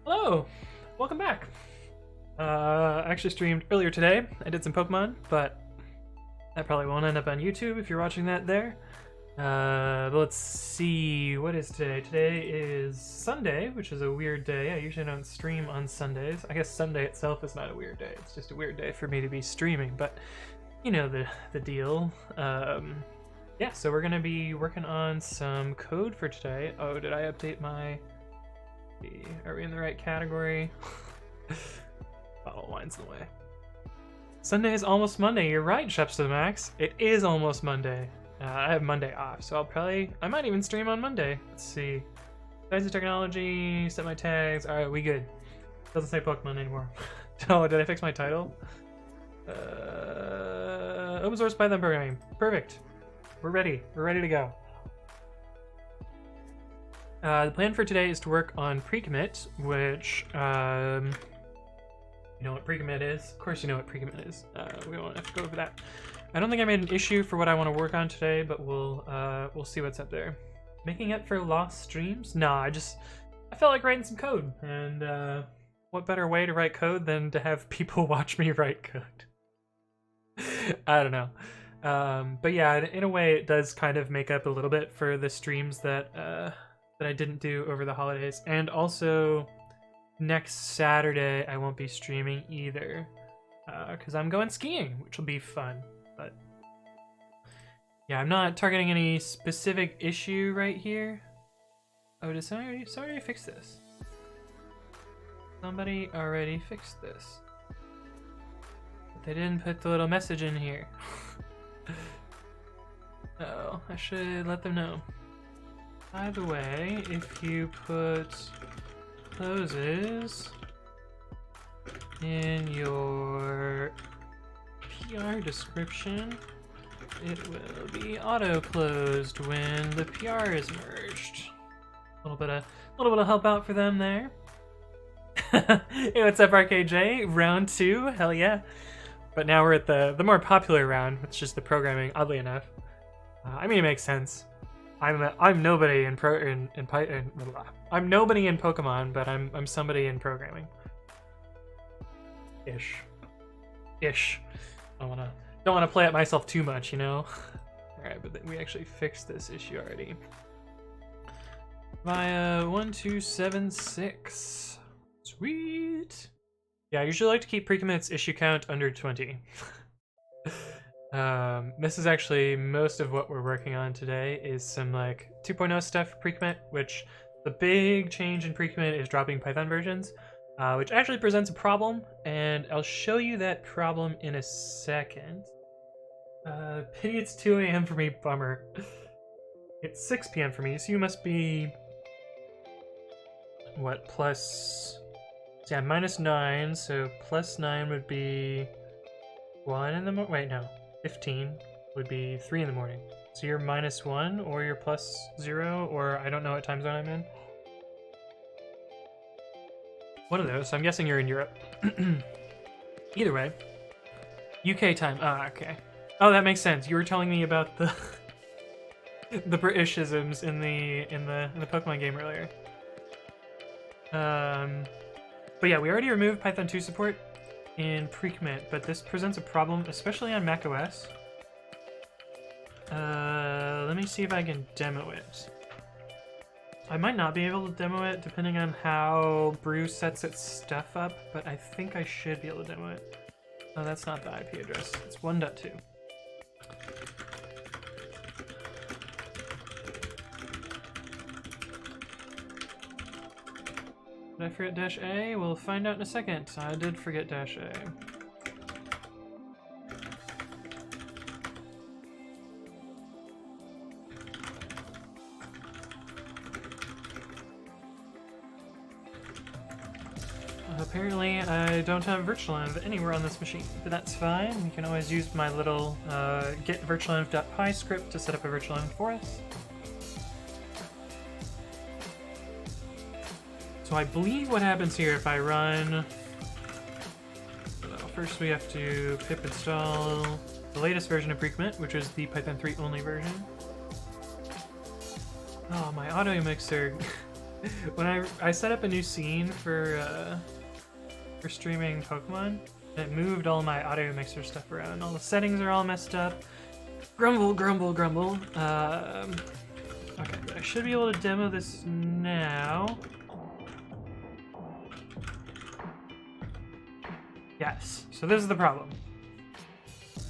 Hello, welcome back. I actually streamed earlier today. I did some Pokemon, but that probably won't end up on YouTube if you're watching that there. But let's see, what is today? Today is Sunday, which is a weird day. I usually don't stream on Sundays. I guess Sunday itself is not a weird day. It's just a weird day for me to be streaming, but you know the deal. Yeah, so we're gonna be working on some code for today. Oh, did I update my... Are we in the right category? Bottle of wine's in the way. Sunday is almost Monday. You're right, Sheps to the Max. It is almost Monday. I have Monday off, so I might even stream on Monday. Let's see. Size of technology, set my tags. All right, we good. Doesn't say Pokemon anymore. Oh, did I fix my title? Open source Python programming. Perfect. We're ready. We're ready to go. The plan for today is to work on pre-commit, which, you know what pre-commit is? Of course you know what pre-commit is. We won't have to go over that. I don't think I made an issue for what I want to work on today, but we'll see what's up there. Making up for lost streams? Nah, I felt like writing some code, and what better way to write code than to have people watch me write code? I don't know. But yeah, in a way it does kind of make up a little bit for the streams that I didn't do over the holidays. And also, next Saturday I won't be streaming either, because I'm going skiing, which will be fun. But yeah, I'm not targeting any specific issue right here. Oh, did somebody fix this? Somebody already fixed this. But they didn't put the little message in here. Oh, I should let them know. By the way, if you put closes in your PR description, it will be auto-closed when the PR is merged. A little bit of help out for them there. Hey, what's up, RKJ? Round 2, hell yeah. But now we're at the more popular round, which is the programming, oddly enough. I mean, it makes sense. I'm nobody in Python. I'm nobody in Pokemon, but I'm somebody in programming. Ish. Don't wanna play at myself too much, you know. All right, but we actually fixed this issue already. Via 1276. Sweet. Yeah, I usually like to keep pre-commits issue count under 20. This is actually most of what we're working on today is some like 2.0 stuff for pre-commit, which the big change in pre-commit is dropping Python versions, which actually presents a problem, and I'll show you that problem in a second. Pity it's 2 a.m. for me, bummer. It's 6 p.m. for me, so you must be... what, plus... yeah, -9, so +9 would be 1 in the morning. Wait, no. 15 would be 3 in the morning. So you're -1 or you're +0, or I don't know what time zone I'm in. One of those. So I'm guessing you're in Europe. Either way. UK time. Ah, okay. Oh, that makes sense. You were telling me about the the Britishisms in the Pokemon game earlier. But yeah, we already removed python2 support in pre-commit, but this presents a problem, especially on macOS. Let me see if I can demo it. I might not be able to demo it depending on how Brew sets its stuff up, but I think I should be able to demo it. Oh, that's not the IP address. It's 1.2. Did I forget -A? We'll find out in a second. I did forget -A. Apparently, I don't have virtualenv anywhere on this machine, but that's fine. We can always use my little get virtualenv.py script to set up a virtualenv for us. So I believe what happens here if I run... first we have to pip install the latest version of pre-commit, which is the Python 3 only version. Oh, my audio mixer When I set up a new scene for streaming Pokemon, it moved all my audio mixer stuff around. All the settings are all messed up. Grumble, grumble, grumble. Okay, but I should be able to demo this now. Yes, so this is the problem.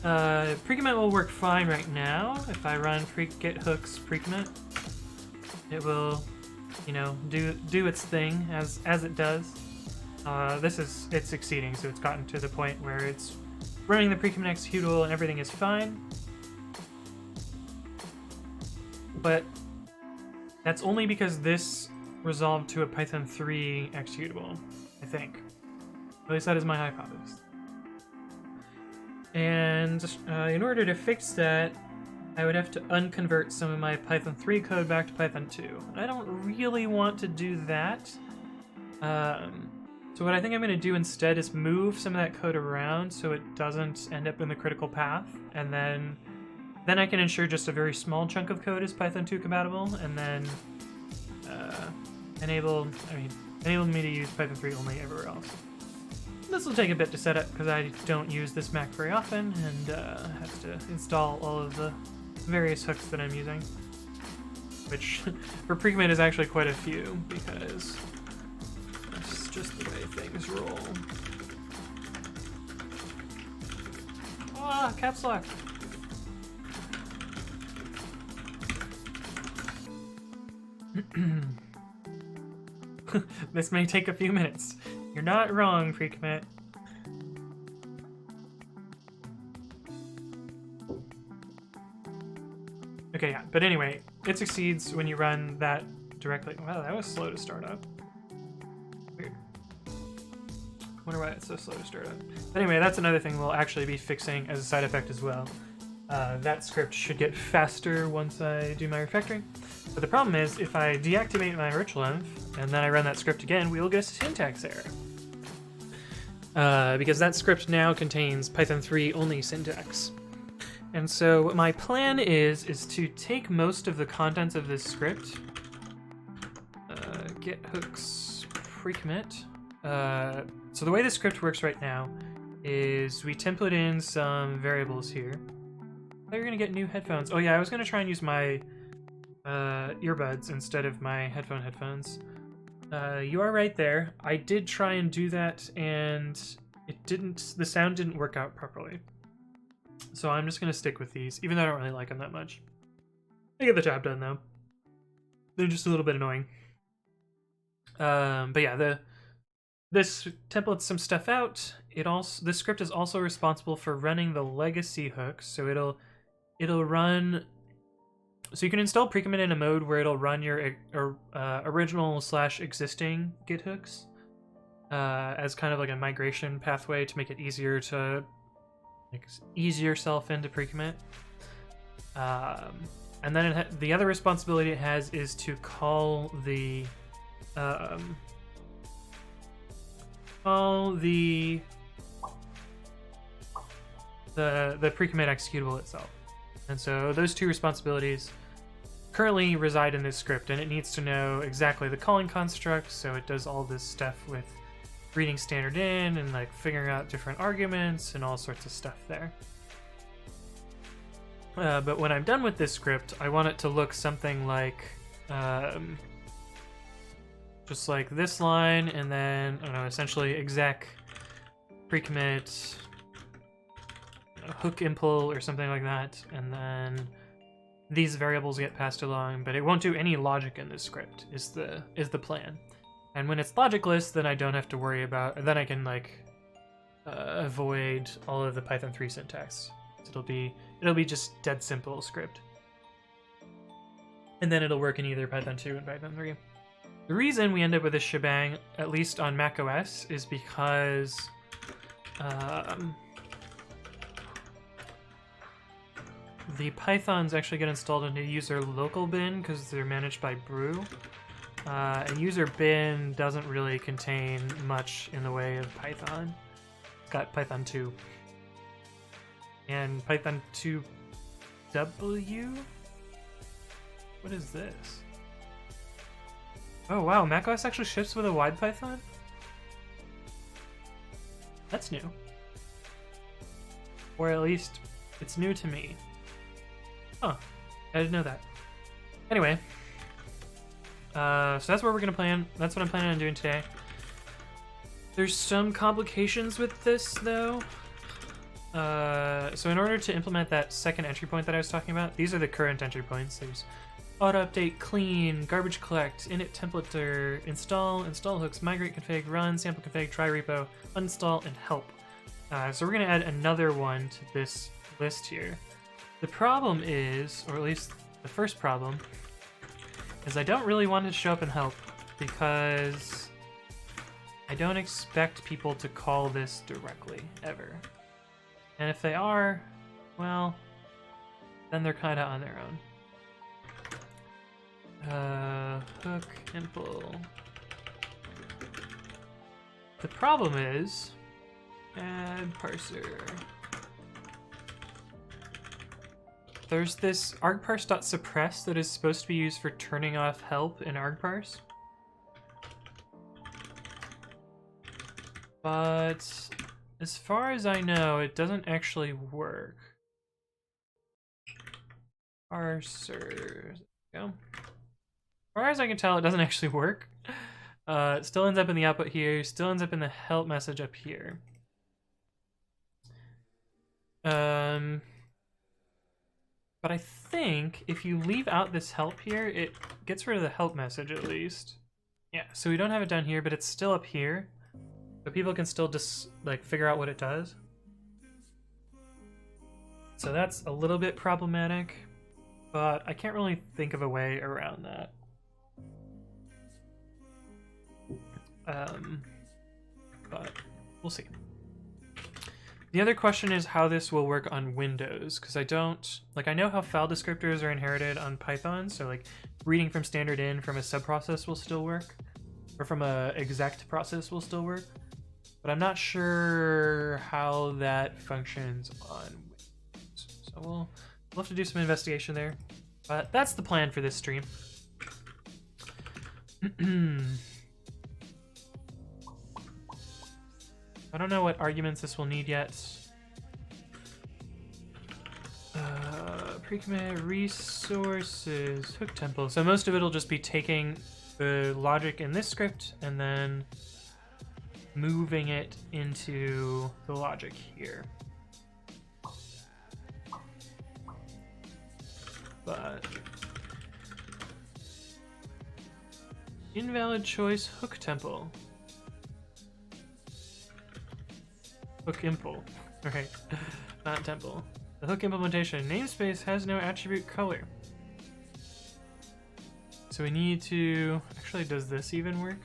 Precommit will work fine right now. If I run get hooks precommit, it will, you know, do its thing as it does. It's succeeding, so it's gotten to the point where it's running the precommit executable and everything is fine. But that's only because this resolved to a python2 executable, I think. At least that is my hypothesis. And in order to fix that, I would have to unconvert some of my python3 code back to python2. I don't really want to do that. So what I think I'm going to do instead is move some of that code around so it doesn't end up in the critical path, and then I can ensure just a very small chunk of code is python2 compatible, and then enable me to use python3 only everywhere else. This will take a bit to set up because I don't use this Mac very often and have to install all of the various hooks that I'm using, which for precommit is actually quite a few because that's just the way things roll. Ah, caps lock. This may take a few minutes. You're not wrong, precommit. Okay, yeah, but anyway, it succeeds when you run that directly. Wow, that was slow to start up. Weird. Wonder why it's so slow to start up. But anyway, that's another thing we'll actually be fixing as a side effect as well. That script should get faster once I do my refactoring. But the problem is, if I deactivate my virtual env and then I run that script again, we will get a syntax error. Because that script now contains python3 only syntax. And so what my plan is to take most of the contents of this script, get hooks precommit. So the way the script works right now is we template in some variables here. I thought you were gonna get new headphones. Oh yeah, I was gonna try and use my earbuds instead of my headphones. You are right there. I did try and do that and the sound didn't work out properly. So I'm just gonna stick with these, even though I don't really like them that much. They get the job done though. They're just a little bit annoying. But yeah, this templates some stuff out. This script is also responsible for running the legacy hooks, so it'll run. So you can install precommit in a mode where it'll run your original/existing Git hooks as kind of like a migration pathway to make it easier to ease yourself into precommit. And then the other responsibility it has is to call the precommit executable itself. And so those two responsibilities currently reside in this script, and it needs to know exactly the calling construct, so it does all this stuff with reading standard in and like figuring out different arguments and all sorts of stuff there. But when I'm done with this script, I want it to look something like just like this line, and then I don't know, essentially exec precommit hook impl or something like that, and then these variables get passed along, but it won't do any logic in this script is the plan. And when it's logicless, then I don't have to worry about, then I can like avoid all of the python3 syntax. So it'll be just dead simple script, and then it'll work in either python2 and python3. The reason we end up with this shebang, at least on macOS, is because the Pythons actually get installed into user local bin because they're managed by brew. And user bin doesn't really contain much in the way of Python. It's got python2. And python2w? What is this? Oh wow, macOS actually ships with a wide Python? That's new. Or at least, it's new to me. Huh, I didn't know that. Anyway, so that's what we're gonna plan. That's what I'm planning on doing today. There's some complications with this though. So in order to implement that second entry point that I was talking about, these are the current entry points. There's auto update, clean, garbage collect, init templater, install hooks, migrate config, run, sample config, try repo, uninstall, and help. So we're gonna add another one to this list here. The problem is, or at least the first problem, is I don't really want it to show up in help because I don't expect people to call this directly, ever. And if they are, well, then they're kind of on their own. Hook, impl. The problem is, add parser. There's this argparse.suppress that is supposed to be used for turning off help in argparse. But as far as I know, it doesn't actually work. Parser. There we go. As far as I can tell, it doesn't actually work. It still ends up in the output here, still ends up in the help message up here. But I think if you leave out this help here, it gets rid of the help message at least. Yeah, so we don't have it down here, but it's still up here. But people can still just like figure out what it does. So that's a little bit problematic, but I can't really think of a way around that. But we'll see. The other question is how this will work on Windows, because I don't, like, I know how file descriptors are inherited on Python, so like reading from standard in from a subprocess will still work, or from a exec process will still work, but I'm not sure how that functions on Windows. So we'll have to do some investigation there, but that's the plan for this stream. I don't know what arguments this will need yet. Pre-commit resources, hook temple. So most of it will just be taking the logic in this script and then moving it into the logic here. But invalid choice, hook temple. Hook impl, right, not temple. The hook implementation namespace has no attribute color. So we need to, actually, does this even work?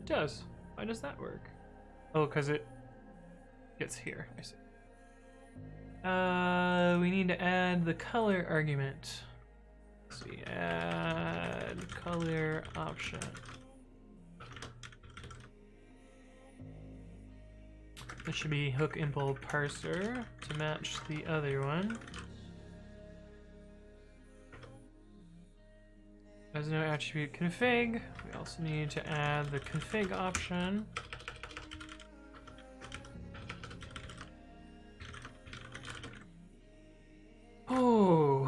It does. Why does that work? Oh, because it gets here, I see. We need to add the color argument. Let's see, add color option. This should be hook impl parser to match the other one. There's no attribute config. We also need to add the config option. Oh,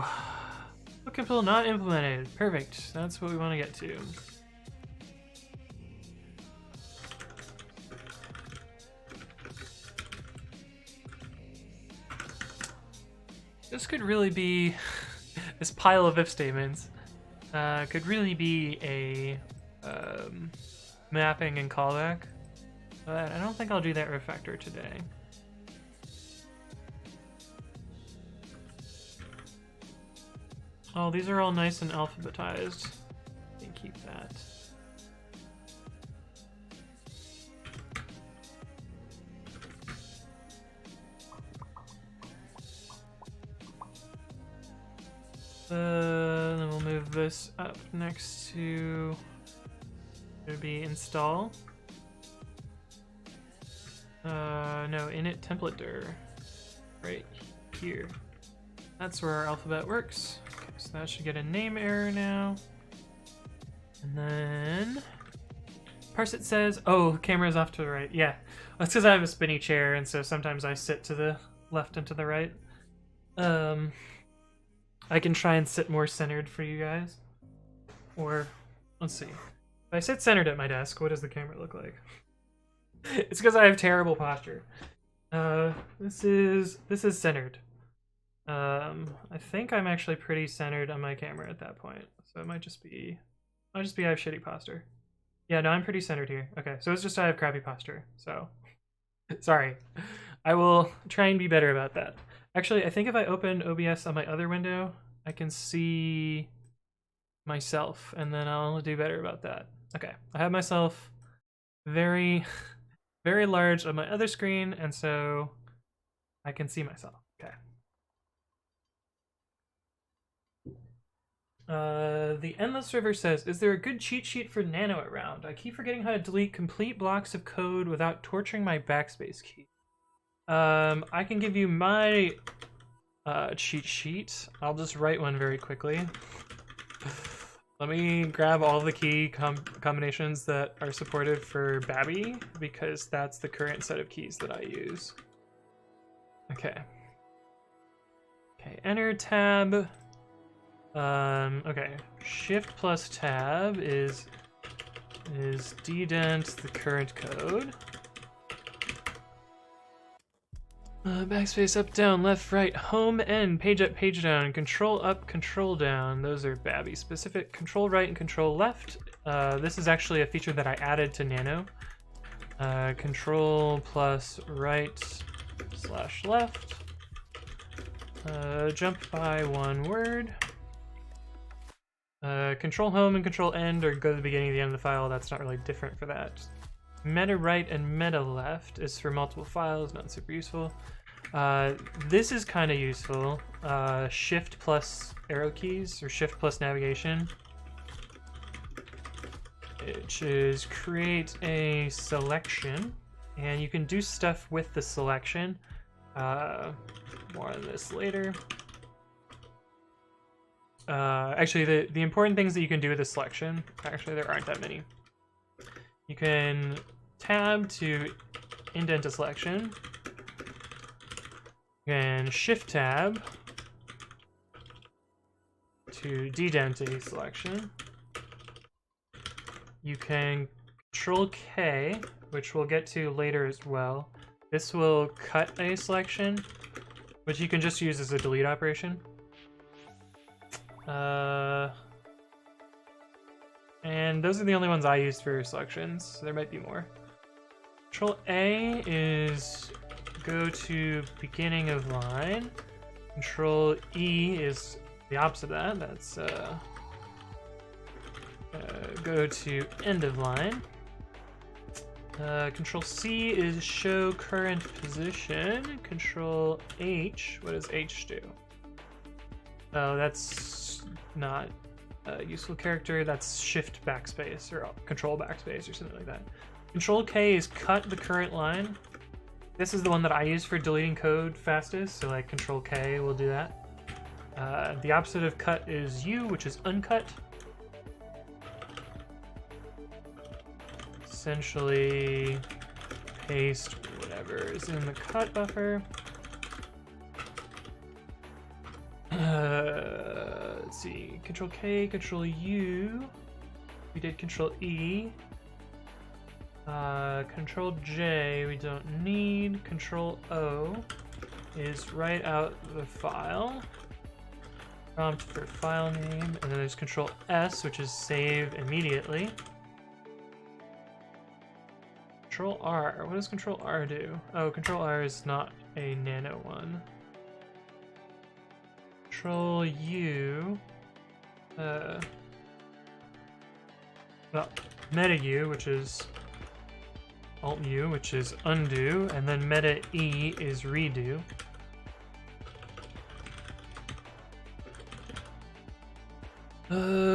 hook impl not implemented. Perfect. That's what we want to get to. This could really be, this pile of if statements could really be a mapping and callback, but I don't think I'll do that refactor today. Oh, these are all nice and alphabetized. I can keep that. Then we'll move this up next to, it would be install. No, init templater, right here. That's where our alphabet works. Okay, so that should get a name error now. And then Parsit says, oh, camera's off to the right. Yeah, that's because I have a spinny chair, and so sometimes I sit to the left and to the right. I can try and sit more centered for you guys. Or, let's see. If I sit centered at my desk, what does the camera look like? It's because I have terrible posture. This is centered. I think I'm actually pretty centered on my camera at that point. So it might just be I have shitty posture. Yeah, no, I'm pretty centered here. Okay, so it's just I have crappy posture. So, sorry. I will try and be better about that. Actually, I think if I open OBS on my other window, I can see myself, and then I'll do better about that. Okay, I have myself very, very large on my other screen, and so I can see myself. Okay. The Endless River says, is there a good cheat sheet for Nano around? I keep forgetting how to delete complete blocks of code without torturing my backspace key. I can give you my cheat sheet. I'll just write one very quickly. Let me grab all the key combinations that are supported for Babby, because that's the current set of keys that I use. Okay. Okay, enter tab. Okay, shift plus tab is dedent the current code. Backspace up, down, left, right, home, end, page up, page down, control up, control down. Those are Babby specific. Control right and control left. This is actually a feature that I added to Nano. Control plus right / left. Jump by one word. Control home and control end, or go to the beginning and the end of the file. That's not really different for that. Meta right and meta left is for multiple files, not super useful. This is kind of useful. Shift plus arrow keys, or shift plus navigation, which is create a selection, and you can do stuff with the selection. More on this later. Actually, the important things that you can do with a selection, actually there aren't that many. You can tab to indent a selection. You can shift tab to dedent a selection. You can control K, which we'll get to later as well. This will cut a selection, which you can just use as a delete operation. And those are the only ones I used for selections, so there might be more. Control A is go to beginning of line. Control E is the opposite of that. That's go to end of line. Control C is show current position. Control H, what does H do? Oh, that's not a useful character. That's shift backspace or control backspace or something like that. Control K is cut the current line. This is the one that I use for deleting code fastest, so like control K will do that. The opposite of cut is U, which is uncut. Essentially paste whatever is in the cut buffer. Let's see, control K, control U. We did control E. Control J we don't need. Control O is write out the file. Prompt for file name, and then there's control S, which is save immediately. Control R, what does control R do? Oh, control R is not a nano one. Control U, well, meta U, which is alt U, which is undo, and then meta E is redo.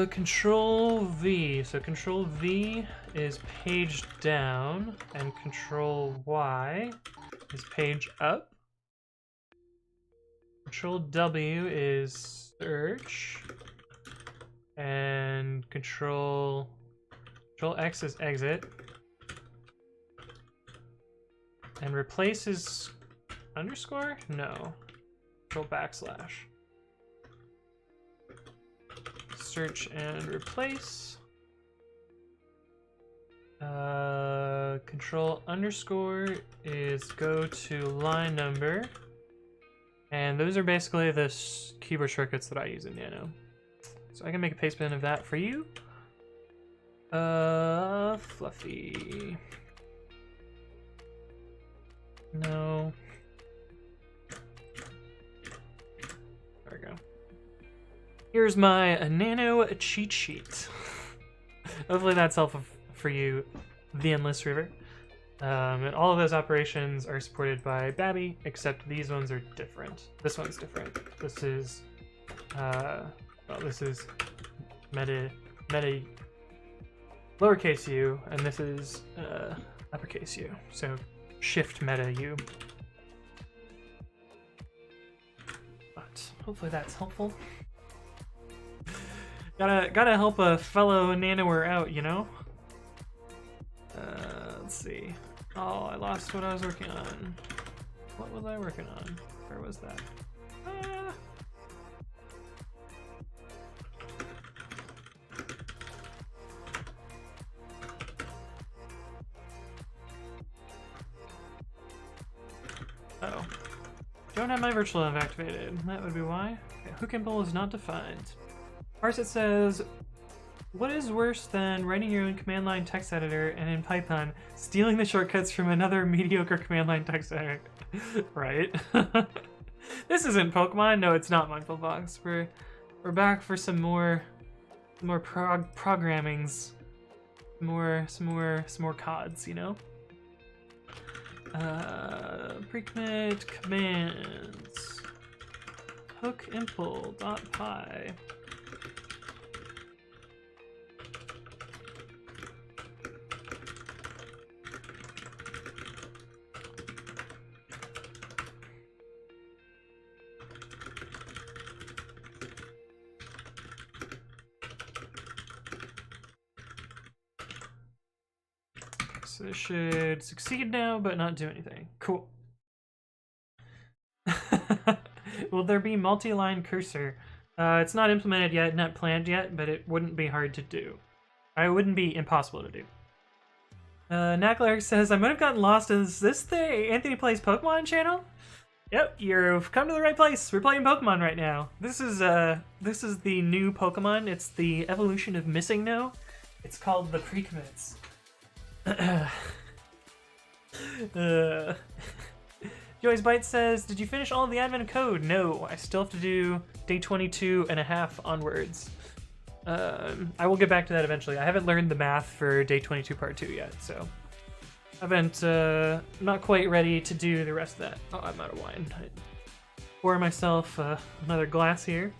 Control V, so control V is page down, and control Y is page up. Control W is search, and Control X is exit, and replace is underscore? No. Control backslash. Search and replace. Control underscore is go to line number. And those are basically the keyboard shortcuts that I use in Nano. So I can make a paste bin of that for you. Fluffy. No. There we go. Here's my Nano cheat sheet. Hopefully that's helpful for you, the Endless River. And all of those operations are supported by Babby, except these ones are different. This one's different. This is, well, this is meta lowercase u, and this is uppercase u. So shift meta u. But hopefully that's helpful. Gotta help a fellow nanoer out, you know? Let's see. Oh, I lost what I was working on. What was I working on? Where was that? Uh-oh. Don't have my virtual env activated. That would be why. Okay, hook and pull is not defined. Parse says, what is worse than writing your own command line text editor and in Python, stealing the shortcuts from another mediocre command line text editor? Right? This isn't Pokemon. No, it's not Mindful Box. We're back for some more programmings, some more CODs, you know? Precommit commands. Hook impl dot py. So this should succeed now, but not do anything. Cool. Will there be multi-line cursor? It's not implemented yet, not planned yet, but it wouldn't be hard to do. It wouldn't be impossible to do. Nackler says, I might have gotten lost. Is this the Anthony Plays Pokemon channel? Yep, you've come to the right place. We're playing Pokemon right now. This is the new Pokemon. It's the evolution of Missing No. It's called the Precommits. Joy's Bite says, did you finish all of the admin code? No, I still have to do day 22 and a half onwards. I will get back to that eventually. I haven't learned the math for day 22 part 2 yet, so I haven't, not quite ready to do the rest of that. Oh, I'm out of wine. I pour myself another glass here.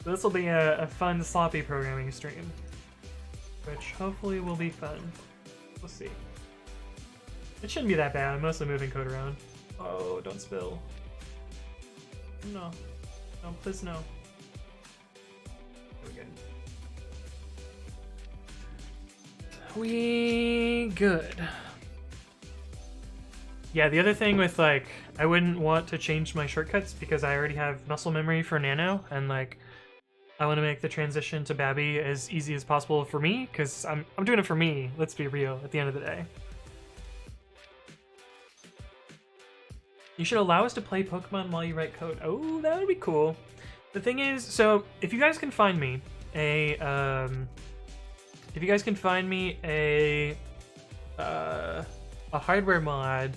This will be a fun, sloppy programming stream, which hopefully will be fun. We'll see. It shouldn't be that bad. I'm mostly moving code around. Oh, don't spill. No. No, please no. There we good. Yeah, the other thing with, like, I wouldn't want to change my shortcuts because I already have muscle memory for Nano, and, like, I want to make the transition to Babby as easy as possible for me, because I'm doing it for me, let's be real, at the end of the day. You should allow us to play Pokemon while you write code. Oh, that would be cool. The thing is, so if you guys can find me a hardware mod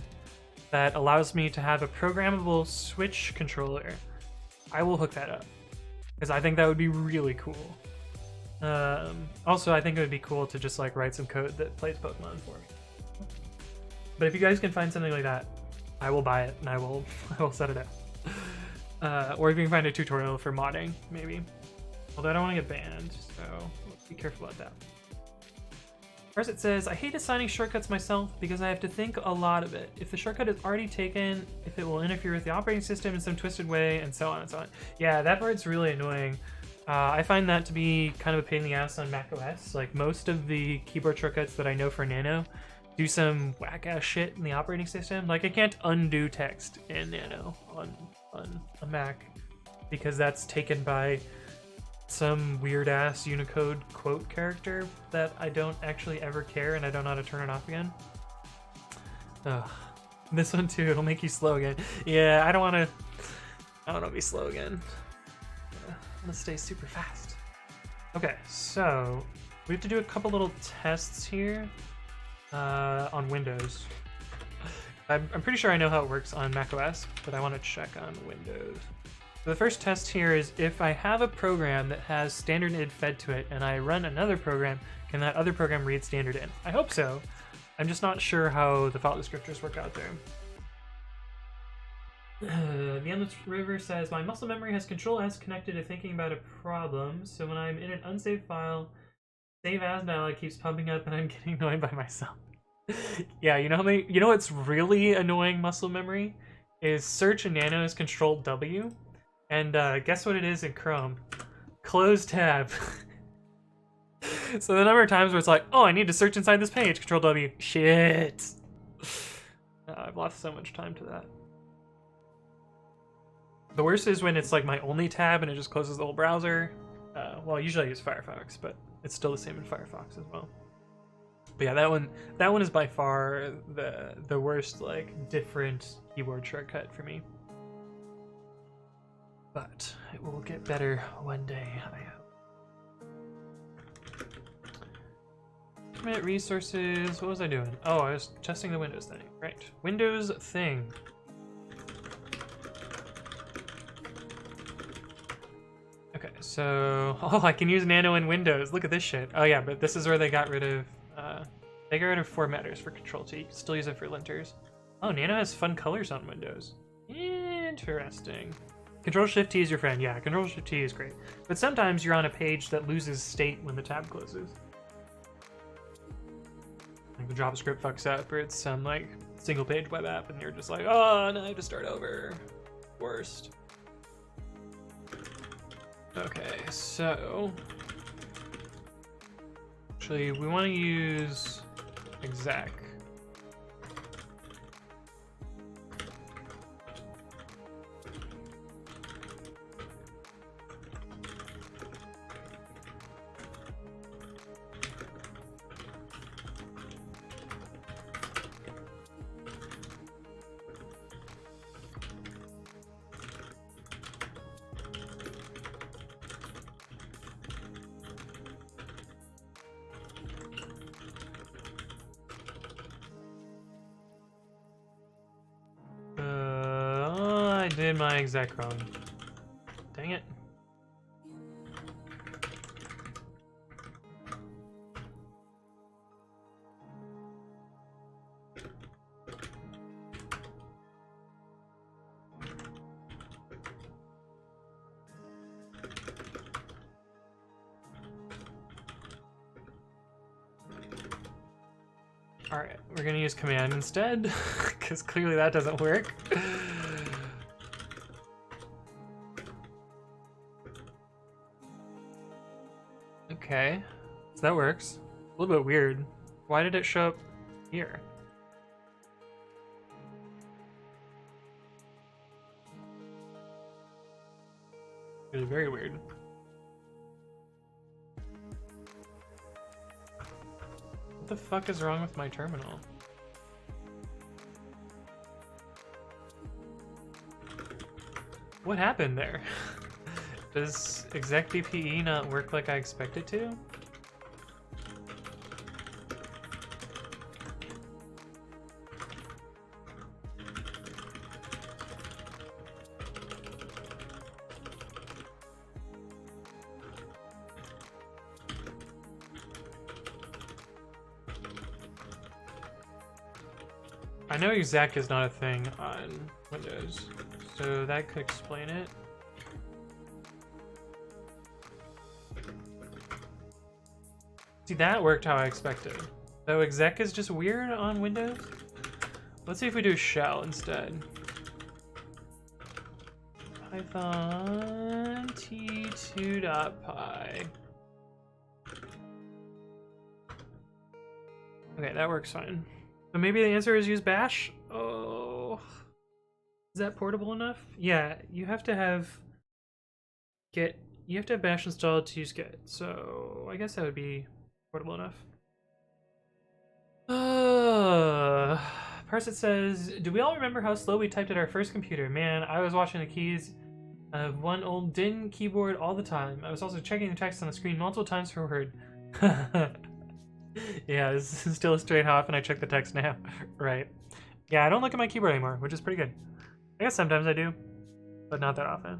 that allows me to have a programmable Switch controller, I will hook that up, because I think that would be really cool. Also, I think it would be cool to just like write some code that plays Pokemon for me. But if you guys can find something like that, I will buy it and I will set it up. Or if you can find a tutorial for modding, maybe. Although I don't want to get banned, so be careful about that. First it says, I hate assigning shortcuts myself because I have to think a lot of it. If the shortcut is already taken, if it will interfere with the operating system in some twisted way, and so on and so on. Yeah, that part's really annoying. I find that to be kind of a pain in the ass on macOS. Like, most of the keyboard shortcuts that I know for Nano do some whack-ass shit in the operating system. Like, I can't undo text in Nano on a Mac because that's taken by some weird-ass Unicode quote character that I don't actually ever care, and I don't know how to turn it off again. Ugh. This one too, it'll make you slow again. Yeah, I don't want to be slow again. I'm gonna stay super fast. Okay, so we have to do a couple little tests here on Windows. I'm pretty sure I know how it works on macOS, but I want to check on Windows. So the first test here is if I have a program that has standard id fed to it and I run another program, can that other program read standard in? I hope so. I'm just not sure how the file descriptors work out there. The Endless River says, my muscle memory has Control-S connected to thinking about a problem, so when I'm in an unsaved file, save as dialog keeps popping up and I'm getting annoyed by myself. Yeah, you know what's really annoying muscle memory? Is search in Nano is Control-W, and guess what it is in Chrome? Close tab. So the number of times where it's like, oh, I need to search inside this page, Control-W, shit. I've lost so much time to that. The worst is when it's like my only tab and it just closes the whole browser. Well, usually I use Firefox, but it's still the same in Firefox as well. But yeah, that one is by far the worst, like, different keyboard shortcut for me. But it will get better one day, I hope. Commit resources. What was I doing? Oh, I was testing the Windows thing. Right. Windows thing. Okay, so I can use Nano in Windows. Look at this shit. Oh yeah, but this is where they got rid of formatters for Control-T. You can still use it for linters. Oh, Nano has fun colors on Windows. Interesting. Control-Shift-T is your friend. Yeah, Control-Shift-T is great. But sometimes you're on a page that loses state when the tab closes. Like the JavaScript fucks up, or it's some like single-page web app, and you're just like, oh, no, I have to start over. Worst. Okay, so actually we want to use exec. I did my exec wrong. Dang it. Alright, we're gonna use command instead, because clearly that doesn't work. Okay, so that works. A little bit weird. Why did it show up here? Really very weird. What the fuck is wrong with my terminal? What happened there? Does exec BPE not work like I expect it to? I know exec is not a thing on Windows, so that could explain it. See, that worked how I expected. So exec is just weird on Windows. Let's see if we do shell instead. python2.py. Okay, that works fine. So maybe the answer is use bash? Oh, is that portable enough? Yeah, you have to have git. You have to have bash installed to use git. So I guess that would be portable enough. Parsit says, do we all remember how slow we typed at our first computer? Man, I was watching the keys of one old DIN keyboard all the time. I was also checking the text on the screen multiple times per word. Yeah, this is still a straight off and I check the text now. Right. Yeah, I don't look at my keyboard anymore, which is pretty good. I guess sometimes I do, but not that often.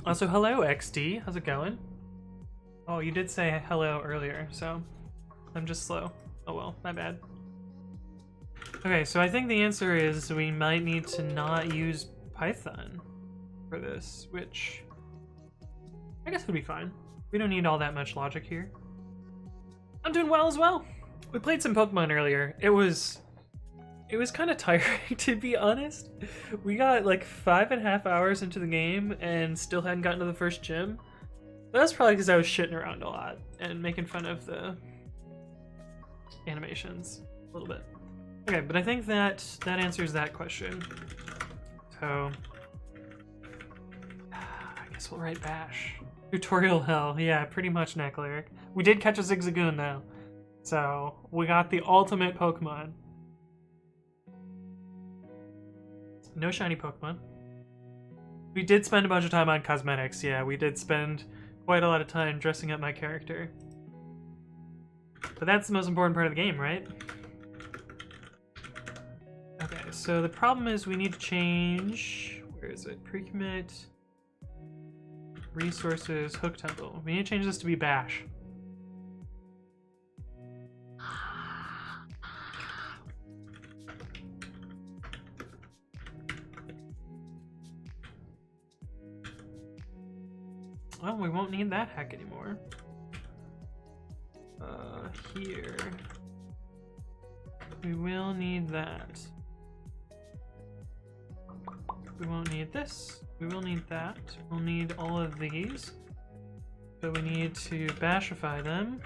Also, hello XD, how's it going? Oh, you did say hello earlier, so I'm just slow. Oh well, my bad. Okay, so I think the answer is we might need to not use Python for this, which I guess would be fine. We don't need all that much logic here. I'm doing well as well. We played some Pokemon earlier. It was kind of tiring, to be honest. We got like 5.5 hours into the game and still hadn't gotten to the first gym. But that's probably because I was shitting around a lot and making fun of the animations a little bit. Okay, but I think that answers that question. So I guess we'll write bash. Tutorial hell, yeah, pretty much neck lyric. We did catch a Zigzagoon though, so we got the ultimate Pokemon. No shiny Pokemon. We did spend a bunch of time on cosmetics, yeah, we did spend quite a lot of time dressing up my character. But that's the most important part of the game, right? Okay, so the problem is we need to change... Where is it? Pre-commit... Resources, hook temple. We need to change this to be bash. Well, we won't need that heck anymore. Here. We will need that. We won't need this. We will need that. We'll need all of these. So we need to bashify them.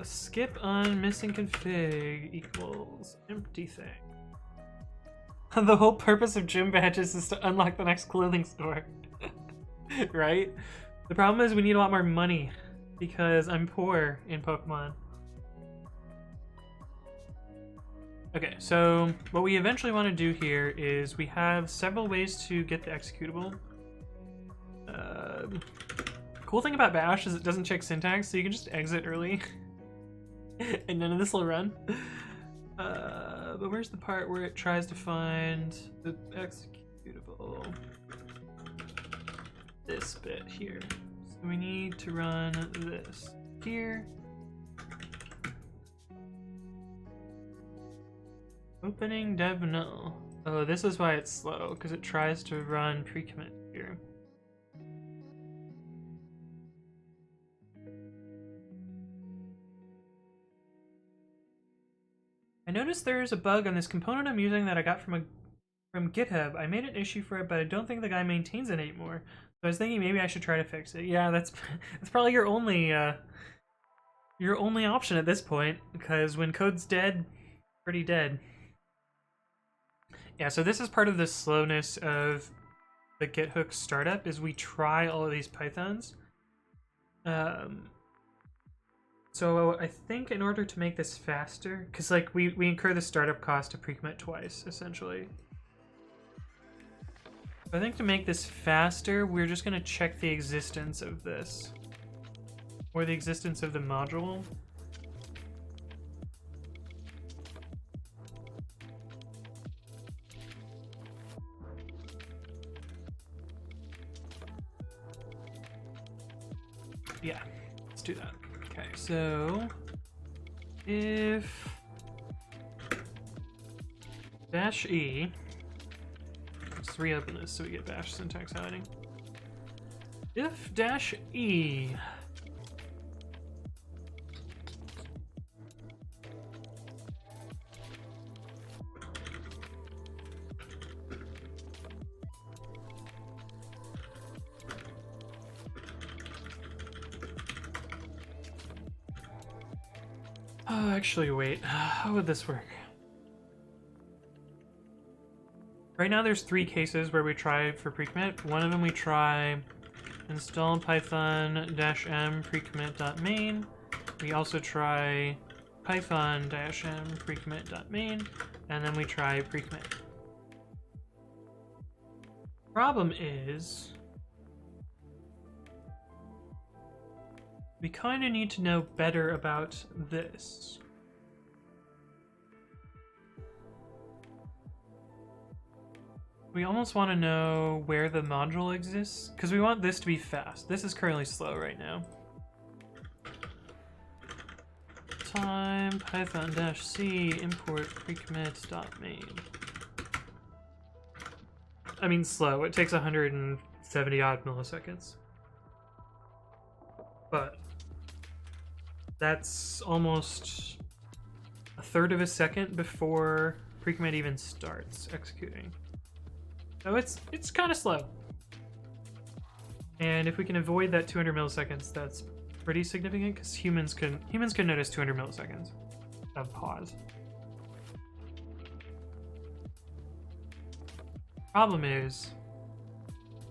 Skip on missing config equals empty thing. The whole purpose of gym badges is to unlock the next clothing store. Right? The problem is we need a lot more money because I'm poor in Pokemon. Okay, so what we eventually want to do here is we have several ways to get the executable. Cool thing about bash is it doesn't check syntax, so you can just exit early and none of this will run. But where's the part where it tries to find the executable? This bit here. So we need to run this here. Opening dev null. Oh, this is why it's slow, because it tries to run pre-commit here. I noticed there's a bug on this component I'm using that I got from GitHub. I made an issue for it, but I don't think the guy maintains it anymore. So I was thinking maybe I should try to fix it. Yeah, that's probably your only option at this point, because when code's dead, pretty dead. Yeah, so this is part of the slowness of the GitHook startup, is we try all of these Pythons. So I think in order to make this faster, because like we incur the startup cost to pre-commit twice, essentially. I think to make this faster, we're just going to check the existence of this. Or the existence of the module. Yeah, let's do that. Okay, so if -e, let's reopen this so we get bash syntax hiding. If dash E. Oh, actually, wait. How would this work? Right now, there's 3 cases where we try for precommit. One of them we try install python-m precommit.main. We also try python-m precommit.main, and then we try precommit. Problem is, we kind of need to know better about this. We almost want to know where the module exists, because we want this to be fast. This is currently slow right now. Time python-c import precommit.main. I mean slow, it takes 170 odd milliseconds. But that's almost a third of a second before precommit even starts executing. So it's kind of slow. And if we can avoid that 200 milliseconds, that's pretty significant, because humans can notice 200 milliseconds of pause. Problem is,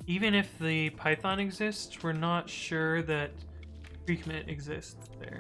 even if the Python exists, we're not sure that precommit exists there.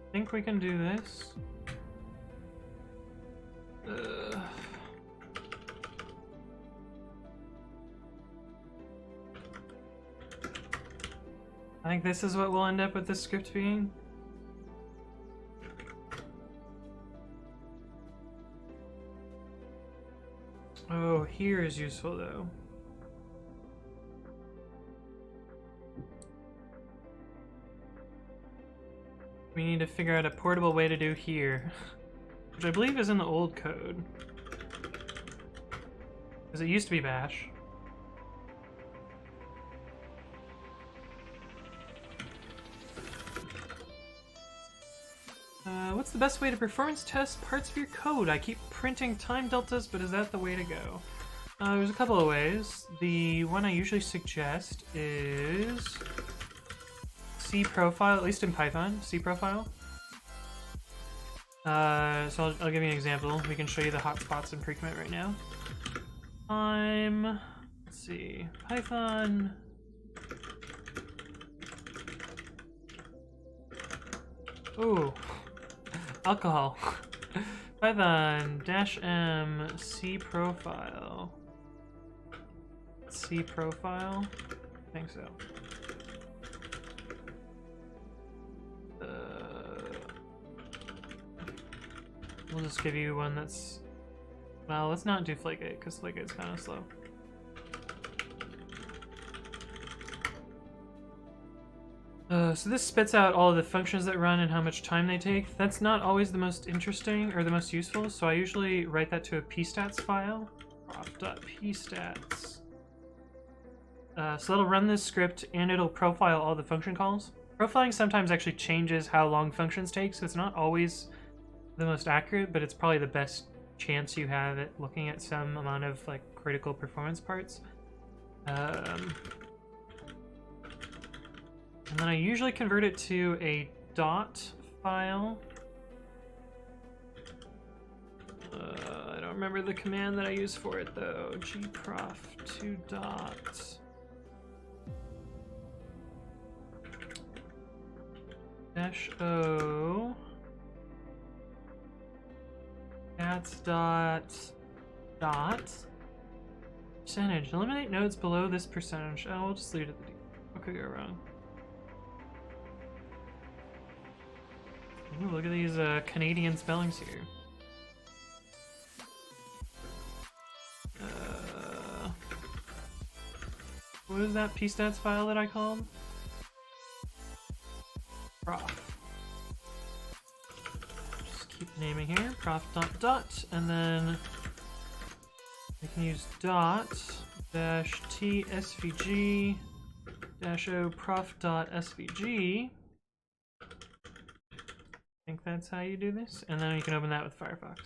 I think we can do this. I think this is what we'll end up with this script being. Oh, here is useful though. We need to figure out a portable way to do here, which I believe is in the old code. Because it used to be bash. What's the best way to performance test parts of your code? I keep printing time deltas, but is that the way to go? There's a couple of ways. The one I usually suggest is C profile, at least in Python, C profile. So I'll give you an example. We can show you the hotspots in precommit right now. Let's see, Python. Ooh, alcohol. Python-m C profile. C profile? I think so. We'll just give you one that's... Well, let's not do Flake8, because Flake8's kind of slow. So this spits out all of the functions that run and how much time they take. That's not always the most interesting or the most useful, so I usually write that to a pstats file. prof.pstats. So it'll run this script and it'll profile all the function calls. Profiling sometimes actually changes how long functions take, so it's not always the most accurate, but it's probably the best chance you have at looking at some amount of like critical performance parts. And then I usually convert it to a dot file. I don't remember the command that I use for it though. gprof2 dot -o cats dot percentage. Eliminate nodes below this percentage. Oh, we'll just leave it at the D. What could go wrong? Ooh, look at these Canadian spellings here. What is that pstats file that I called? Prof. Just keep naming here. Prof dot, and then we can use dot dash t svg dash o prof dot svg. I think that's how you do this, and then you can open that with Firefox.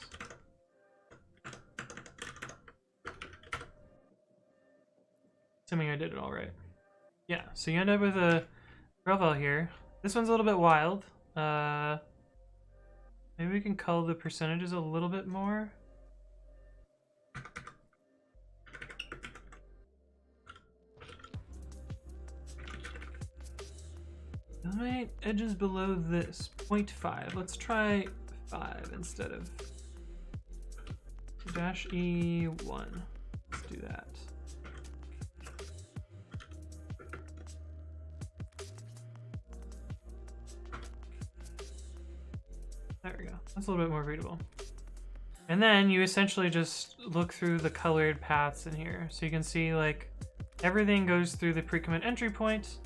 Assuming I did it all right. Yeah, so you end up with a profile here. This one's a little bit wild. Maybe we can color the percentages a little bit more. Eliminate edges below this, 0.5. Let's try 5 instead of dash E1. Let's do that. There we go. That's a little bit more readable. And then you essentially just look through the colored paths in here. So you can see like everything goes through the pre-commit entry point,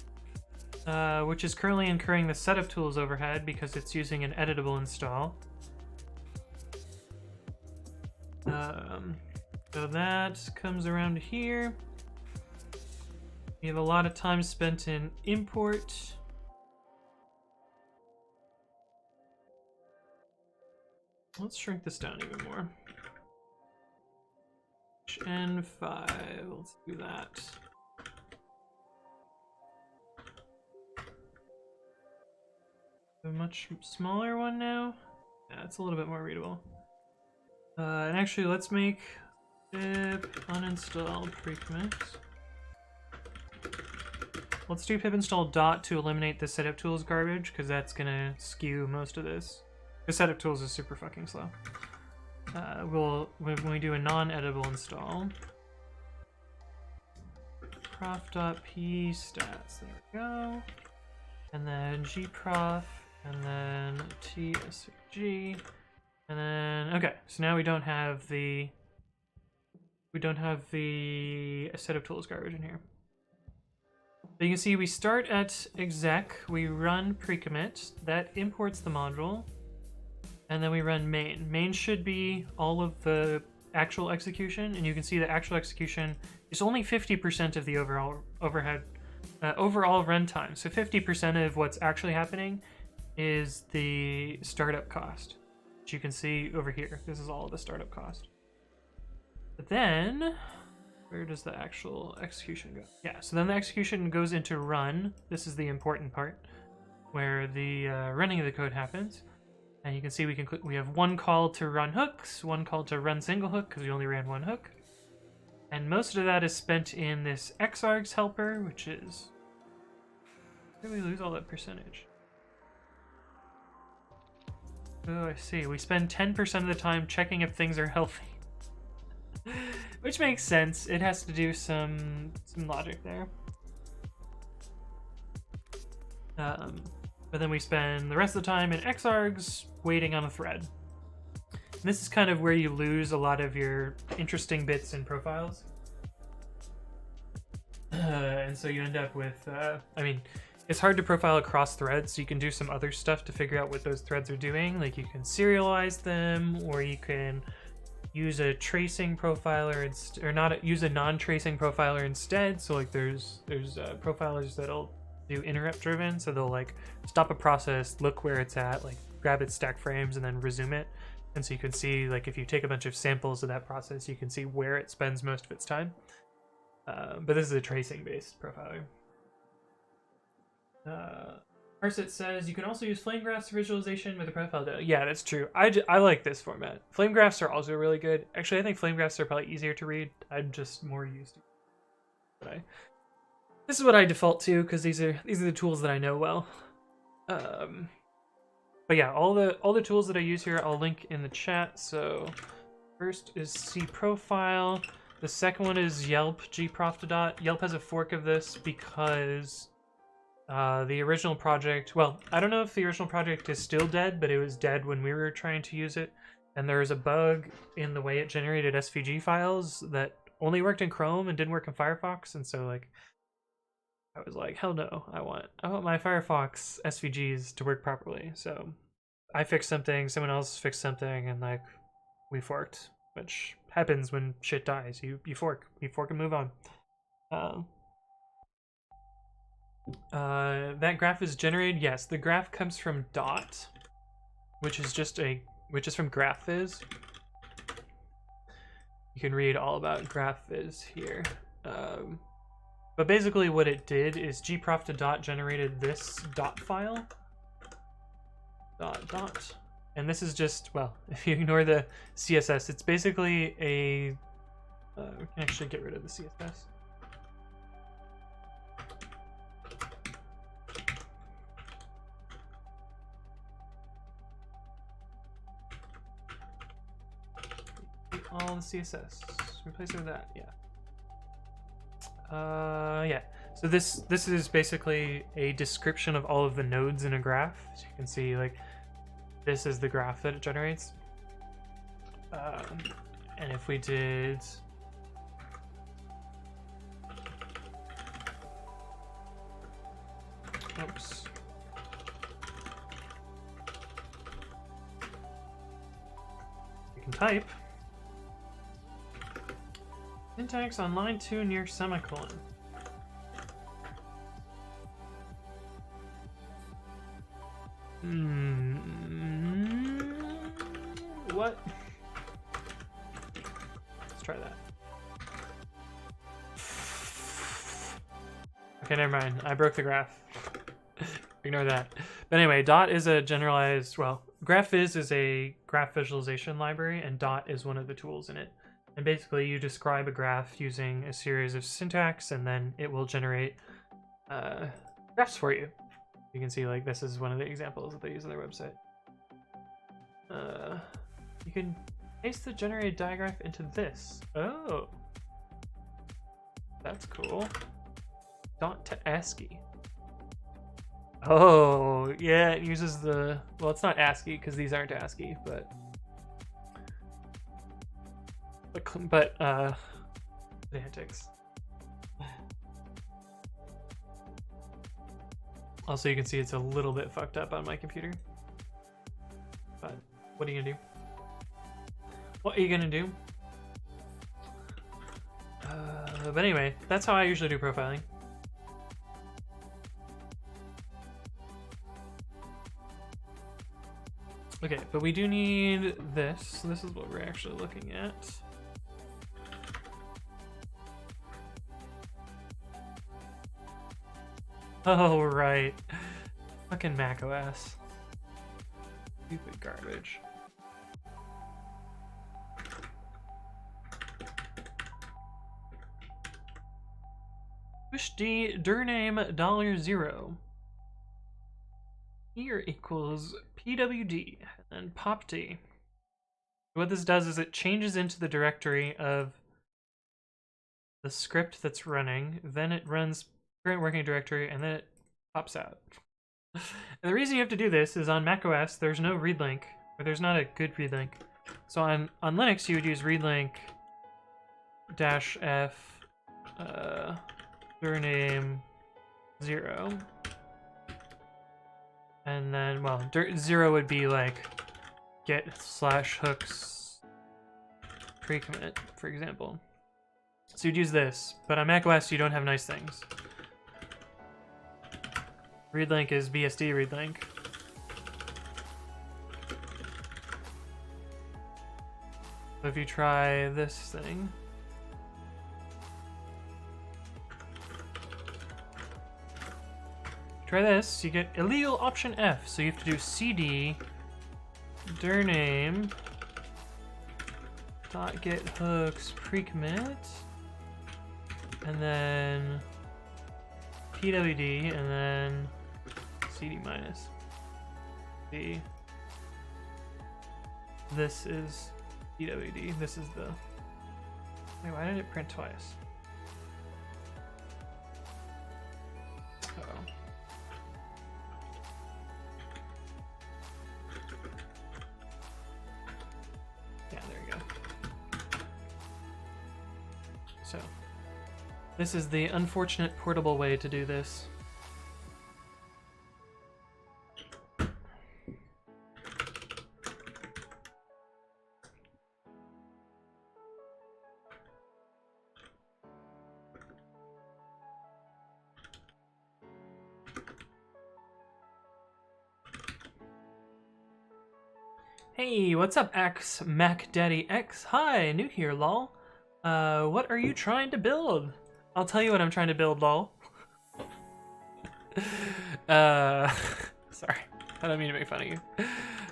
which is currently incurring the setup tools overhead because it's using an editable install. So that comes around here. You have a lot of time spent in import. Let's shrink this down even more. N5, let's do that. A much smaller one now? Yeah, it's a little bit more readable. And actually, let's make pip uninstall pre-commit. Let's do pip install dot to eliminate the setup tools garbage, because that's gonna skew most of this. The setup tools is super fucking slow. When we do a non-editable install, prof.p stats, there we go, and then gprof, and then tsvg, and then okay. So now we don't have the setup tools garbage in here. But you can see we start at exec, we run pre-commit, that imports the module. And then we run main. Main should be all of the actual execution, and you can see the actual execution is only 50% of the overall runtime. So 50% of what's actually happening is the startup cost, which you can see over here. This is all of the startup cost. But then, where does the actual execution go? Yeah, so then the execution goes into run. This is the important part, where the running of the code happens. And you can see we have one call to run hooks, one call to run single hook because we only ran one hook. And most of that is spent in this xargs helper, which is... Where did we lose all that percentage? Oh, I see. We spend 10% of the time checking if things are healthy. Which makes sense. It has to do some logic there. But then we spend the rest of the time in xargs waiting on a thread. And this is kind of where you lose a lot of your interesting bits in profiles. And so you end up with, I mean, it's hard to profile across threads, so you can do some other stuff to figure out what those threads are doing. Like you can serialize them, or you can use a tracing profiler, or not use a non-tracing profiler instead. So like there's profilers that'll do interrupt driven, so they'll like stop a process, look where it's at, like grab its stack frames and then resume it. And so you can see, like, if you take a bunch of samples of that process, you can see where it spends most of its time. But this is a tracing-based profiler. Parsit says you can also use flame graphs for visualization with the profile data. Yeah, that's true. I like this format. Flame graphs are also really good. Actually, I think flame graphs are probably easier to read. I'm just more used to. But this is what I default to because these are the tools that I know well. But yeah, all the tools that I use here I'll link in the chat. So first is cprofile. The second one is Yelp gprof2dot. Yelp has a fork of this because the original project, well, I don't know if the original project is still dead, but it was dead when we were trying to use it. And there was a bug in the way it generated SVG files that only worked in Chrome and didn't work in Firefox. And so, like, I was like, hell no, I want my Firefox SVGs to work properly. So I fixed something, someone else fixed something, and like we forked, which happens when shit dies. You fork and move on. That graph is generated. Yes, the graph comes from dot, which is from GraphViz. You can read all about GraphViz here. But basically what it did is gprof2dot generated this dot file. Dot. And this is just, well, if you ignore the CSS, it's basically a... we can actually get rid of the CSS. All the CSS. Replace it with that, yeah. Yeah. So this is basically a description of all of the nodes in a graph. So you can see, like, this is the graph that it generates. And if we did... Oops. You can type syntax on line 2 near semicolon. What? Let's try that. Okay, never mind. I broke the graph. Ignore that. But anyway, dot is a generalized, well, GraphViz is a graph visualization library, and dot is one of the tools in it. And basically, you describe a graph using a series of syntax, and then it will generate graphs for you. You can see, like, this is one of the examples that they use on their website. You can paste the generated diagraph into this. Oh, that's cool. Dot to ASCII. Oh, yeah, it uses the... Well, it's not ASCII, because these aren't ASCII, but semantics. Also, you can see it's a little bit fucked up on my computer. But what are you gonna do? What are you gonna do? But anyway, that's how I usually do profiling. Okay, but we do need this. So this is what we're actually looking at. Oh, right. Fucking macOS. Stupid garbage. Pushd dirname $0 here equals pwd and popd. What this does is it changes into the directory of the script that's running, then it runs current working directory, and then it pops out. And the reason you have to do this is on macOS there's no read link, or there's not a good read link. So on Linux you would use readlink -f dirname 0. And then, well, 0 would be like get/hooks pre-commit, for example. So you'd use this, but on macOS you don't have nice things. Readlink is BSD readlink. if you try this thing, try this, you get illegal option F. So you have to do cd dir name .get hooks precommit, and then pwd, and then cd minus d. This is pwd. This is the. Wait, why did it print twice? Uh-oh. Yeah, there you go. So, this is the unfortunate portable way to do this. Hey, what's up, X Mac Daddy X? Hi, new here, lol. What are you trying to build? I'll tell you what I'm trying to build, lol. Sorry, I don't mean to make fun of you.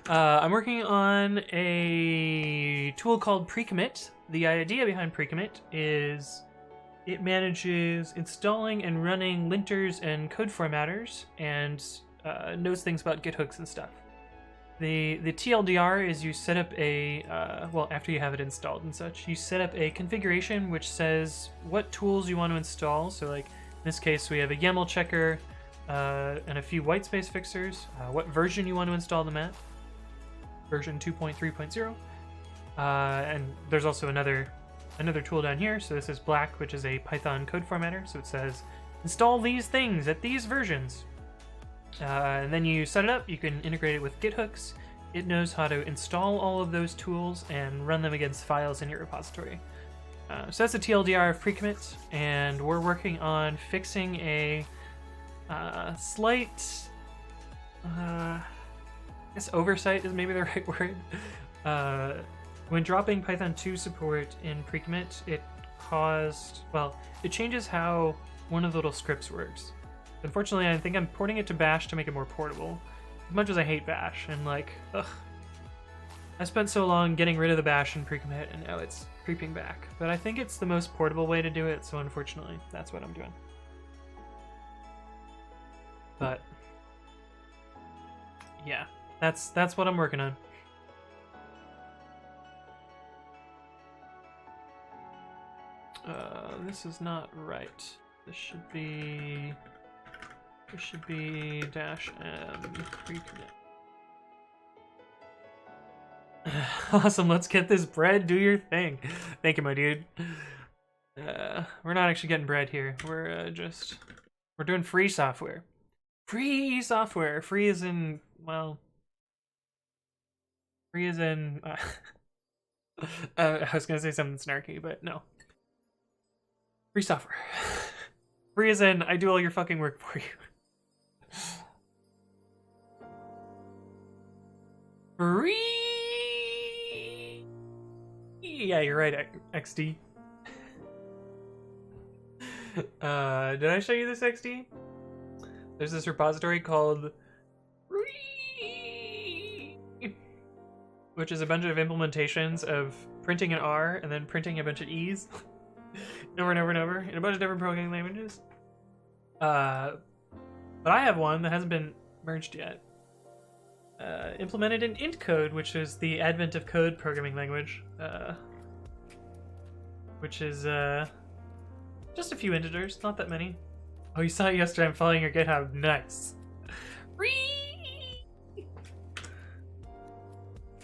I'm working on a tool called precommit. The idea behind precommit is it manages installing and running linters and code formatters, and knows things about Git hooks and stuff. The TLDR is you set up a, well, after you have it installed and such, you set up a configuration which says what tools you want to install. So like, in this case, we have a YAML checker and a few whitespace fixers, what version you want to install them at, version 2.3.0. And there's also another tool down here. So this is black, which is a Python code formatter. So it says, install these things at these versions. And then you set it up, you can integrate it with Git hooks. It knows how to install all of those tools and run them against files in your repository. So that's a TLDR of precommit, and we're working on fixing a slight, I guess oversight is maybe the right word. When dropping python2 support in precommit, it changes how one of the little scripts works. Unfortunately, I think I'm porting it to Bash to make it more portable. As much as I hate Bash, and like, ugh. I spent so long getting rid of the Bash in precommit, and now it's creeping back. But I think it's the most portable way to do it, so unfortunately, that's what I'm doing. But yeah, that's what I'm working on. This is not right. This should be -m precommit. Awesome, let's get this bread. Do your thing. Thank you, my dude. We're not actually getting bread here. We're doing free software. Free software. Free as in, well, free as in. I was gonna say something snarky, but no. Free software. Free as in, I do all your fucking work for you. Free. Yeah, you're right, XD. Did I show you this, XD? There's this repository called Free, which is a bunch of implementations of printing an R and then printing a bunch of E's over and over and over in a bunch of different programming languages. But I have one that hasn't been merged yet. Implemented in int code, which is the advent of code programming language, which is just a few integers, not that many. Oh, you saw it yesterday. I'm following your GitHub. Nice.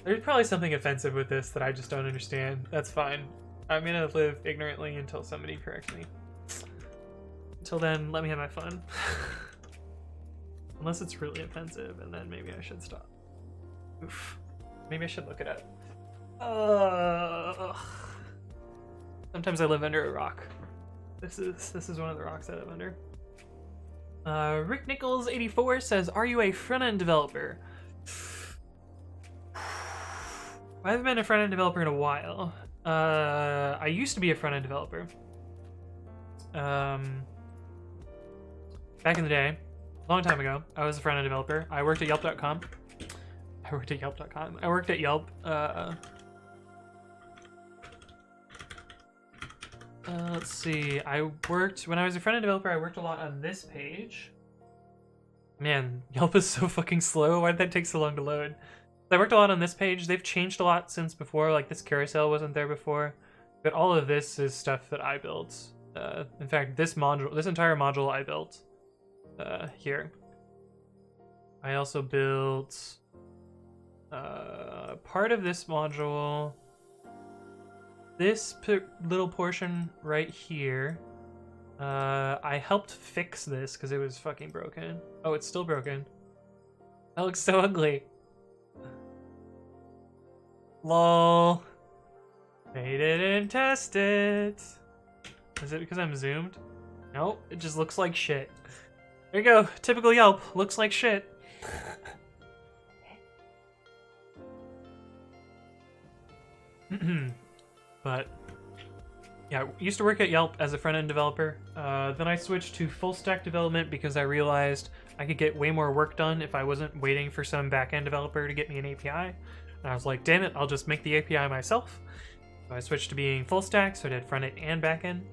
There's probably something offensive with this that I just don't understand. That's fine. I'm gonna live ignorantly until somebody corrects me. Until then, let me have my fun. Unless it's really offensive, and then maybe I should stop. Oof. Maybe I should look it up. Sometimes I live under a rock. This is one of the rocks I live under. Rick Nichols 84 says, "Are you a front-end developer?" I haven't been a front-end developer in a while. I used to be a front-end developer. Back in the day, a long time ago, I was a front-end developer. I worked at Yelp.com. I worked at Yelp. Let's see. When I was a front-end developer, I worked a lot on this page. Man, Yelp is so fucking slow. Why did that take so long to load? I worked a lot on this page. They've changed a lot since before. Like, this carousel wasn't there before. But all of this is stuff that I built. In fact, this entire module I built here. I also built part of this module. This little portion right here. I helped fix this because it was fucking broken. Oh, it's still broken. That looks so ugly. Lol. They didn't test it. Is it because I'm zoomed? Nope, it just looks like shit. There you go. Typical Yelp. Looks like shit. But yeah, I used to work at Yelp as a front-end developer. Then I switched to full-stack development because I realized I could get way more work done if I wasn't waiting for some back-end developer to get me an API. And I was like, damn it, I'll just make the API myself. So I switched to being full-stack, so I did front-end and back-end.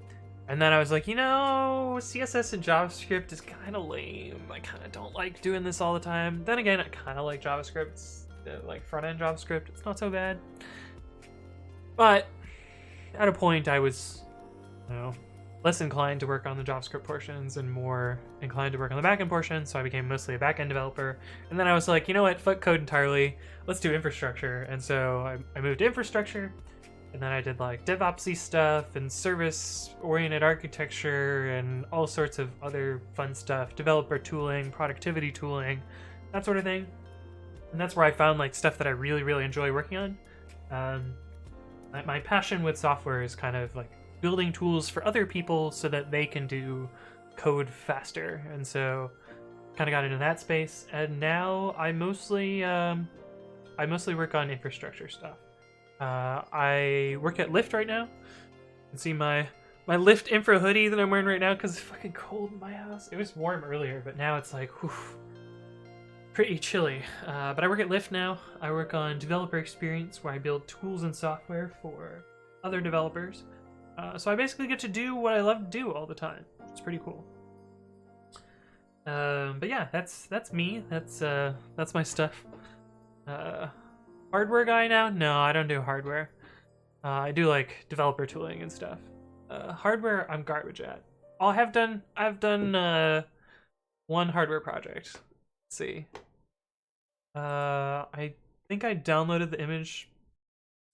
And then I was like, you know, CSS and JavaScript is kind of lame. I kind of don't like doing this all the time. Then again, I kind of like JavaScript, like front-end JavaScript. It's not so bad. But at a point, I was, you know, less inclined to work on the JavaScript portions and more inclined to work on the backend portion, so I became mostly a backend developer. And then I was like, you know what, fuck code entirely, let's do infrastructure. And so I moved to infrastructure, and then I did like DevOpsy stuff and service-oriented architecture and all sorts of other fun stuff, developer tooling, productivity tooling, that sort of thing. And that's where I found like stuff that I really, really enjoy working on. My passion with software is kind of like building tools for other people so that they can do code faster, and so kind of got into that space. And now I mostly work on infrastructure stuff. I work at Lyft right now. You can see my Lyft infra hoodie that I'm wearing right now because it's fucking cold in my house. It was warm earlier, but now it's like, whew, pretty chilly. But I work at Lyft now. I work on developer experience, where I build tools and software for other developers. So I basically get to do what I love to do all the time. It's pretty cool. But yeah, that's me. That's my stuff. Hardware guy now? No, I don't do hardware. I do like developer tooling and stuff. Hardware, I'm garbage at. I've done one hardware project. Let's see. I think I downloaded the image.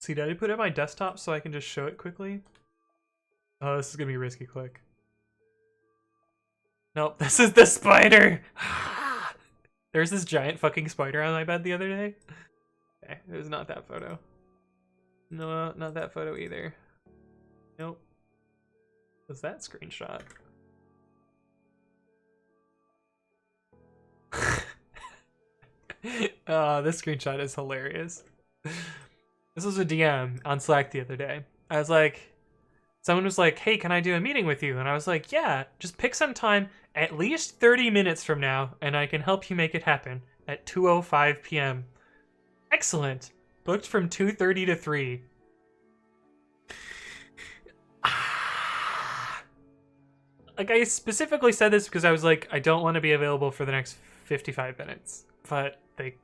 See, did I put it on my desktop so I can just show it quickly? Oh, this is gonna be risky click. Nope, this is the spider! There's this giant fucking spider on my bed the other day. Okay, it was not that photo. No, not that photo either. Nope. What's that screenshot? This screenshot is hilarious. This was a DM on Slack the other day. I was like, someone was like, hey, can I do a meeting with you? And I was like, yeah, just pick some time at least 30 minutes from now, and I can help you make it happen at 2:05 p.m. Excellent. Booked from 2:30 to 3. Like, I specifically said this because I was like, I don't want to be available for the next 55 minutes. But they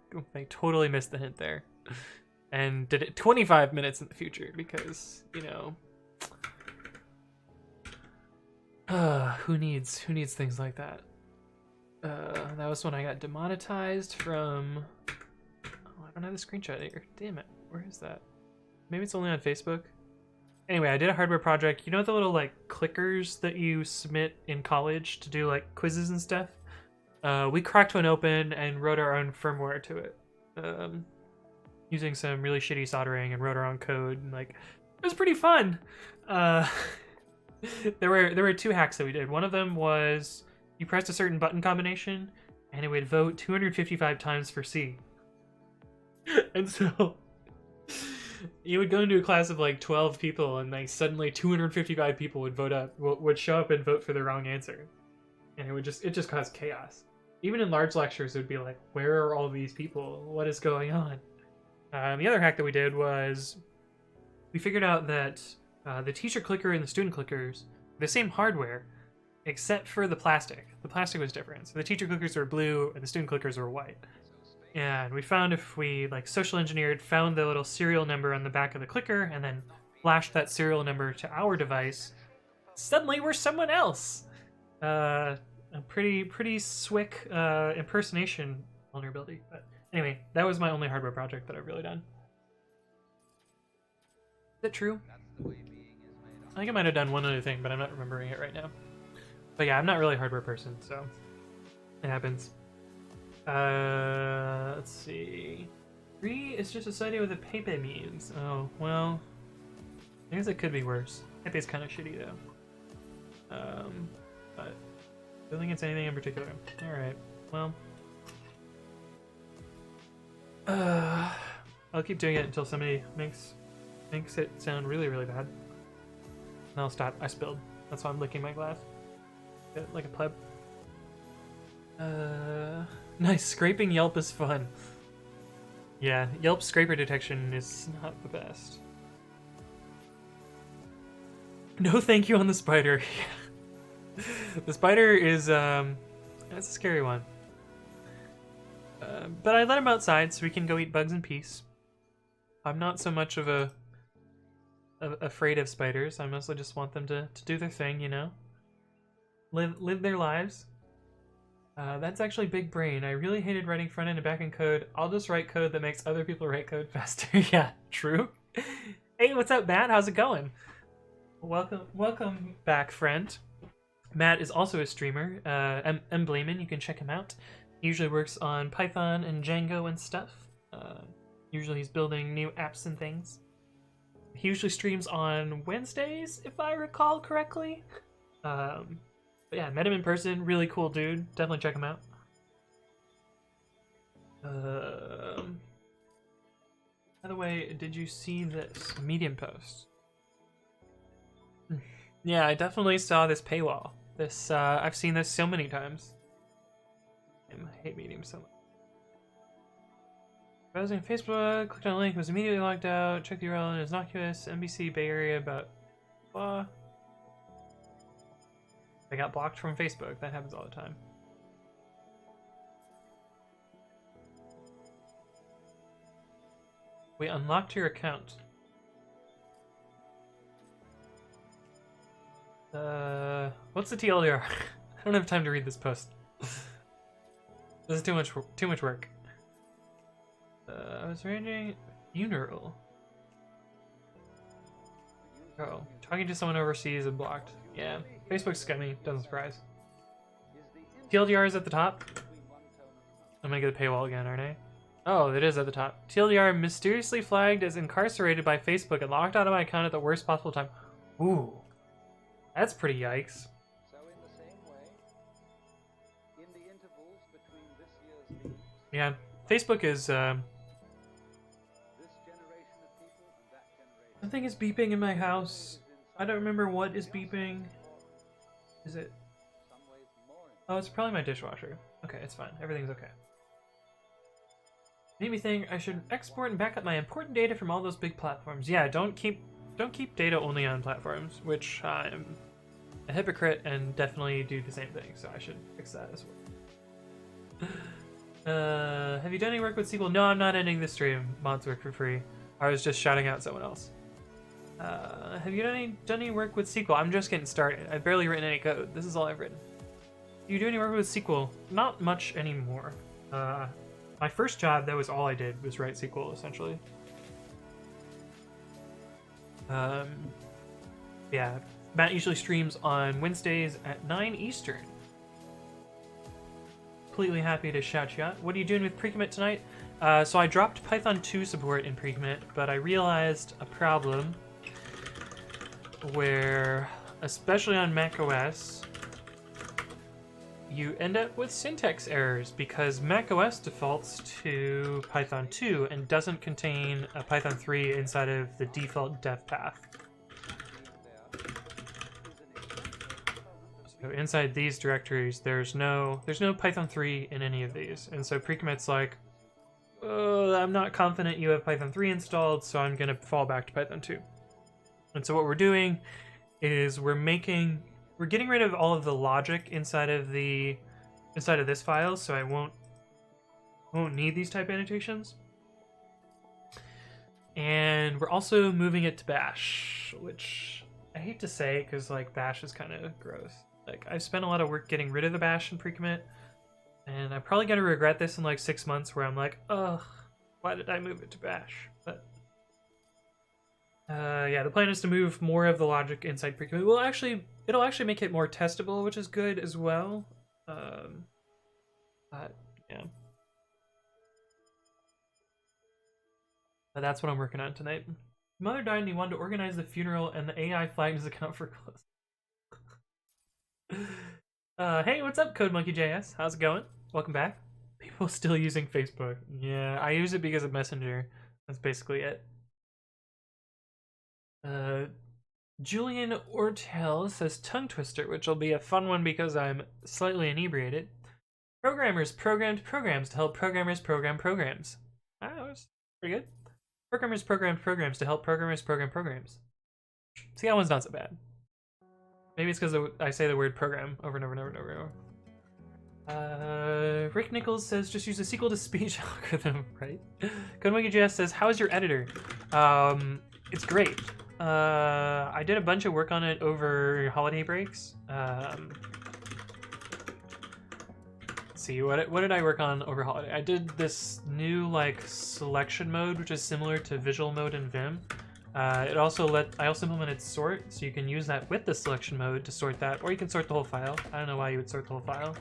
totally missed the hint there. And did it 25 minutes in the future because, you know, who needs things like that? That was when I got demonetized from, oh, I don't have the screenshot here. Damn it. Where is that? Maybe it's only on Facebook. Anyway, I did a hardware project. You know the little like clickers that you submit in college to do like quizzes and stuff? We cracked one open and wrote our own firmware to it. Using some really shitty soldering and wrote our own code, and like it was pretty fun. There were 2 hacks that we did. One of them was you pressed a certain button combination and it would vote 255 times for C. And so You would go into a class of like 12 people, and like suddenly 255 people would show up and vote for the wrong answer, and it just caused chaos. Even in large lectures, it would be like, where are all these people? What is going on? The other hack that we did was we figured out that the teacher clicker and the student clickers are the same hardware, except for the plastic. The plastic was different. So the teacher clickers were blue and the student clickers were white. And we found if we like social engineered, found the little serial number on the back of the clicker, and then flashed that serial number to our device, suddenly we're someone else. A pretty swick impersonation vulnerability. But anyway, that was my only hardware project that I've really done. Is that true? I think I might have done one other thing, but I'm not remembering it right now. But yeah, I'm not really a hardware person, so it happens. Let's see. 3 is just a society with a Pepe means. Oh, well, I guess it could be worse. Pepe's kind of shitty though. But I don't think it's anything in particular. Alright, well. I'll keep doing it until somebody makes it sound really, really bad. And I'll stop. I spilled. That's why I'm licking my glass. Like a pleb. Nice. Scraping Yelp is fun. Yeah, Yelp scraper detection is not the best. No thank you on the spider. The spider is, that's a scary one. But I let him outside so we can go eat bugs in peace. I'm not so much of afraid of spiders. I mostly just want them to do their thing, you know? Live their lives. That's actually big brain. I really hated writing front-end and back-end code. I'll just write code that makes other people write code faster. Yeah, true. Hey, what's up, Matt? How's it going? Welcome back, friend. Matt is also a streamer. M. Blaman, you can check him out. He usually works on Python and Django and stuff. Usually he's building new apps and things. He usually streams on Wednesdays, if I recall correctly. But yeah, met him in person. Really cool dude. Definitely check him out. By the way, did you see this Medium post? Yeah, I definitely saw this paywall. This I've seen this so many times. I hate Medium so much. Browsing Facebook, clicked on a link, was immediately logged out. Checked the URL and it's innocuous. NBC Bay Area about blah. I got blocked from Facebook. That happens all the time. We unlocked your account. What's the TLDR? I don't have time to read this post. This is too much work. I was arranging funeral. Oh, talking to someone overseas and blocked. Yeah, Facebook's scummy. Doesn't surprise. TLDR is at the top. I'm gonna get a paywall again, aren't I? Oh, it is at the top. TLDR mysteriously flagged as incarcerated by Facebook and locked out of my account at the worst possible time. Ooh, that's pretty yikes. Yeah, Facebook is. Something is beeping in my house. I don't remember what is beeping. Is it? Oh, it's probably my dishwasher. Okay, it's fine. Everything's okay. Made me think I should export and back up my important data from all those big platforms. Yeah, don't keep data only on platforms, which I'm a hypocrite and definitely do the same thing. So I should fix that as well. Have you done any work with SQL? No, I'm not ending the stream. Mods work for free. I was just shouting out someone else. Have you done any work with SQL? I'm just getting started. I've barely written any code. This is all I've written. Do you do any work with SQL? Not much anymore. My first job, that was all I did, was write SQL, essentially. Yeah, Matt usually streams on Wednesdays at 9 Eastern. Completely happy to shout you out. What are you doing with pre-commit tonight? So I dropped python2 support in pre-commit, but I realized a problem where, especially on macOS, you end up with syntax errors because macOS defaults to python2 and doesn't contain a python3 inside of the default dev path. So inside these directories, there's no python3 in any of these, and so precommit's like, oh, I'm not confident you have python3 installed, so I'm gonna fall back to python2. And so what we're doing is we're getting rid of all of the logic inside of this file, so I won't need these type annotations. And we're also moving it to bash, which I hate to say because like bash is kind of gross. Like I've spent a lot of work getting rid of the bash and pre-commit, and I'm probably gonna regret this in like 6 months where I'm like, ugh, why did I move it to bash? But yeah, the plan is to move more of the logic inside pre-commit. It'll actually make it more testable, which is good as well. But yeah, but that's what I'm working on tonight. Mother died and he wanted to organize the funeral, and the AI flagged his account for close. Hey, what's up, CodeMonkeyJS? How's it going? Welcome back. People still using Facebook. Yeah, I use it because of Messenger. That's basically it. Julian Ortel says tongue twister, which will be a fun one because I'm slightly inebriated. Programmers programmed programs to help programmers program programs. That was pretty good. Programmers programmed programs to help programmers program programs. See, that one's not so bad. Maybe it's because I say the word program over and over and over and over and over. Rick Nichols says just use a SQL to speech algorithm, right? CodeMonkeyJS says, how is your editor? It's great. I did a bunch of work on it over holiday breaks. Let's see, what did I work on over holiday? I did this new like selection mode, which is similar to visual mode in Vim. I also implemented sort, so you can use that with the selection mode to sort that, or you can sort the whole file. I don't know why you would sort the whole file.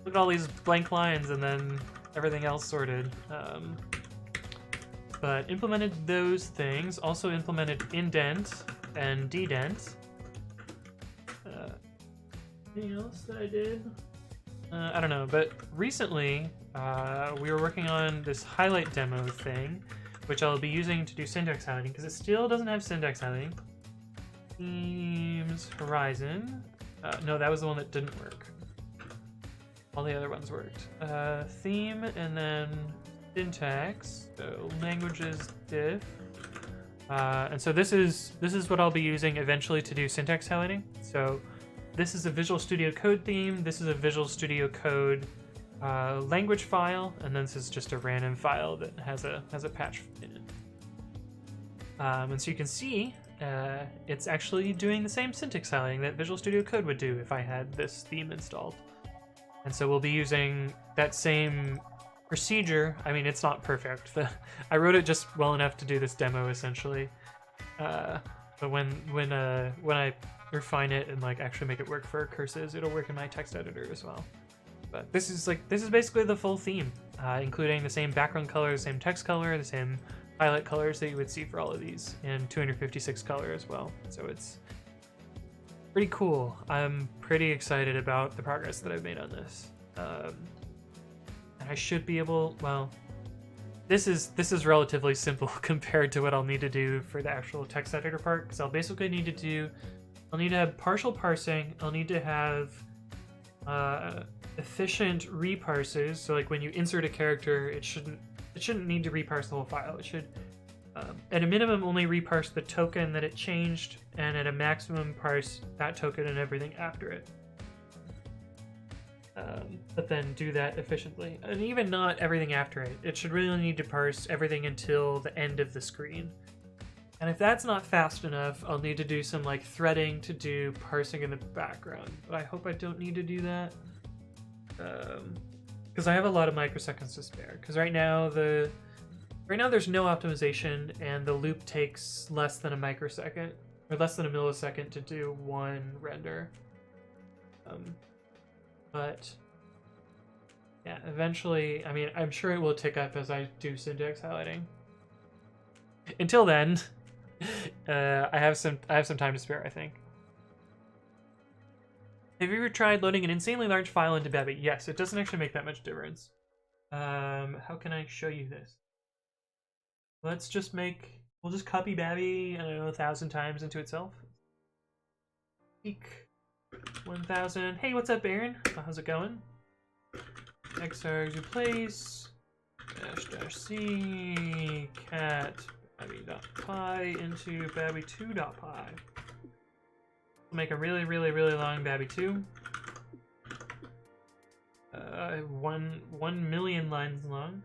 Look at all these blank lines and then everything else sorted. But implemented those things. Also implemented indent and dedent. Anything else that I did? I don't know, but recently we were working on this highlight demo thing, which I'll be using to do syntax highlighting, because it still doesn't have syntax highlighting. Themes, horizon. No, that was the one that didn't work. All the other ones worked. Theme, and then syntax. So languages diff. And so this is what I'll be using eventually to do syntax highlighting. So this is a Visual Studio Code theme. This is a Visual Studio Code language file, and then this is just a random file that has a patch in it. And so you can see it's actually doing the same syntax highlighting that Visual Studio Code would do if I had this theme installed. And so we'll be using that same procedure. I mean, it's not perfect. I wrote it just well enough to do this demo essentially. But when I refine it and like actually make it work for curses, it'll work in my text editor as well. But this is basically the full theme, including the same background color, the same text color, the same highlight colors that you would see for all of these, and 256 color as well. So it's pretty cool. I'm pretty excited about the progress that I've made on this. And I should be able, well, this is relatively simple compared to what I'll need to do for the actual text editor part, because I'll basically need to have partial parsing. I'll need to have efficient reparsers. So like when you insert a character, it shouldn't need to reparse the whole file. It should, at a minimum, only reparse the token that it changed, and at a maximum parse that token and everything after it. But then do that efficiently. And even not everything after it. It should really need to parse everything until the end of the screen. And if that's not fast enough, I'll need to do some like threading to do parsing in the background. But I hope I don't need to do that. Because I have a lot of microseconds to spare. Because right now there's no optimization, and the loop takes less than a microsecond, or less than a millisecond to do one render. But yeah, eventually, I mean, I'm sure it will tick up as I do syntax highlighting. Until then, I have some time to spare, I think. Have you ever tried loading an insanely large file into Babby? Yes, it doesn't actually make that much difference. How can I show you this? Let's just we'll just copy Babby, I don't know, 1,000 times into itself. Eek. 1,000. Hey, what's up, Aaron? How's it going? Xargs replace --c cat babby.py into babby2.py. We'll make a really, really, really long babby2. 1 million lines long.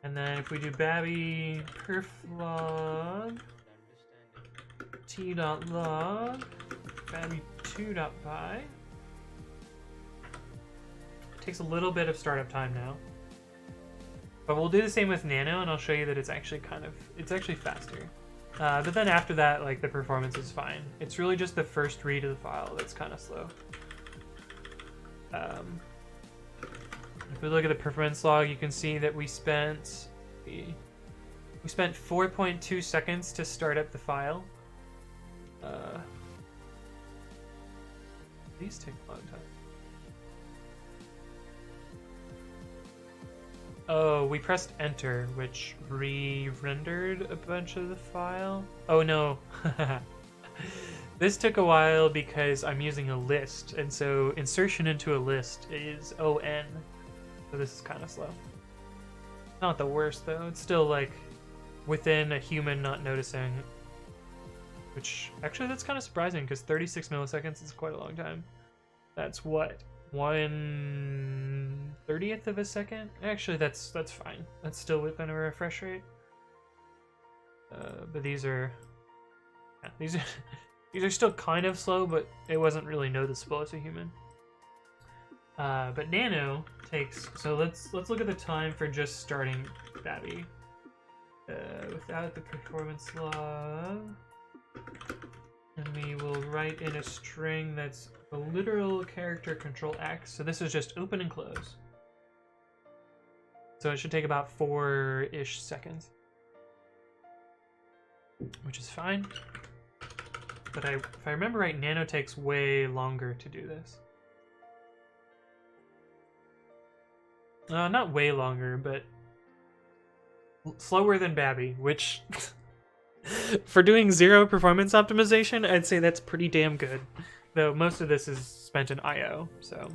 And then if we do babby perflog t.log babby2.py. Takes a little bit of startup time now. But we'll do the same with Nano, and I'll show you that it's actually faster. But then after that, like, the performance is fine. It's really just the first read of the file that's kind of slow. If we look at the performance log, you can see that we spent 4.2 seconds to start up the file. These take a long time. Oh, we pressed enter, which re-rendered a bunch of the file. Oh no. This took a while because I'm using a list, and so insertion into a list is ON. So this is kind of slow. Not the worst though. It's still like within a human not noticing. Which actually that's kind of surprising because 36 milliseconds is quite a long time. That's what? 1/30th of a second? Actually, that's fine. That's still within a refresh rate. But these are these are still kind of slow, but it wasn't really noticeable as a human. But Nano takes, so let's look at the time for just starting Babby. Without the performance log, and we will write in a string that's a literal character control X. So this is just open and close. So it should take about 4-ish seconds, which is fine. But if I remember right, Nano takes way longer to do this. Not way longer, but slower than Babby, which for doing 0 performance optimization, I'd say that's pretty damn good. Though most of this is spent in I/O, so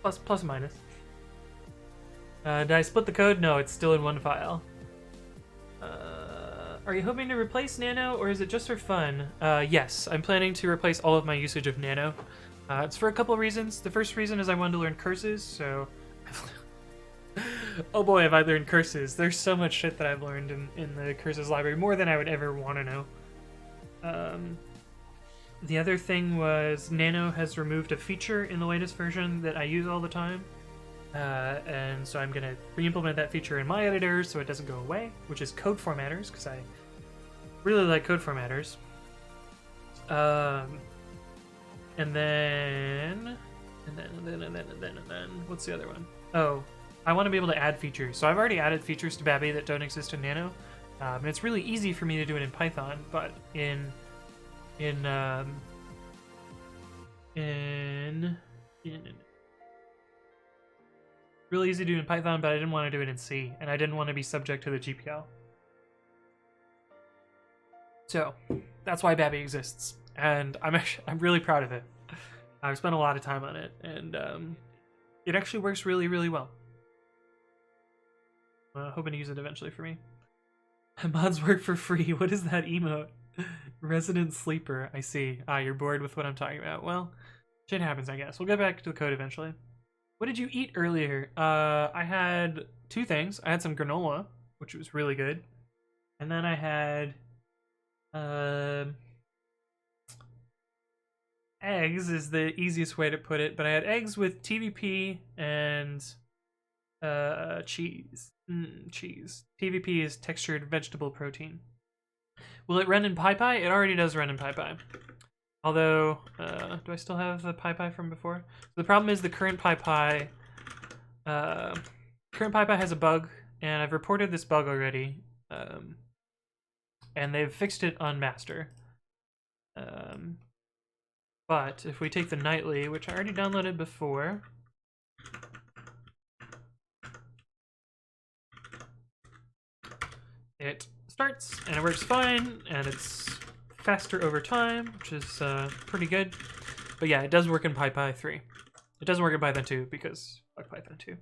plus minus. Did I split the code? No, it's still in one file. Are you hoping to replace Nano, or is it just for fun? Yes, I'm planning to replace all of my usage of Nano. It's for a couple of reasons. The first reason is I wanted to learn curses, so oh boy, have I learned curses. There's so much shit that I've learned in the curses library, more than I would ever want to know. The other thing was Nano has removed a feature in the latest version that I use all the time. And so I'm going to re-implement that feature in my editor so it doesn't go away, which is code formatters, because I really like code formatters. And then, what's the other one? Oh, I want to be able to add features. So I've already added features to Babby that don't exist in Nano. And it's really easy for me to do it in Python, but really easy to do in Python, but I didn't want to do it in C, and I didn't want to be subject to the GPL. So that's why Babby exists, and I'm really proud of it. I've spent a lot of time on it, and it actually works really, really well. Hoping to use it eventually for me. Mods work for free. What is that emote? Resident sleeper. I see. You're bored with what I'm talking about. Well, shit happens, I guess. We'll get back to the code eventually. What did you eat earlier? I had 2 things. I had some granola, which was really good. And then I had eggs is the easiest way to put it, but I had eggs with TVP and cheese. Cheese. TVP is textured vegetable protein. Will it run in PyPy? It already does run in PyPy. Although, do I still have the PyPy from before? The problem is the current PyPy has a bug, and I've reported this bug already. And they've fixed it on master. But if we take the nightly, which I already downloaded before, it starts and it works fine, and it's faster over time, which is pretty good. But yeah, it does work in PyPy3. It doesn't work in Python 2 because fuck Python 2.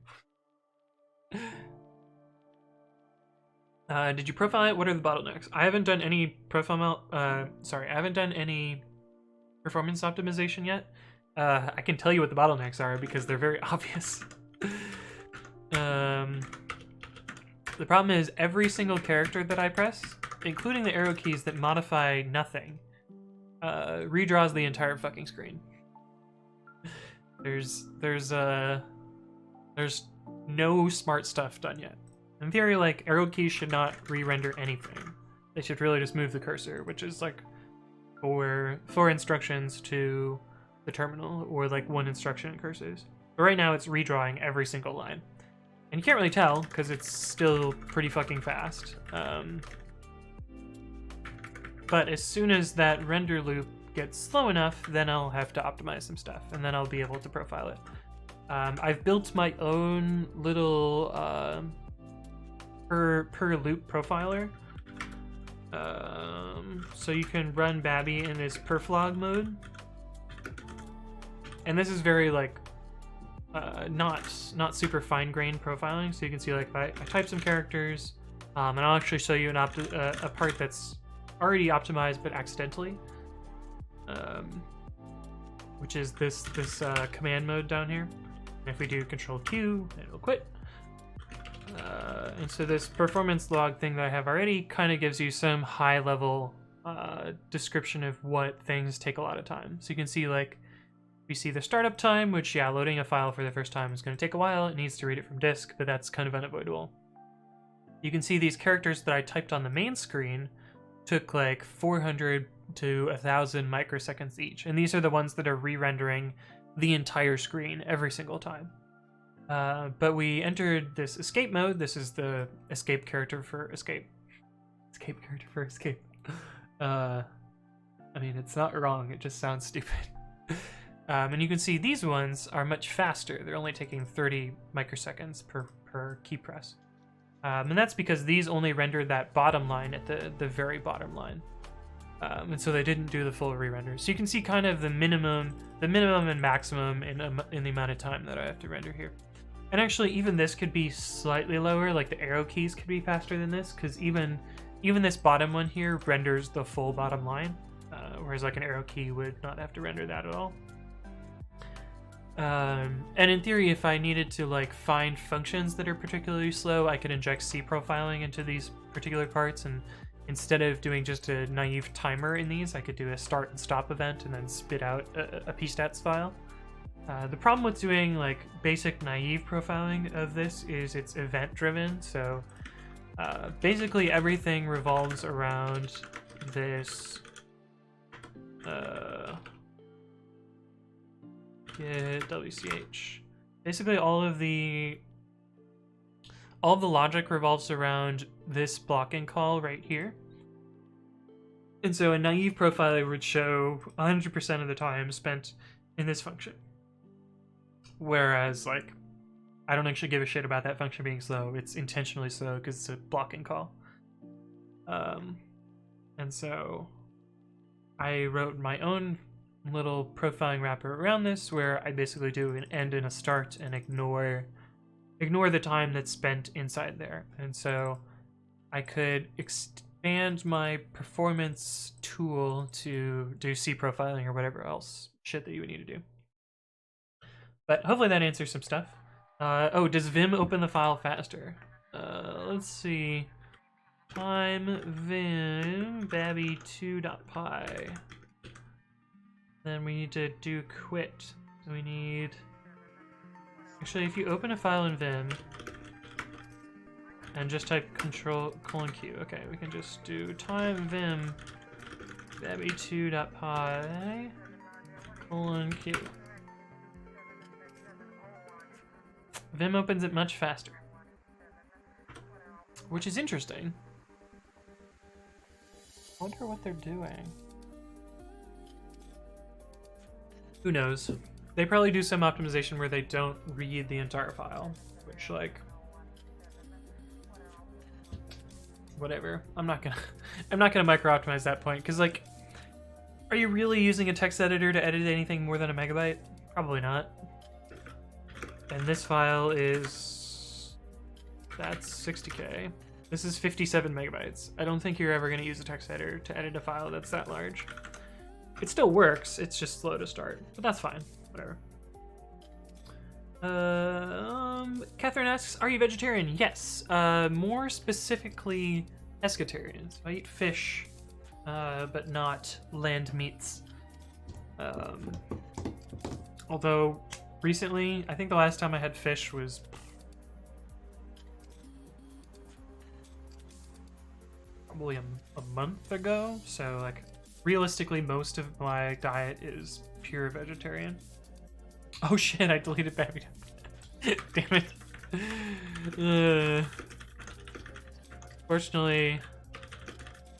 Did you profile it? What are the bottlenecks? I haven't done any I haven't done any performance optimization yet. I can tell you what the bottlenecks are because they're very obvious. The problem is every single character that I press, including the arrow keys that modify nothing, redraws the entire fucking screen. There's no smart stuff done yet. In theory, like, arrow keys should not re-render anything. They should really just move the cursor, which is like four instructions to the terminal, or like one instruction in cursors. But right now it's redrawing every single line. And you can't really tell, because it's still pretty fucking fast. But as soon as that render loop gets slow enough, then I'll have to optimize some stuff, and then I'll be able to profile it. I've built my own little per loop profiler. So you can run Babby in this perflog mode. And this is very like not super fine-grained profiling, so you can see like I type some characters, and I'll actually show you a part that's already optimized but accidentally, which is this command mode down here. And if we do Control Q, it'll quit. And so this performance log thing that I have already kind of gives you some high-level description of what things take a lot of time. So you can see, like, we see the startup time, which, yeah, loading a file for the first time is going to take a while. It needs to read it from disk, but that's kind of unavoidable. You can see these characters that I typed on the main screen took like 400 to 1,000 microseconds each, and these are the ones that are re-rendering the entire screen every single time. But we entered this escape mode. This is the escape character for escape. Escape character for escape. I mean, it's not wrong, it just sounds stupid. And you can see these ones are much faster. They're only taking 30 microseconds per key press. And that's because these only rendered that bottom line at the very bottom line. And so they didn't do the full re-render. So you can see kind of the minimum and maximum in the amount of time that I have to render here. And actually, even this could be slightly lower, like the arrow keys could be faster than this, because even this bottom one here renders the full bottom line, whereas like an arrow key would not have to render that at all. And in theory, if I needed to like find functions that are particularly slow, I could inject C profiling into these particular parts, and instead of doing just a naive timer in these, I could do a start and stop event and then spit out a pstats file. The problem with doing like basic naive profiling of this is it's event driven, so basically everything revolves around this get WCH. Basically all of the logic revolves around this blocking call right here. And so a naive profiler would show 100% of the time spent in this function. Whereas, like, I don't actually give a shit about that function being slow. It's intentionally slow because it's a blocking call. And so I wrote my own little profiling wrapper around this, where I basically do an end and a start and ignore the time that's spent inside there. And so I could expand my performance tool to do C profiling or whatever else shit that you would need to do. But hopefully that answers some stuff. Oh, does Vim open the file faster? Let's see. Time vim babby2.py. Then we need to do quit. So we need... Actually, if you open a file in Vim and just type Control:/Q, okay, we can just do time vim babby2.py:/Q. Vim opens it much faster, which is interesting. I wonder what they're doing. Who knows? They probably do some optimization where they don't read the entire file, which, like, whatever. I'm not gonna micro optimize that point, because, like, are you really using a text editor to edit anything more than a megabyte? Probably not. And this file is, that's 60K. This is 57 megabytes. I don't think you're ever going to use a text editor to edit a file that's that large. It still works, it's just slow to start, but that's fine, whatever. Catherine asks, are you vegetarian? Yes, more specifically pescatarian. So I eat fish, but not land meats. Although recently, I think the last time I had fish was probably a month ago, so like realistically most of my diet is pure vegetarian. Oh shit, I deleted Babby. Damn it. Fortunately,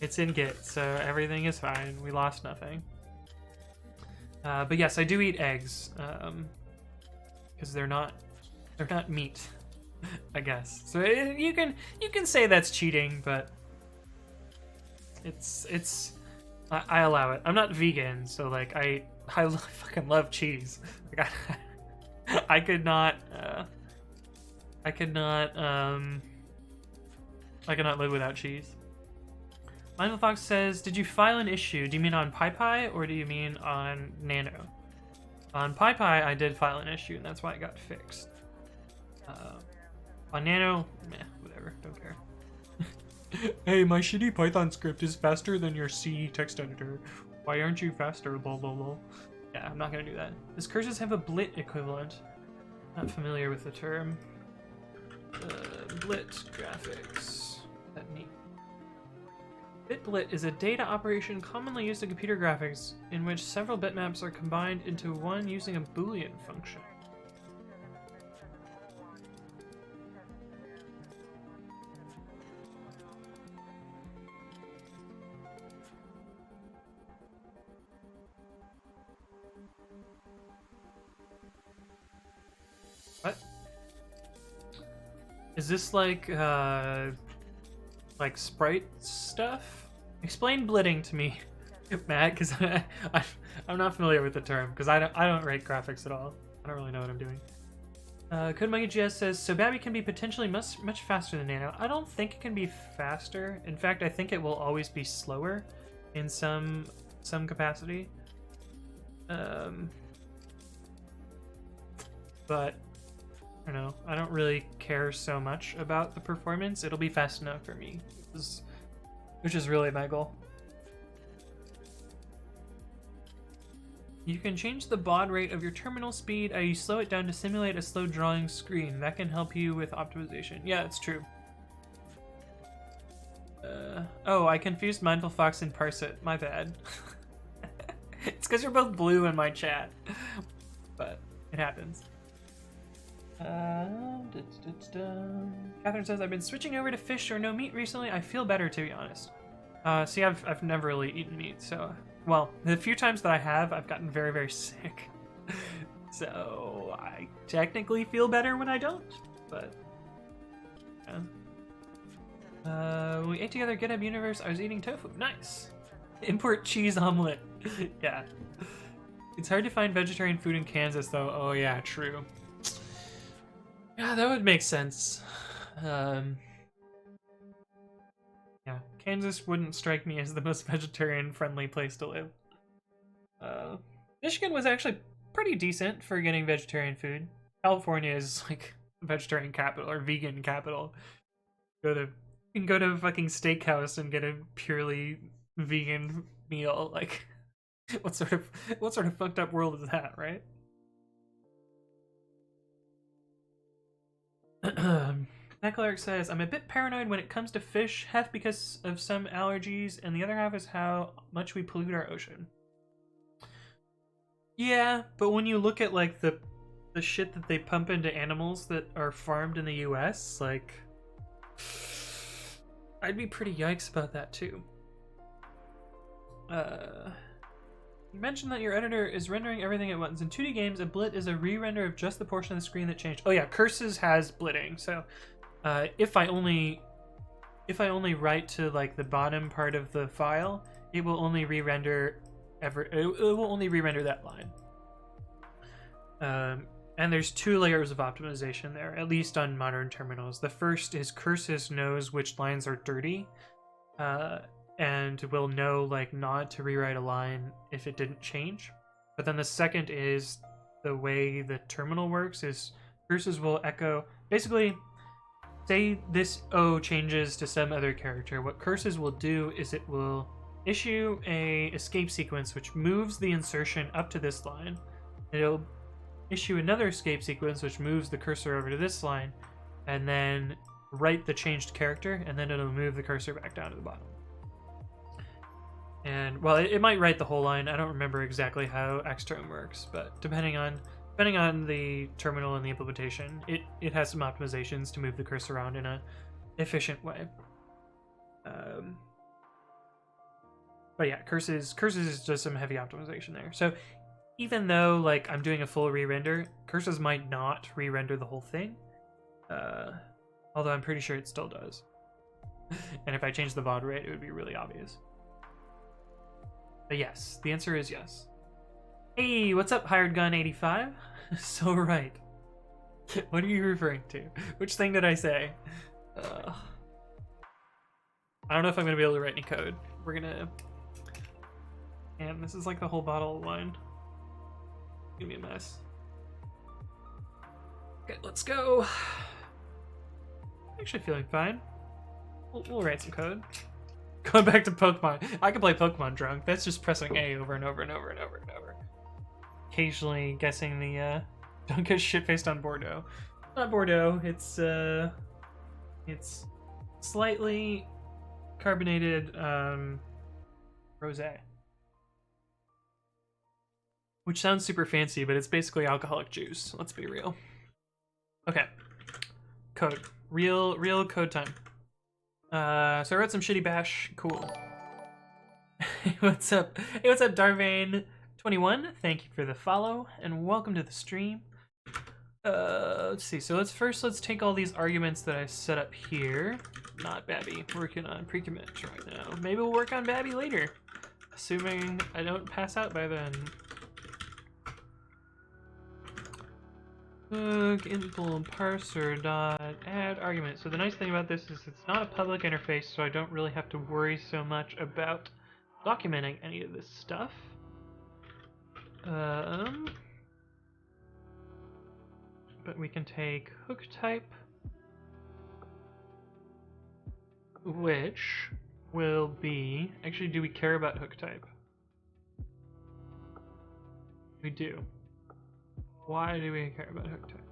it's in Git, so everything is fine. We lost nothing. But yes, I do eat eggs, because they're not meat, I guess. So you can say that's cheating, but I allow it. I'm not vegan, so like I fucking love cheese. Like I could not live without cheese. Mindful Fox says, did you file an issue? Do you mean on PyPy or do you mean on Nano? On PyPy, I did file an issue, and that's why it got fixed. On Nano, meh, whatever, don't care. Hey, my shitty Python script is faster than your C text editor. Why aren't you faster? Lol, lol, lol. Yeah, I'm not gonna do that. Does curses have a blit equivalent? Not familiar with the term. Blit graphics. That neat. Bitblit is a data operation commonly used in computer graphics in which several bitmaps are combined into one using a Boolean function. What? Is this like sprite stuff? Explain blitting to me, Matt, because I'm not familiar with the term, because I don't rate graphics at all. I don't really know what I'm doing. CodeMonkeyJS says, so Babby can be potentially much faster than Nano. I don't think it can be faster. In fact, I think it will always be slower in some capacity. But I don't know. I don't really care so much about the performance. It'll be fast enough for me, which is really my goal. You can change the baud rate of your terminal speed. You slow it down to simulate a slow drawing screen. That can help you with optimization. Yeah, it's true. Oh, I confused Mindful Fox and Parsit. My bad. It's because you're both blue in my chat. But it happens. Catherine says, I've been switching over to fish or no meat recently. I feel better, to be honest. See, I've never really eaten meat, so... Well, the few times that I have, I've gotten very, very sick. So, I technically feel better when I don't, but... Yeah. When we ate together GitHub Universe, I was eating tofu. Nice! Import cheese omelet. Yeah. It's hard to find vegetarian food in Kansas, though. Oh, yeah, true. Yeah, that would make sense. Yeah, Kansas wouldn't strike me as the most vegetarian-friendly place to live. Michigan was actually pretty decent for getting vegetarian food. California is like vegetarian capital or vegan capital. You can go to a fucking steakhouse and get a purely vegan meal. Like, what sort of fucked up world is that, right? Neclark says, I'm a bit paranoid when it comes to fish, half because of some allergies, and the other half is how much we pollute our ocean. Yeah, but when you look at, like, the shit that they pump into animals that are farmed in the US, like, I'd be pretty yikes about that, too. You mentioned that your editor is rendering everything at once. In 2D games, a blit is a re-render of just the portion of the screen that changed. Oh yeah, Curses has blitting. So if I only write to like the bottom part of the file, it will only re-render it will only re-render that line. And there's 2 layers of optimization there, at least on modern terminals. The first is Curses knows which lines are dirty, and will know like not to rewrite a line if it didn't change. But then the second is the way the terminal works is Curses will echo, basically, say this O changes to some other character. What Curses will do is it will issue a escape sequence which moves the insertion up to this line. It'll issue another escape sequence which moves the cursor over to this line, and then write the changed character, and then it'll move the cursor back down to the bottom. And well, it might write the whole line. I don't remember exactly how Xterm works, but depending on the terminal and the implementation, it has some optimizations to move the cursor around in a efficient way. But yeah, curses is just some heavy optimization there. So even though like I'm doing a full re-render, Curses might not re-render the whole thing. Although I'm pretty sure it still does. And if I change the baud rate, it would be really obvious. But yes, the answer is yes. Hey, what's up, Hired Gun 85? So right. What are you referring to? Which thing did I say? I don't know if I'm gonna be able to write any code. We're gonna... And this is like the whole bottle of wine. It's gonna be a mess. Okay, let's go. Actually feeling fine. We'll write some code. Going back to Pokemon. I can play Pokemon drunk. That's just pressing A over and over and over and over and over. Occasionally guessing the don't get shit-faced on Bordeaux. Not Bordeaux, it's slightly carbonated rosé. Which sounds super fancy, but it's basically alcoholic juice. Let's be real. Okay. Code. Real code time. So I wrote some shitty bash. Cool. Hey, what's up? Hey, what's up, Darvane21? Thank you for the follow, and welcome to the stream. Let's see. So let's take all these arguments that I set up here. Not Babby. Working on pre-commit right now. Maybe we'll work on Babby later, assuming I don't pass out by then. Hook impl parser dot add argument. So the nice thing about this is it's not a public interface, so I don't really have to worry so much about documenting any of this stuff. But we can take hook type, which will be... Actually, do we care about hook type? We do. Why do we care about hook type?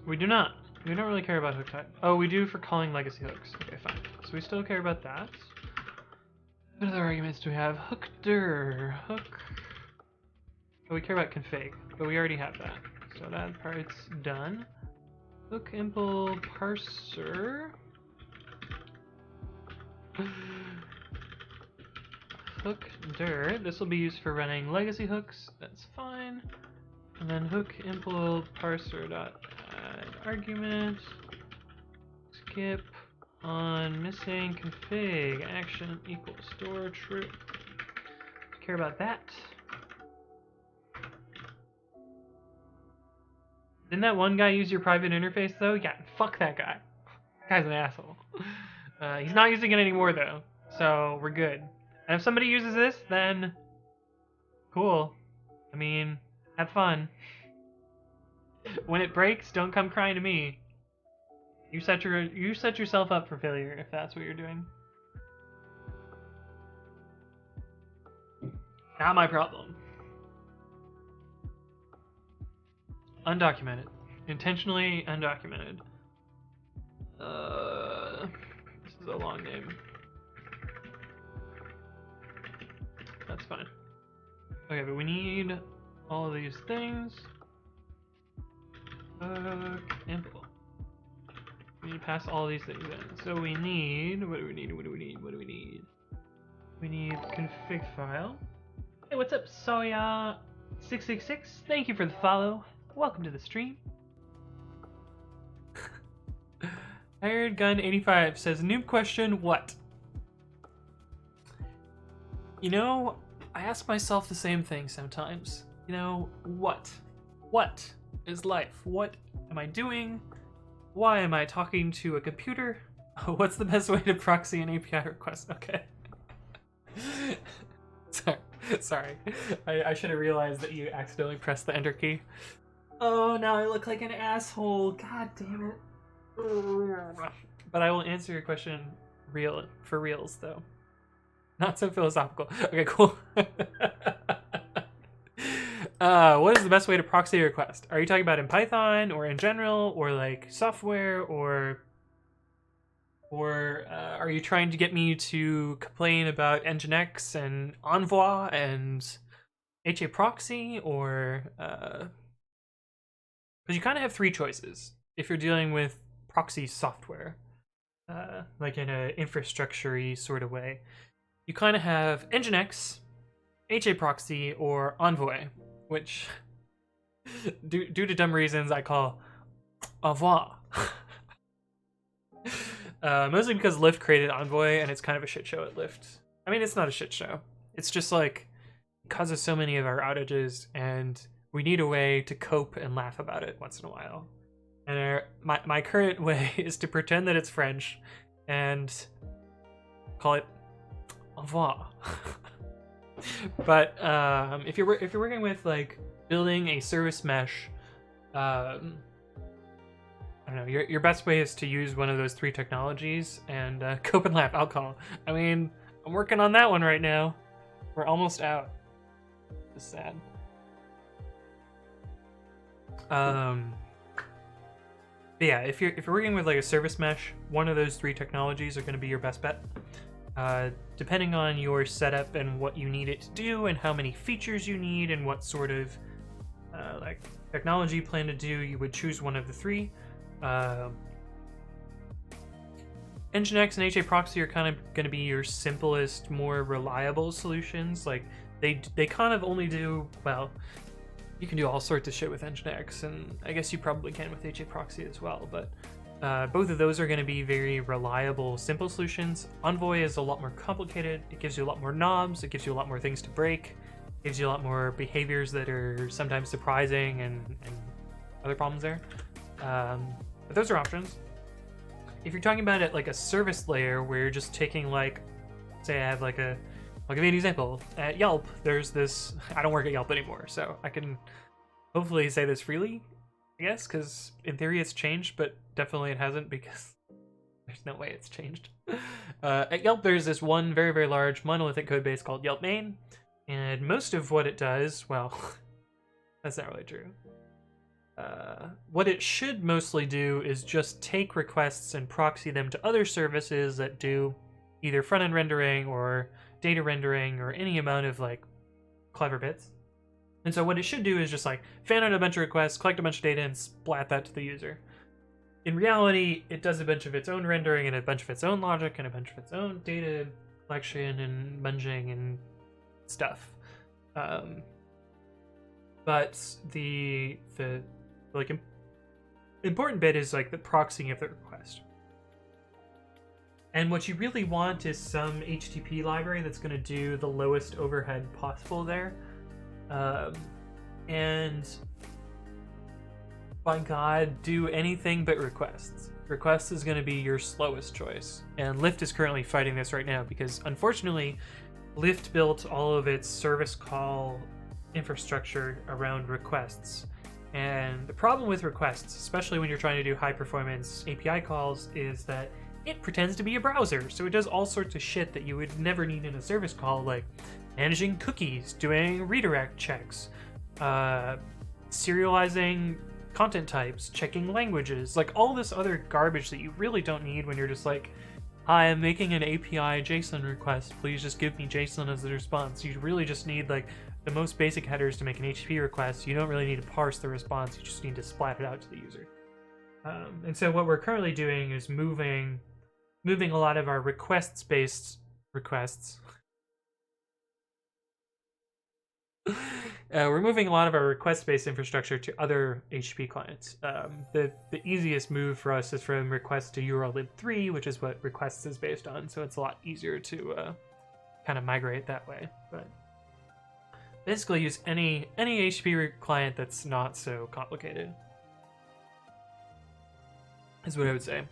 We do not. We don't really care about hook type. Oh, we do for calling legacy hooks. Okay, fine. So we still care about that. What other arguments do we have? Hookdir. Hook. Oh, we care about config, but we already have that. So that part's done. Hook impl parser. Hookdir. This will be used for running legacy hooks. That's fine. And then hook impl parser dot add argument. Skip on missing config action equals store true. Care about that. Didn't that one guy use your private interface though? Yeah, fuck that guy. That guy's an asshole. He's not using it anymore though, so we're good. And if somebody uses this, then cool. I mean, have fun. When it breaks, don't come crying to me. You set yourself up for failure if that's what you're doing. Not my problem. Undocumented. Intentionally undocumented. This is a long name. That's fine. Okay, but we need all of these things. Example. We need to pass all these things in. So we need, what do we need? We need config file. Hey, what's up, Soya666? Thank you for the follow. Welcome to the stream. Hired Gun 85 says, noob question, what? You know, I ask myself the same thing sometimes. You know, what? What is life? What am I doing? Why am I talking to a computer? What's the best way to proxy an API request? Okay. Sorry. I should have realized that you accidentally pressed the enter key. Oh, now I look like an asshole. God damn it. But I will answer your question for reals, though. Not so philosophical. Okay, cool. What is the best way to proxy a request? Are you talking about in Python or in general or like software or are you trying to get me to complain about Nginx and Envoy and HA proxy or because you kind of have three choices if you're dealing with proxy software, like in an infrastructure-y sort of way. You kind of have Nginx, HA proxy, or Envoy, which, due to dumb reasons, I call Envoy. Mostly because Lyft created Envoy, and it's kind of a shit show at Lyft. I mean, it's not a shit show. It's just like, it causes so many of our outages, and we need a way to cope and laugh about it once in a while. And my current way is to pretend that it's French, and call it Envoy. But if you're working with like building a service mesh, I don't know. Your best way is to use one of those three technologies and cope and laugh. Alcohol. I mean, I'm working on that one right now. We're almost out. It's sad. But yeah, if you're working with like a service mesh, one of those three technologies are going to be your best bet. Depending on your setup and what you need it to do and how many features you need and what sort of like technology you plan to do, you would choose one of the three. Nginx and HA proxy are kind of going to be your simplest, more reliable solutions. Like they kind of only do, well, you can do all sorts of shit with Nginx, and I guess you probably can with HA proxy as well, but both of those are going to be very reliable, simple solutions. Envoy is a lot more complicated. It gives you a lot more knobs. It gives you a lot more things to break. It gives you a lot more behaviors that are sometimes surprising and other problems there. But those are options. If you're talking about it like a service layer where you're just taking like, say I have like I'll give you an example. At Yelp, there's this, I don't work at Yelp anymore, so I can hopefully say this freely, I guess, because in theory it's changed, but definitely it hasn't because there's no way it's changed. At Yelp, there's this one very, very large monolithic code base called Yelp main, and most of what it does, well, that's not really true. What it should mostly do is just take requests and proxy them to other services that do either front-end rendering or data rendering or any amount of like clever bits. And so what it should do is just like fan out a bunch of requests, collect a bunch of data, and splat that to the user. In reality, it does a bunch of its own rendering and a bunch of its own logic and a bunch of its own data collection and munging and stuff. But the like important bit is like the proxying of the request. And what you really want is some HTTP library that's going to do the lowest overhead possible there. And by God, do anything but requests. Requests is going to be your slowest choice. And Lyft is currently fighting this right now because unfortunately, Lyft built all of its service call infrastructure around requests. And the problem with requests, especially when you're trying to do high performance API calls, is that it pretends to be a browser. So it does all sorts of shit that you would never need in a service call, like managing cookies, doing redirect checks, serializing content types, checking languages, like all this other garbage that you really don't need when you're just like, hi, I'm making an API JSON request. Please just give me JSON as the response. You really just need like the most basic headers to make an HTTP request, you don't really need to parse the response, you just need to splat it out to the user. And so what we're currently doing is moving a lot of our requests-based requests. We're moving a lot of our request-based infrastructure to other HTTP clients. The easiest move for us is from request to urllib3, which is what requests is based on, so it's a lot easier to kind of migrate that way. But basically use any HTTP client that's not so complicated, is what I would say.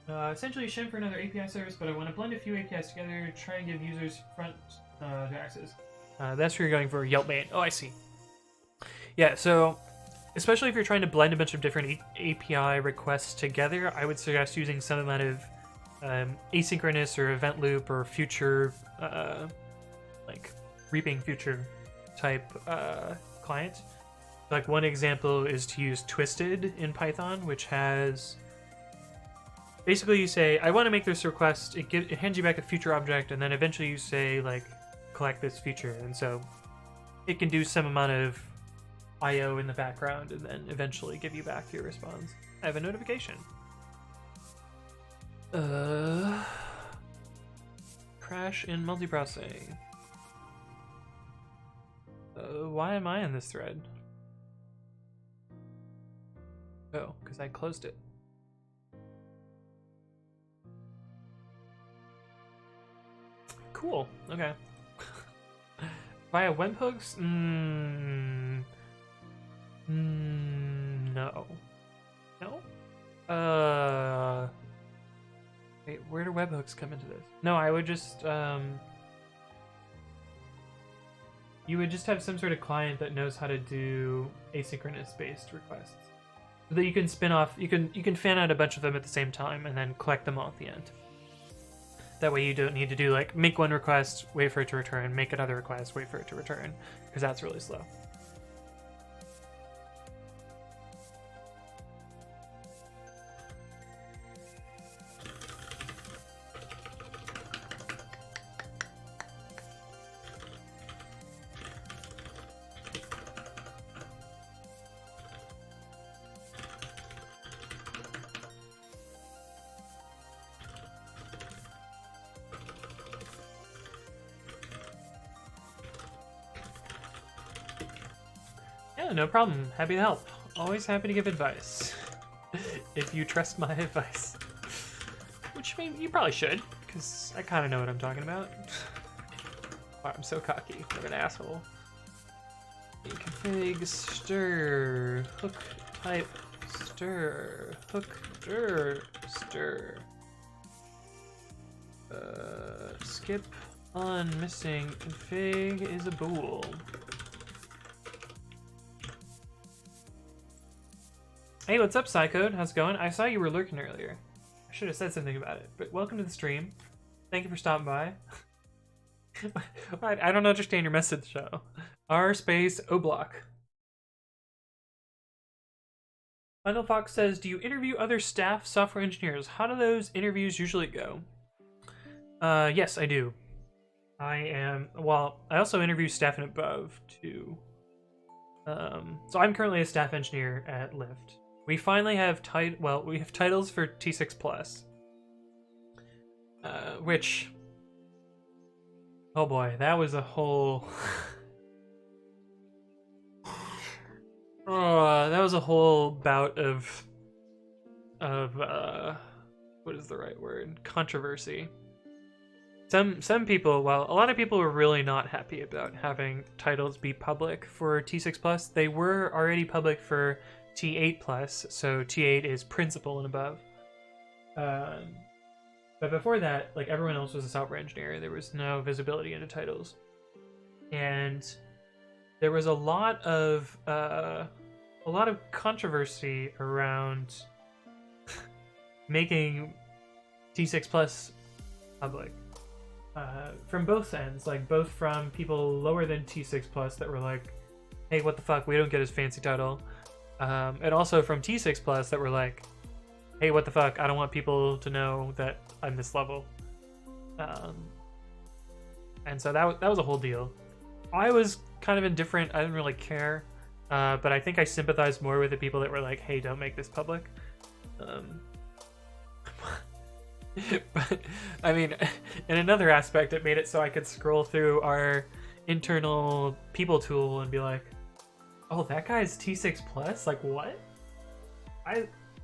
Essentially shim for another API service, but I want to blend a few APIs together, try and give users front to access. That's what you're going for, Yelp main. Oh, I see. Yeah, so especially if you're trying to blend a bunch of different API requests together, I would suggest using some amount of asynchronous or event loop or future, like reaping future type client. Like one example is to use twisted in Python, which has basically you say, I want to make this request, it hands you back a future object, and then eventually you say, like, collect this feature, and so it can do some amount of IO in the background and then eventually give you back your response. I have a notification. Crash in multiprocessing. Why am I in this thread? Oh, because I closed it. Cool, okay. Via webhooks? No. No? Wait, where do webhooks come into this? No, I would just, you would just have some sort of client that knows how to do asynchronous-based requests. So that you can spin off, you can fan out a bunch of them at the same time and then collect them all at the end. That way you don't need to do like make one request, wait for it to return, make another request, wait for it to return, because that's really slow. Yeah, no problem. Happy to help. Always happy to give advice. If you trust my advice. Which, I mean, you probably should, because I kind of know what I'm talking about. Wow, I'm so cocky. What an asshole. Config stir. Hook type stir. Hook stir. Skip on missing. Config is a bool. Hey, what's up, Psycode? How's it going? I saw you were lurking earlier. I should have said something about it, but welcome to the stream. Thank you for stopping by. I don't understand your message, though. R space O block. Michael Fox says, do you interview other staff software engineers? How do those interviews usually go? Yes, I do. I also interview staff and above, too. So I'm currently a staff engineer at Lyft. We finally have we have titles for T6 Plus, which, oh boy, that was a whole, that was a whole bout of what is the right word? Controversy. Some people, well, a lot of people were really not happy about having titles be public for T6 Plus. They were already public for T8 Plus, so T8 is principal and above. But before that, like, everyone else was a software engineer. There was no visibility into titles, and there was a lot of controversy around making T6 Plus public. From both ends, like both from people lower than T6 Plus that were like, hey, what the fuck, we don't get his fancy title. And also from T6 Plus that were like, hey, what the fuck, I don't want people to know that I'm this level. And so that was a whole deal. I was kind of indifferent. I didn't really care. But I think I sympathized more with the people that were like, hey, don't make this public. But, I mean, in another aspect, it made it so I could scroll through our internal people tool and be like, oh, that guy's T6 plus? Like, what?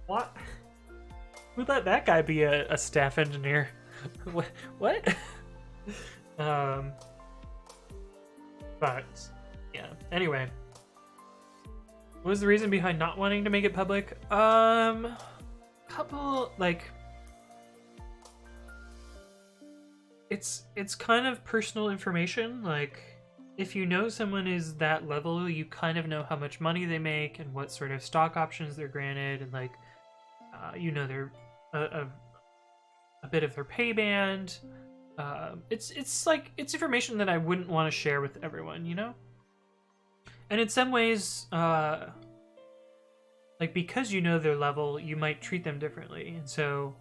What? Who let that guy be a staff engineer? What? But, yeah. Anyway. What was the reason behind not wanting to make it public? Couple, like... It's kind of personal information. Like, if you know someone is that level, you kind of know how much money they make and what sort of stock options they're granted, and like, you know, they're a bit of their pay band. It's like, it's information that I wouldn't want to share with everyone, you know? And in some ways, like, because you know their level, you might treat them differently. And so,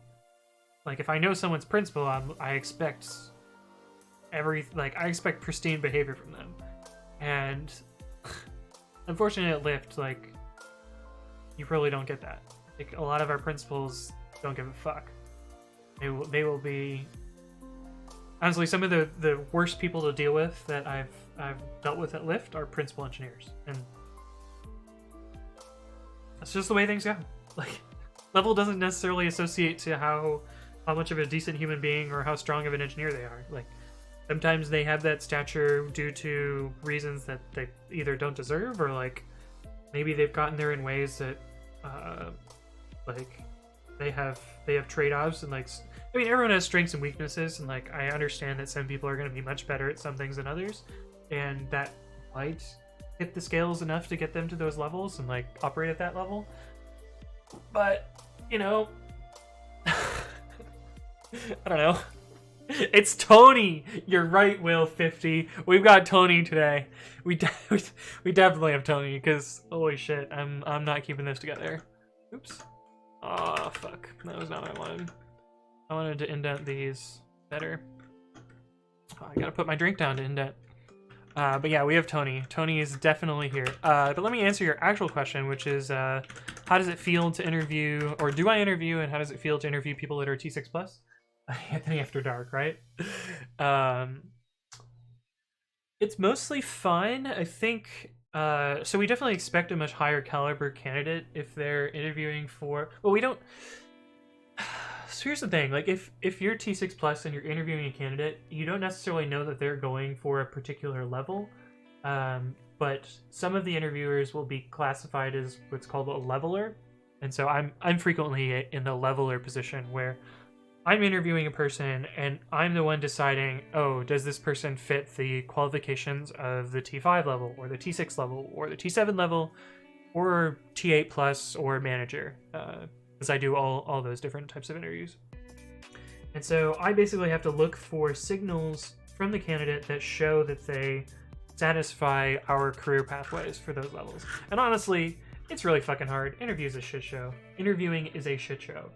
like, if I know someone's principal, I expect I expect pristine behavior from them. And unfortunately at Lyft, like, you really don't get that. Like, a lot of our principals don't give a fuck. They will be... Honestly, some of the worst people to deal with that I've dealt with at Lyft are principal engineers. And that's just the way things go. Like, level doesn't necessarily associate to how much of a decent human being or how strong of an engineer they are. Like, sometimes they have that stature due to reasons that they either don't deserve, or like maybe they've gotten there in ways that like they have trade-offs. And like, I mean, everyone has strengths and weaknesses, and like, I understand that some people are going to be much better at some things than others, and that might hit the scales enough to get them to those levels and like operate at that level. But, you know, I don't know. It's Tony. You're right, Will50. We've got Tony today. We definitely have Tony, because holy shit, I'm not keeping this together. Oops. Oh fuck. That was not what I wanted. I wanted to indent these better. Oh, I gotta put my drink down to indent. But yeah, we have Tony. Tony is definitely here. But let me answer your actual question, which is, how does it feel to interview, or do I interview, and how does it feel to interview people that are T6 plus? Anthony After Dark, right? It's mostly fine, I think. So we definitely expect a much higher caliber candidate if they're interviewing for... Well, we don't... So here's the thing, like, if you're T6 plus and you're interviewing a candidate, you don't necessarily know that they're going for a particular level, but some of the interviewers will be classified as what's called a leveler, and so I'm frequently in the leveler position, where I'm interviewing a person and I'm the one deciding, oh, does this person fit the qualifications of the T5 level, or the T6 level, or the T7 level, or T8 plus, or manager, because I do all those different types of interviews. And so I basically have to look for signals from the candidate that show that they satisfy our career pathways for those levels. And honestly, it's really fucking hard. Interviewing is a shit show.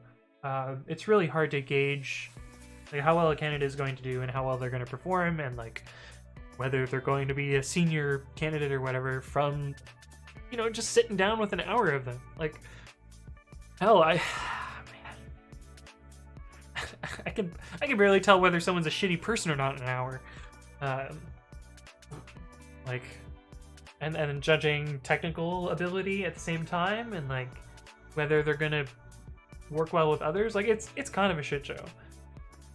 It's really hard to gauge like how well a candidate is going to do and how well they're going to perform, and like whether they're going to be a senior candidate or whatever from, you know, just sitting down with an hour of them. Like, hell, I can barely tell whether someone's a shitty person or not in an hour. Like, and judging technical ability at the same time, and like whether they're gonna work well with others. Like, it's kind of a shit show.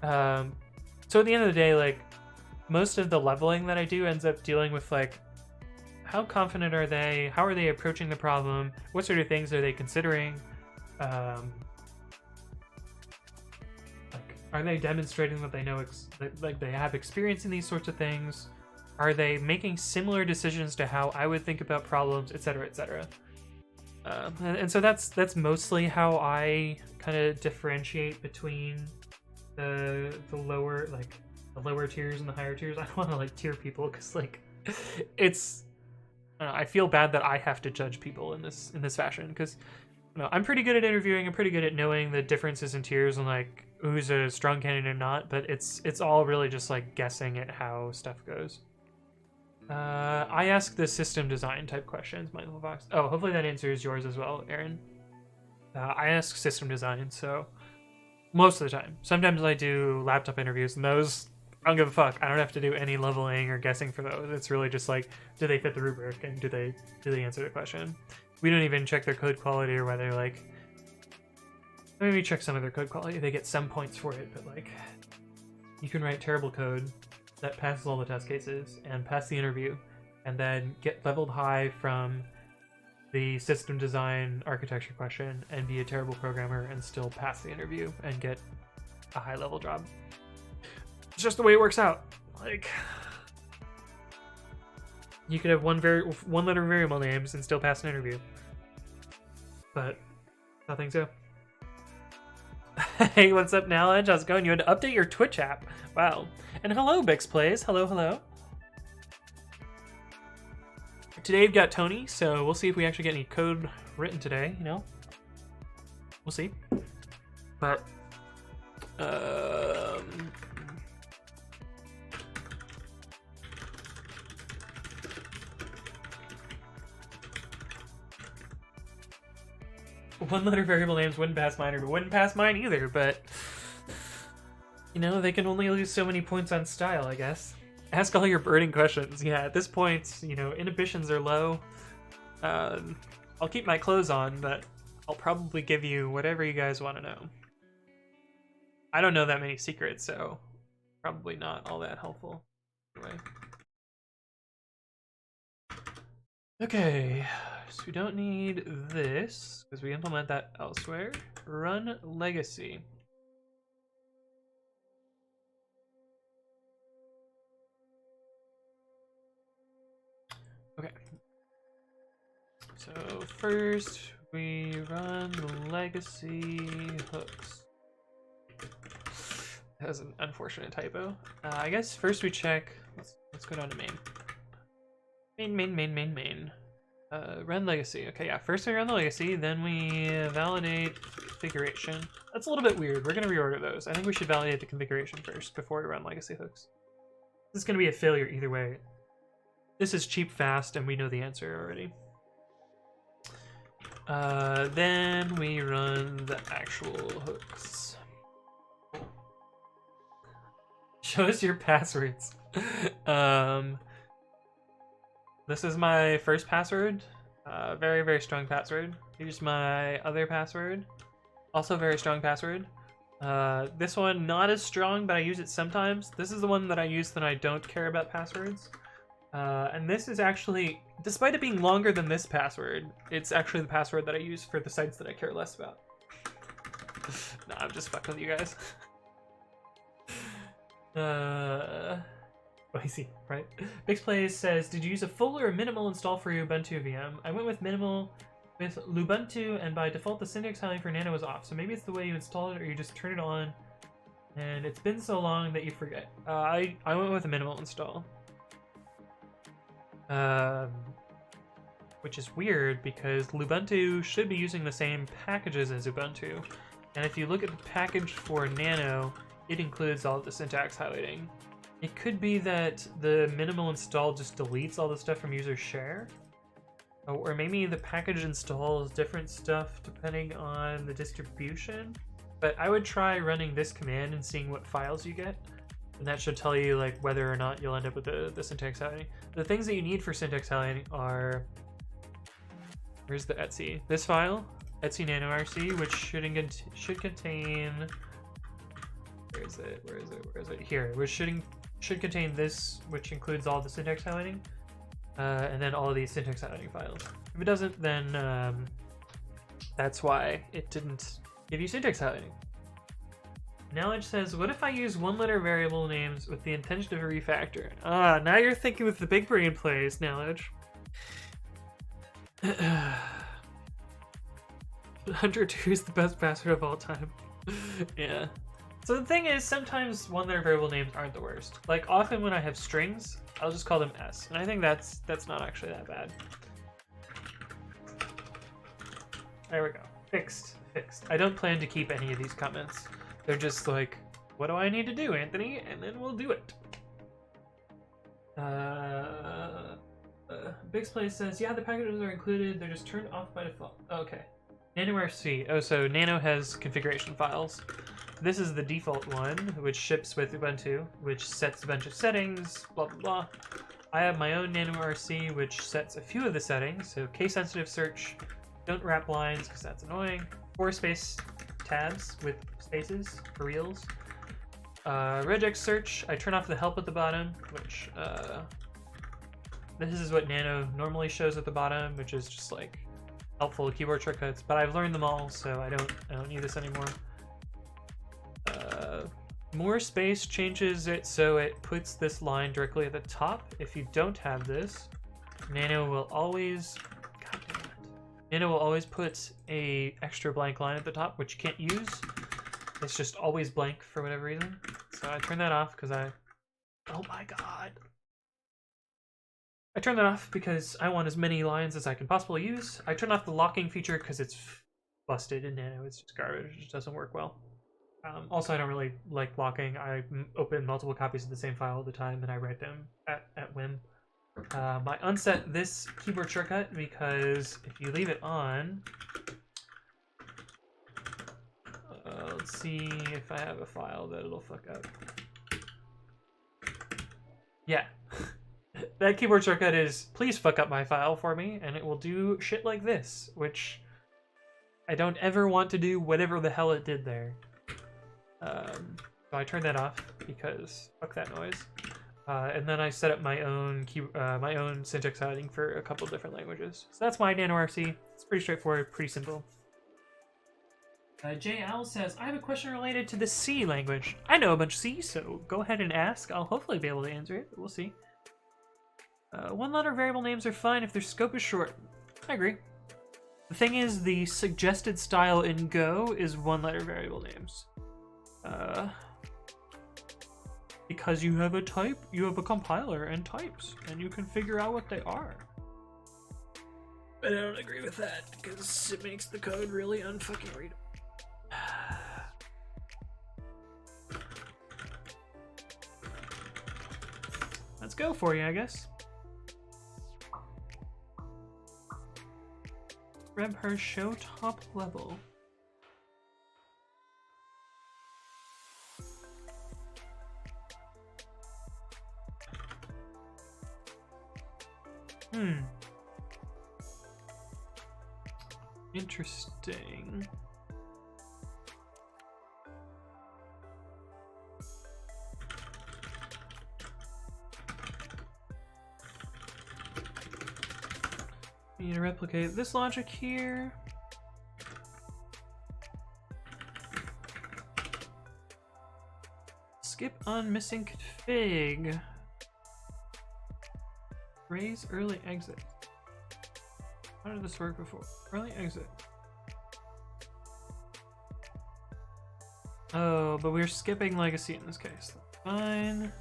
So at the end of the day, like, most of the leveling that I do ends up dealing with like, how confident are they? How are they approaching the problem? What sort of things are they considering? Like, are they demonstrating that they know like they have experience in these sorts of things? Are they making similar decisions to how I would think about problems, etc., etc.? And so that's mostly how I kind of differentiate between the lower, like the lower tiers and the higher tiers. I don't want to like tier people, because like it's I feel bad that I have to judge people in this fashion, because I'm pretty good at interviewing. I'm pretty good at knowing the differences in tiers and like who's a strong candidate or not. But it's all really just like guessing at how stuff goes. I ask the system design type questions, Mindful Fox. Oh, hopefully that answers yours as well, Aaron. I ask system design, so most of the time. Sometimes I do laptop interviews, and those, I don't give a fuck. I don't have to do any leveling or guessing for those. It's really just like, do they fit the rubric, and do they answer the question? We don't even check their code quality or whether, like, maybe check some of their code quality. They get some points for it, but, like, you can write terrible code that passes all the test cases and pass the interview, and then get leveled high from the system design architecture question and be a terrible programmer and still pass the interview and get a high level job. It's just the way it works out. Like, you could have one letter variable names and still pass an interview, but nothing so. Hey, what's up, Knowledge? How's it going? You had to update your Twitch app. Wow. And hello, Bix Plays. Hello, hello. Today we've got Tony, so we'll see if we actually get any code written today, you know? We'll see. But, one letter variable names wouldn't pass mine, or wouldn't pass mine either, but, you know, they can only lose so many points on style, I guess. Ask all your burning questions. Yeah, at this point, you know, inhibitions are low. I'll keep my clothes on, but I'll probably give you whatever you guys want to know. I don't know that many secrets, so probably not all that helpful. Anyway. Okay, so we don't need this, because we implement that elsewhere. Run legacy. Okay. So first we run legacy hooks. That was an unfortunate typo. I guess first we check. Let's go down to main. Main. Run legacy. Okay, yeah. First we run the legacy, then we validate configuration. That's a little bit weird. We're gonna reorder those. I think we should validate the configuration first before we run legacy hooks. This is gonna be a failure either way. This is cheap, fast, and we know the answer already. Then we run the actual hooks. Show us your passwords. This is my first password. Very, very strong password. Here's my other password. Also very strong password. This one, not as strong, but I use it sometimes. This is the one that I use when I don't care about passwords. And this is actually, despite it being longer than this password, it's actually the password that I use for the sites that I care less about. Nah, I'm just fucking with you guys. Spicy, right? Bixplays says, did you use a full or minimal install for your Ubuntu VM? I went with minimal with Lubuntu, and by default the syntax highlighting for Nano was off. So maybe it's the way you install it, or you just turn it on, and it's been so long that you forget. I went with a minimal install. Which is weird because Lubuntu should be using the same packages as Ubuntu, and if you look at the package for Nano, it includes all of the syntax highlighting. It could be that the minimal install just deletes all the stuff from user share, or maybe the package installs different stuff depending on the distribution. But I would try running this command and seeing what files you get. And that should tell you like whether or not you'll end up with the syntax highlighting. The things that you need for syntax highlighting are, where's the etc? This file, etc nano rc, which should contain, where is it? Here, which should contain this, which includes all the syntax highlighting, and then all of these syntax highlighting files. If it doesn't, then that's why it didn't give you syntax highlighting. Knowledge says, what if I use one-letter variable names with the intention of a refactor? Ah, now you're thinking with the big brain plays, Knowledge. Hunter 2 is the best password of all time. Yeah. So the thing is, sometimes one-letter variable names aren't the worst. Like, often when I have strings, I'll just call them S, and I think that's not actually that bad. There we go. Fixed. I don't plan to keep any of these comments. They're just like, what do I need to do, Anthony? And then we'll do it. Bixplay says, yeah, the packages are included, they're just turned off by default. Okay. NanoRC. Oh, so Nano has configuration files. This is the default one, which ships with Ubuntu, which sets a bunch of settings, blah, blah, blah. I have my own NanoRC, which sets a few of the settings. So case-sensitive search, don't wrap lines, because that's annoying. 4 space tabs with spaces for reals. Regex search, I turn off the help at the bottom, which, this is what Nano normally shows at the bottom, which is just like helpful keyboard shortcuts, but I've learned them all, so I don't need this anymore. More space changes it so it puts this line directly at the top. If you don't have this, Nano will always, God damn it. Nano will always put a extra blank line at the top, which you can't use. It's just always blank for whatever reason. So I turn that off because oh my God. I turn that off because I want as many lines as I can possibly use. I turn off the locking feature because it's busted in Nano. It's just garbage. It just doesn't work well. Also, I don't really like locking. I open multiple copies of the same file at a time and I write them at whim. I unset this keyboard shortcut because if you leave it on, let's see if I have a file that it'll fuck up. Yeah. That keyboard shortcut is, please fuck up my file for me, and it will do shit like this, which I don't ever want to do whatever the hell it did there. So I turned that off because fuck that noise. And then I set up my own syntax setting for a couple different languages. So that's my NanoRC. It's pretty straightforward, pretty simple. J. Owl says, I have a question related to the C language. I know a bunch of C, so go ahead and ask. I'll hopefully be able to answer it, but we'll see. One-letter variable names are fine if their scope is short. I agree. The thing is, the suggested style in Go is one-letter variable names. Because you have a type, you have a compiler and types, and you can figure out what they are. But I don't agree with that, because it makes the code really unfucking readable. Let's go for you, I guess. Grab her show top level. Interesting. We need to replicate this logic here. Skip on missing config. Raise early exit. How did this work before? Early exit. Oh, but we're skipping legacy in this case. Fine.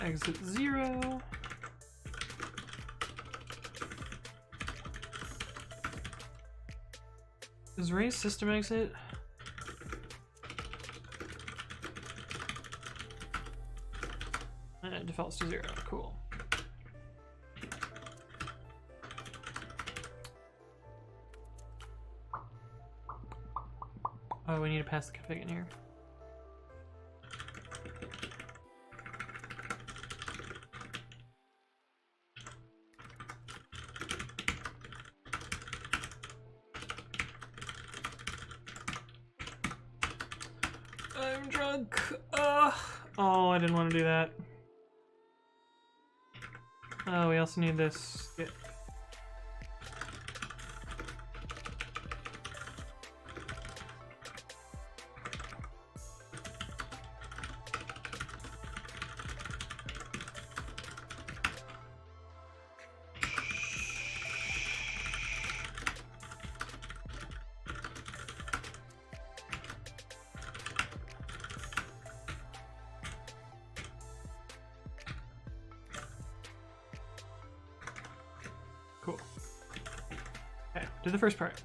Exit 0. Is raise system exit? And it defaults to 0. Cool. Oh, we need to pass the config in here. I'm drunk. Oh, I didn't want to do that. Oh, we also need this. Yeah. Cool. Okay, do the first part.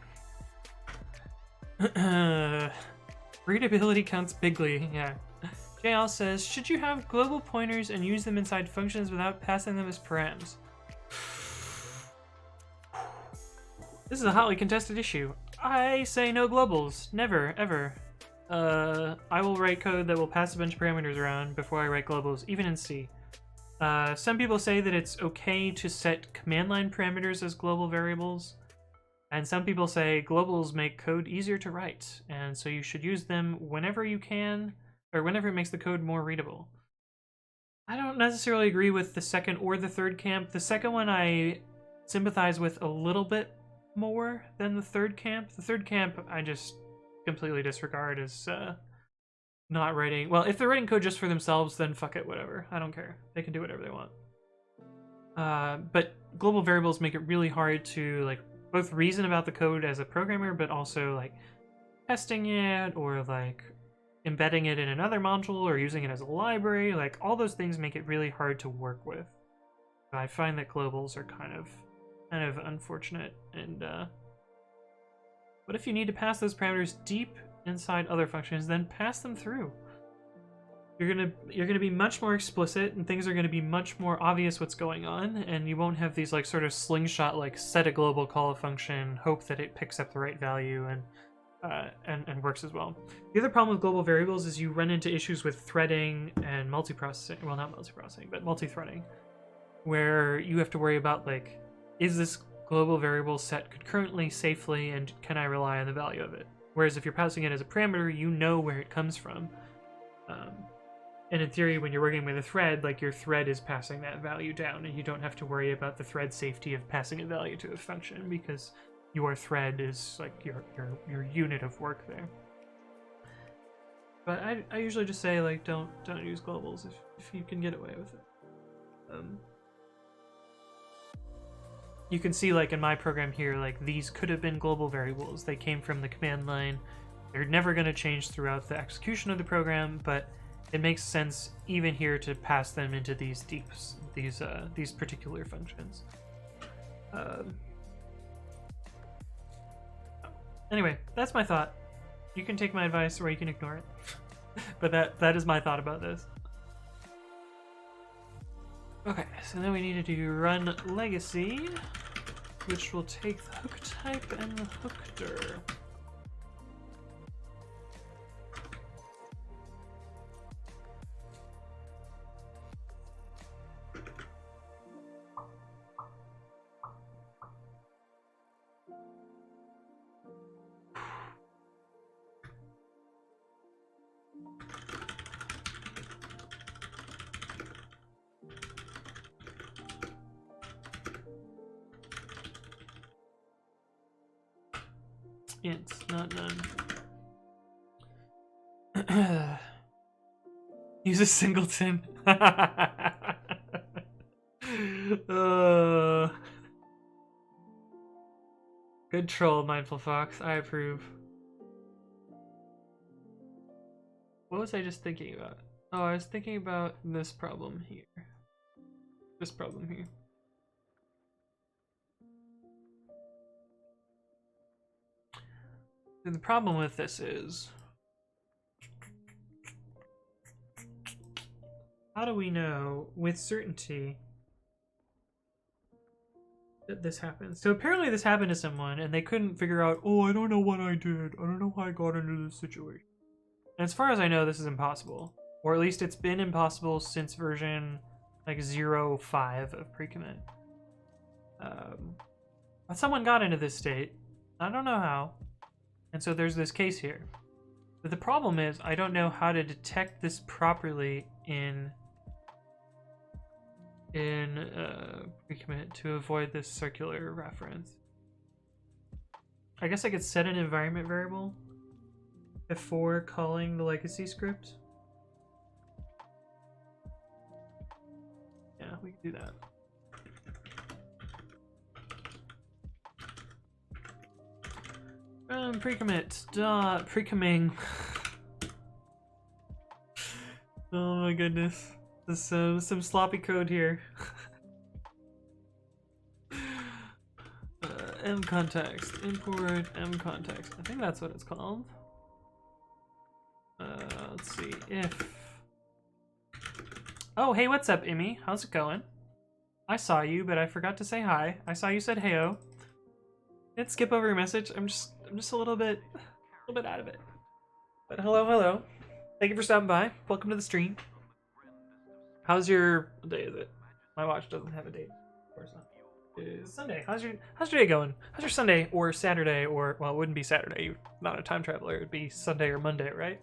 Readability counts bigly, yeah. JL says, should you have global pointers and use them inside functions without passing them as params? This is a hotly contested issue. I say no globals. Never, ever. I will write code that will pass a bunch of parameters around before I write globals, even in C. Some people say that it's okay to set command line parameters as global variables, and some people say globals make code easier to write, and so you should use them whenever you can, or whenever it makes the code more readable. I don't necessarily agree with the second or the third camp. The second one I sympathize with a little bit more than the third camp. The third camp I just completely disregard as not writing. Well, if they're writing code just for themselves, then fuck it, whatever. I don't care. They can do whatever they want. But global variables make it really hard to like both reason about the code as a programmer, but also like testing it or like embedding it in another module or using it as a library. Like all those things make it really hard to work with. So I find that globals are kind of unfortunate. And what if you need to pass those parameters deep inside other functions, then pass them through. You're gonna be much more explicit, and things are gonna be much more obvious what's going on, and you won't have these like sort of slingshot like set a global call a function, hope that it picks up the right value and works as well. The other problem with global variables is you run into issues with threading and multiprocessing. Well, not multiprocessing, but multi-threading, where you have to worry about like, is this global variable set concurrently, safely, and can I rely on the value of it? Whereas if you're passing it as a parameter, you know where it comes from. And in theory, when you're working with a thread, like your thread is passing that value down, and you don't have to worry about the thread safety of passing a value to a function because your thread is like your unit of work there. But I usually just say like don't use globals if you can get away with it. You can see like in my program here, like these could have been global variables. They came from the command line. They're never going to change throughout the execution of the program, but it makes sense even here to pass them into these these particular functions. Anyway, that's my thought. You can take my advice or you can ignore it. But that is my thought about this. Okay, so then we need to do run legacy, which will take the hook type and the hookter. Int, not none. Use a singleton. Good troll, Mindful Fox. I approve. What was I just thinking about? Oh, I was thinking about this problem here. This problem here. And the problem with this is, how do we know with certainty that this happens? So apparently this happened to someone and they couldn't figure out, oh, I don't know what I did. I don't know how I got into this situation. And as far as I know, this is impossible. Or at least it's been impossible since version like 0.5 of pre-commit. But someone got into this state. I don't know how. And so there's this case here. But the problem is I don't know how to detect this properly in pre-commit to avoid this circular reference. I guess I could set an environment variable before calling the legacy script. Yeah, we can do that. Pre-commit dot pre-comming. Oh my goodness, there's some sloppy code here. Mcontext import mcontext. I think that's what it's called. Let's see, if Oh, hey, what's up, Emmy? How's it going? I saw you, but I forgot to say hi. I saw you said heyo. Didn't skip over your message. I'm just a little bit out of it. But hello, hello. Thank you for stopping by. Welcome to the stream. How's your what day is it? My watch doesn't have a date. Of course not. It is Sunday. How's your day going? How's your Sunday or Saturday or well, it wouldn't be Saturday. You're not a time traveler. It would be Sunday or Monday, right?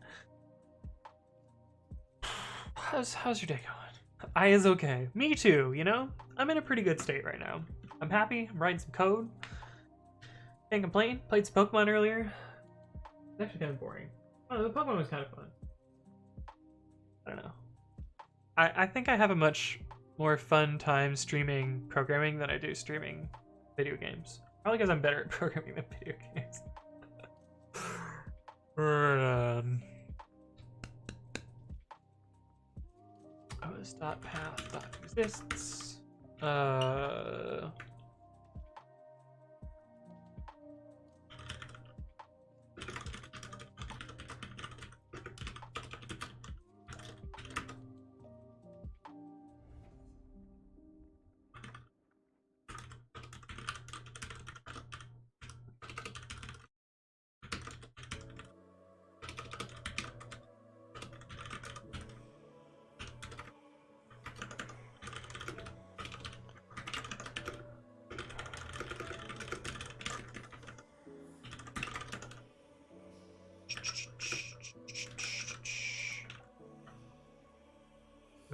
How's your day going? I is okay. Me too. You know, I'm in a pretty good state right now. I'm happy. I'm writing some code. Can't complain. Played some Pokemon earlier. It's actually kind of boring. Oh, the Pokemon was kind of fun. I don't know. I think I have a much more fun time streaming programming than I do streaming video games. Probably because I'm better at programming than video games. Path.exists.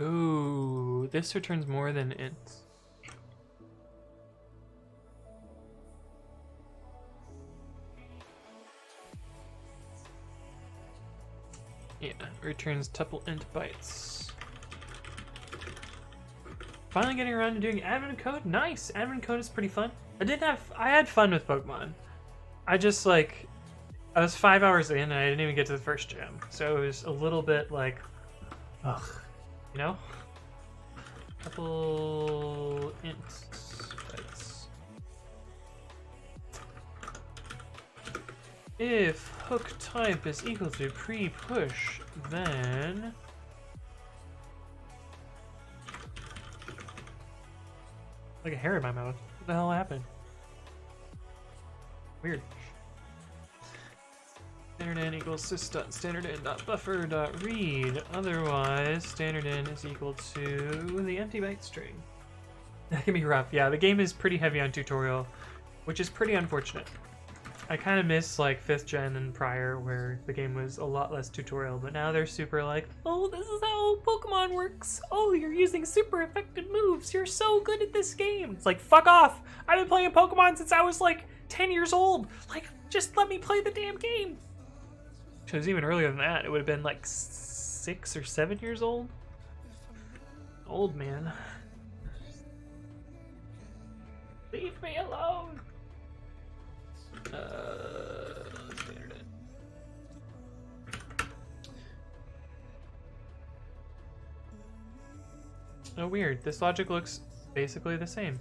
Ooh, this returns more than ints. Yeah, returns tuple int bytes. Finally getting around to doing admin code. Nice, admin code is pretty fun. I had fun with Pokemon. I just like, I was 5 hours in and I didn't even get to the first gym, so it was a little bit like, ugh, you know. Tuple int bytes. If hook type is equal to pre-push, then like a hair in my mouth. What the hell happened? Weird. Standard in equals sys.standardin.buffer.read. Otherwise, standard in is equal to the empty byte string. That can be rough. Yeah, the game is pretty heavy on tutorial, which is pretty unfortunate. I kind of miss like 5th gen and prior where the game was a lot less tutorial, but now they're super like, oh, this is how Pokemon works. Oh, you're using super effective moves. You're so good at this game. It's like, fuck off. I've been playing Pokemon since I was like 10 years old. Like, just let me play the damn game. It was even earlier than that. It would have been like 6 or 7 years old. Old man. Leave me alone. Standard in. Oh, weird. This logic looks basically the same.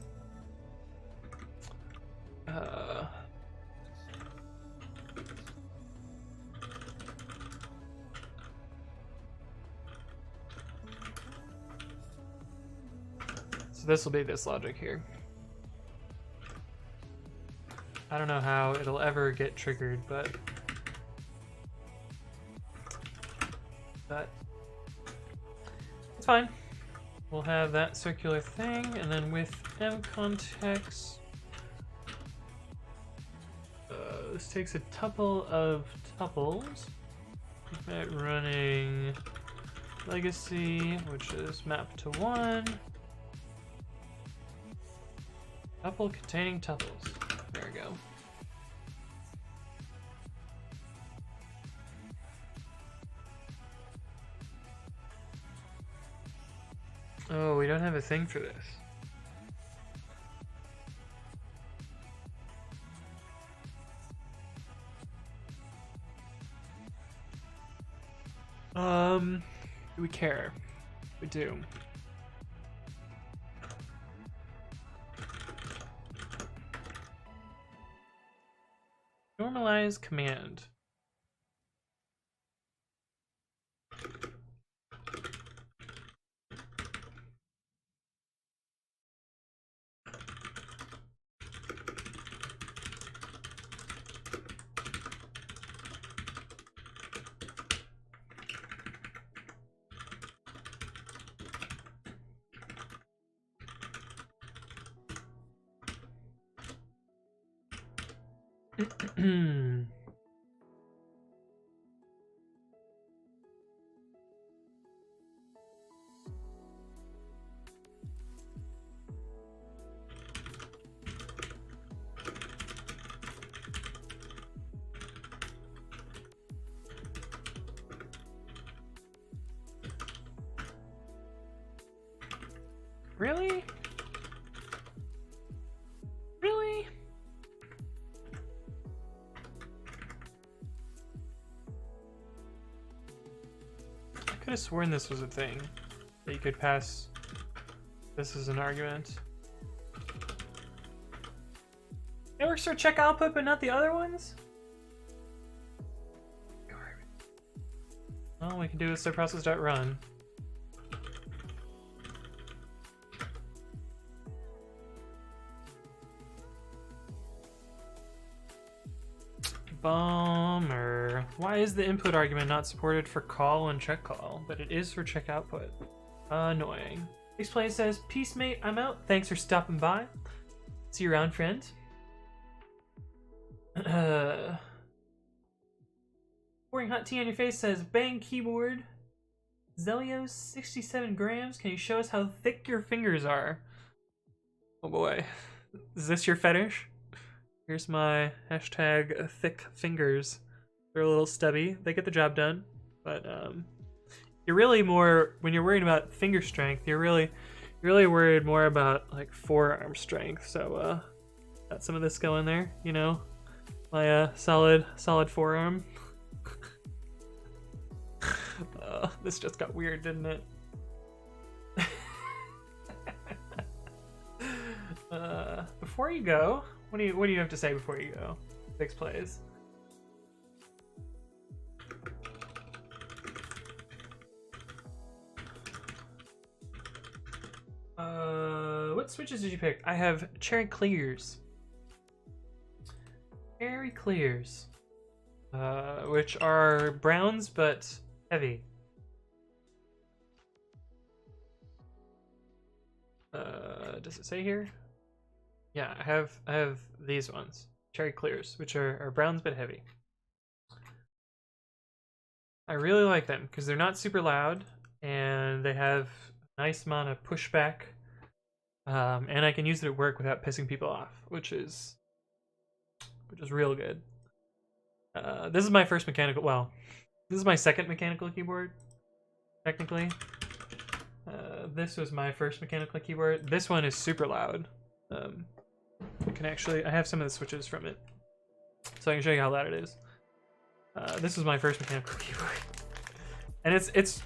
So this will be this logic here. I don't know how it'll ever get triggered, but it's fine. We'll have that circular thing, and then with mcontext, this takes a tuple of tuples. Running legacy, which is mapped to 1. Tuple containing tuples. There we go. Oh, we don't have a thing for this. Do we care? We do. Normalize command. Really? Really? I could have sworn this was a thing that you could pass this as an argument. It works for check output, but not the other ones? Well, we can do this to process.run. Bummer. Why is the input argument not supported for call and check call, but it is for check output? Annoying. Xplay says, "Peace, mate. I'm out. Thanks for stopping by. See you around, friend." Pouring hot tea on your face says, "Bang keyboard. Zelio 67 grams. Can you show us how thick your fingers are?" Oh boy. Is this your fetish? Here's my hashtag thick fingers. They're a little stubby. They get the job done, but you're really more, when you're worried about finger strength, you're really worried more about like forearm strength. So got some of this going there, you know, my solid forearm. This just got weird, didn't it? Before you go, what do you have to say before you go? Fix plays. What switches did you pick? I have cherry clears. Cherry clears. Which are browns but heavy. Does it say here? Yeah, I have these ones. Cherry clears, which are browns but heavy. I really like them because they're not super loud and they have a nice amount of pushback. And I can use it at work without pissing people off, which is real good. This is my first mechanical, well, this is my second mechanical keyboard, technically. This was my first mechanical keyboard. This one is super loud. I have some of the switches from it, so I can show you how loud it is. This was my first mechanical keyboard. And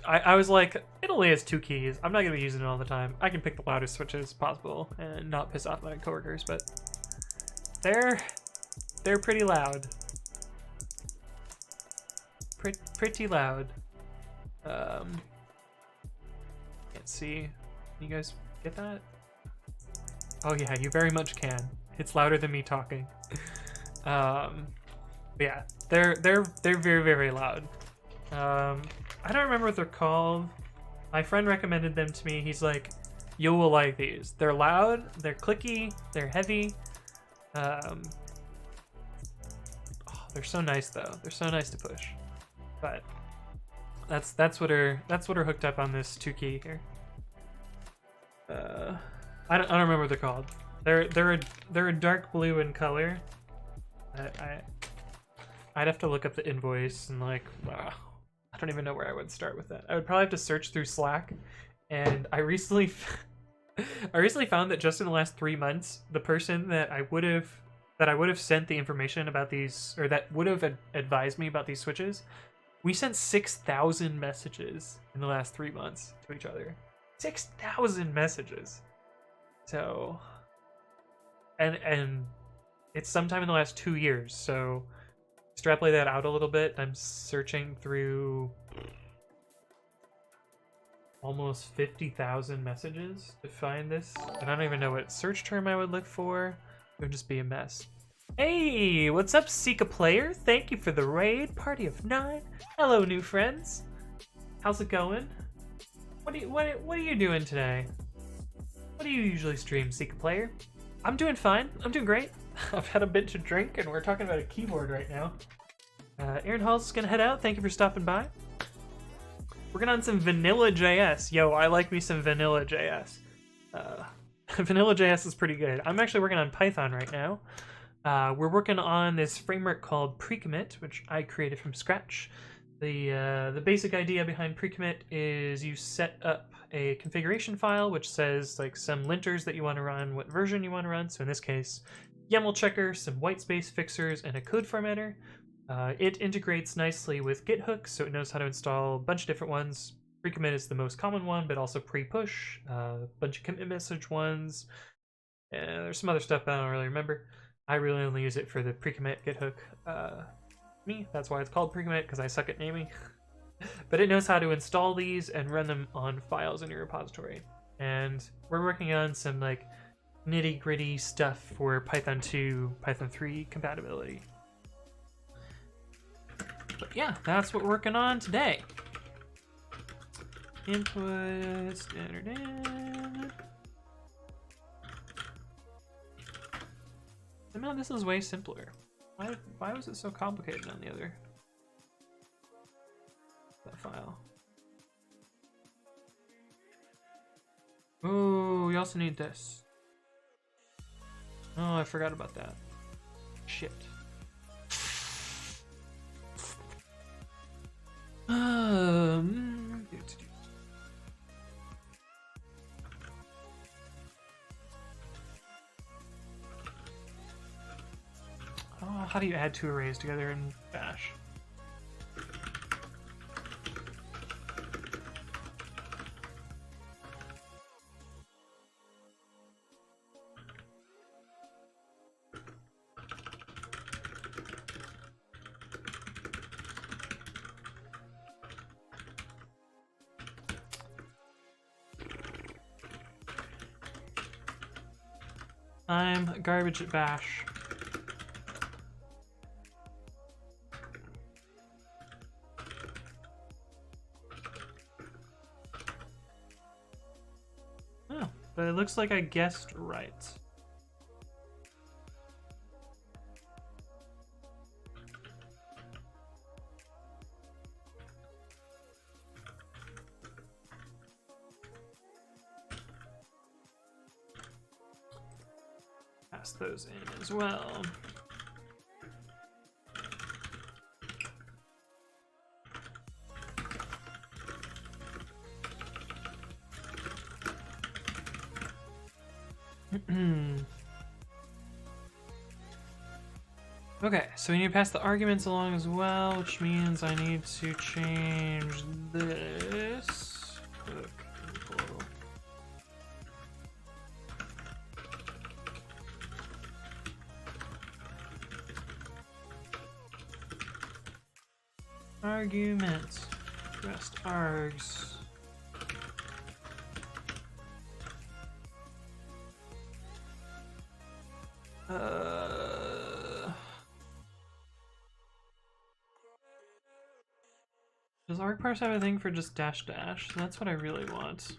I was like, it only has 2 keys. I'm not gonna be using it all the time. I can pick the loudest switches possible and not piss off my coworkers, but they're pretty loud. Pretty loud. Can't see. Can you guys get that? Oh yeah, you very much can. It's louder than me talking. But yeah, they're very, very loud. I don't remember what they're called. My friend recommended them to me. He's like, you will like these. They're loud, they're clicky, they're heavy. Oh, they're so nice though. They're so nice to push. But that's what are hooked up on this 2-key here. I don't remember what they're called. They're a dark blue in color. I'd have to look up the invoice and like, wow, I don't even know where I would start with that. I would probably have to search through Slack, and I recently found that just in the last 3 months, the person that I would have sent the information about these, or that would have advised me about these switches, we sent 6,000 messages in the last 3 months to each other. 6,000 messages. So, and it's sometime in the last 2 years. So extrapolate that out a little bit. I'm searching through almost 50,000 messages to find this. And I don't even know what search term I would look for. It would just be a mess. Hey, what's up, Sika player? Thank you for the raid. Party of 9. Hello, new friends. How's it going? What are you doing today? What do you usually stream, Sika player? I'm doing fine. I'm doing great. I've had a bit to drink, and we're talking about a keyboard right now. Aaron Hall's gonna head out. Thank you for stopping by. Working on some vanilla JS. Yo, I like me some vanilla JS. Vanilla JS is pretty good. I'm actually working on Python right now. We're working on this framework called pre-commit, which I created from scratch. The basic idea behind pre-commit is you set up a configuration file which says like some linters that you want to run, what version you want to run. So in this case, YAML checker, some whitespace fixers, and a code formatter. It integrates nicely with GitHooks, so it knows how to install a bunch of different ones. Pre-commit is the most common one, but also pre-push, a bunch of commit message ones. There's some other stuff, but I don't really remember. I really only use it for the pre-commit GitHook. That's why it's called pre-commit, because I suck at naming. But it knows how to install these and run them on files in your repository. And we're working on some like nitty-gritty stuff for Python2, Python3 compatibility. But yeah, that's what we're working on today. Input, standard in. Somehow this is way simpler. Why was it so complicated on the other file? Oh, we also need this. Oh, I forgot about that. Shit. Oh, how do you add two arrays together in Bash? I'm garbage at Bash. Oh, but it looks like I guessed right. Pass those in as well. Okay, so we need to pass the arguments along as well, which means I need to change this. Argument, rest args. Does argparse have a thing for just dash dash? That's what I really want.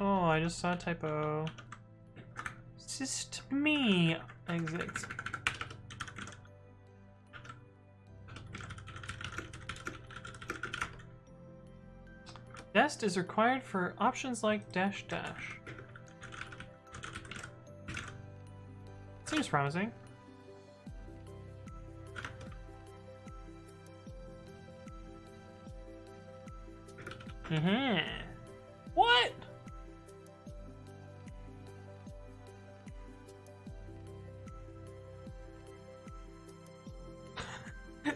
Oh, I just saw a typo. Syst me exit. Dest is required for options like dash dash. Seems promising. What?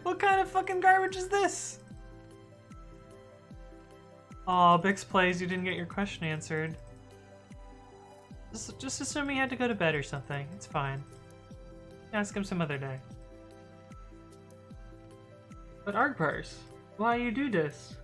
What kind of fucking garbage is this? Aw, Bix plays, you didn't get your question answered. Just assume he had to go to bed or something. It's fine. Ask him some other day. But Argpars, why you do this?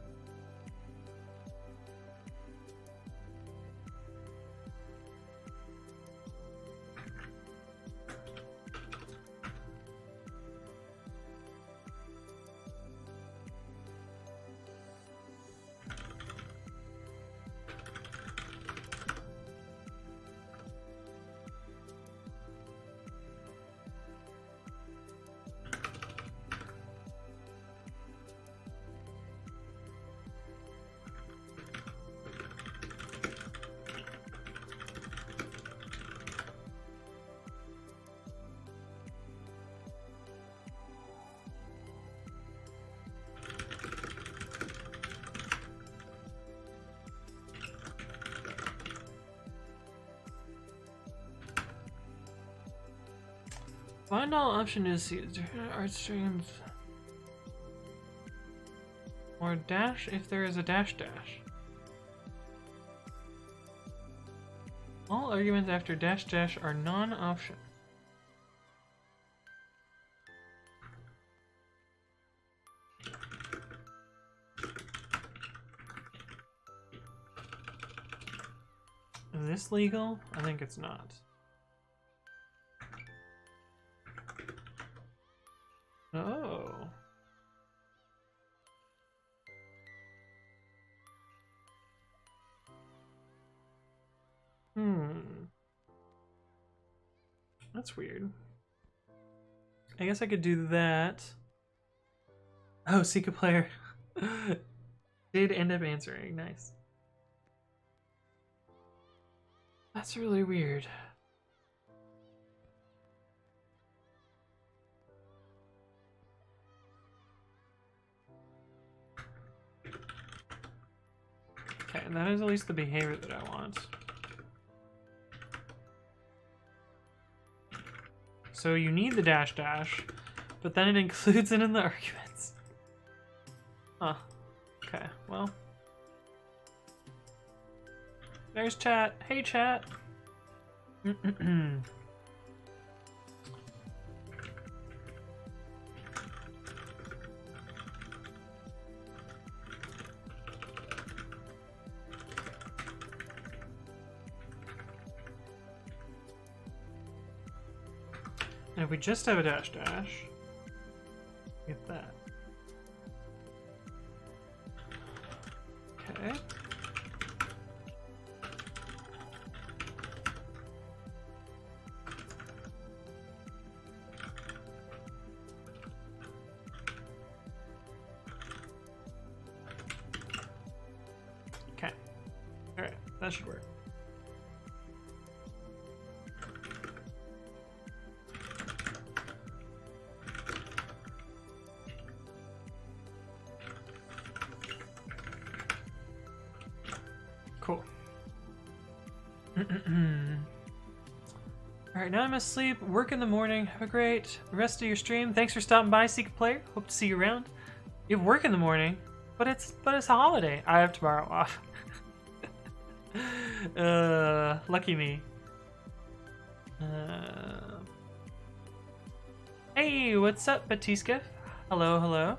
Find all option is art streams. Or dash if there is a dash dash. All arguments after dash dash are non-option. Is this legal? I think it's not. Oh. That's weird. I guess I could do that. Oh, secret player did end up answering. Nice. That's really weird. Okay, and that is at least the behavior that I want. So you need the dash dash, but then it includes it in the arguments. Huh. Okay, well. There's chat. Hey, chat. And if we just have a dash dash, get that. Okay. Okay. Alright, that should work. Cool. Alright, now I'm asleep. Work in the morning. Have a great rest of your stream. Thanks for stopping by, Secret Player. Hope to see you around. You have work in the morning, but it's a holiday. I have tomorrow off. Lucky me. Hey, what's up, Batiska? Hello, hello.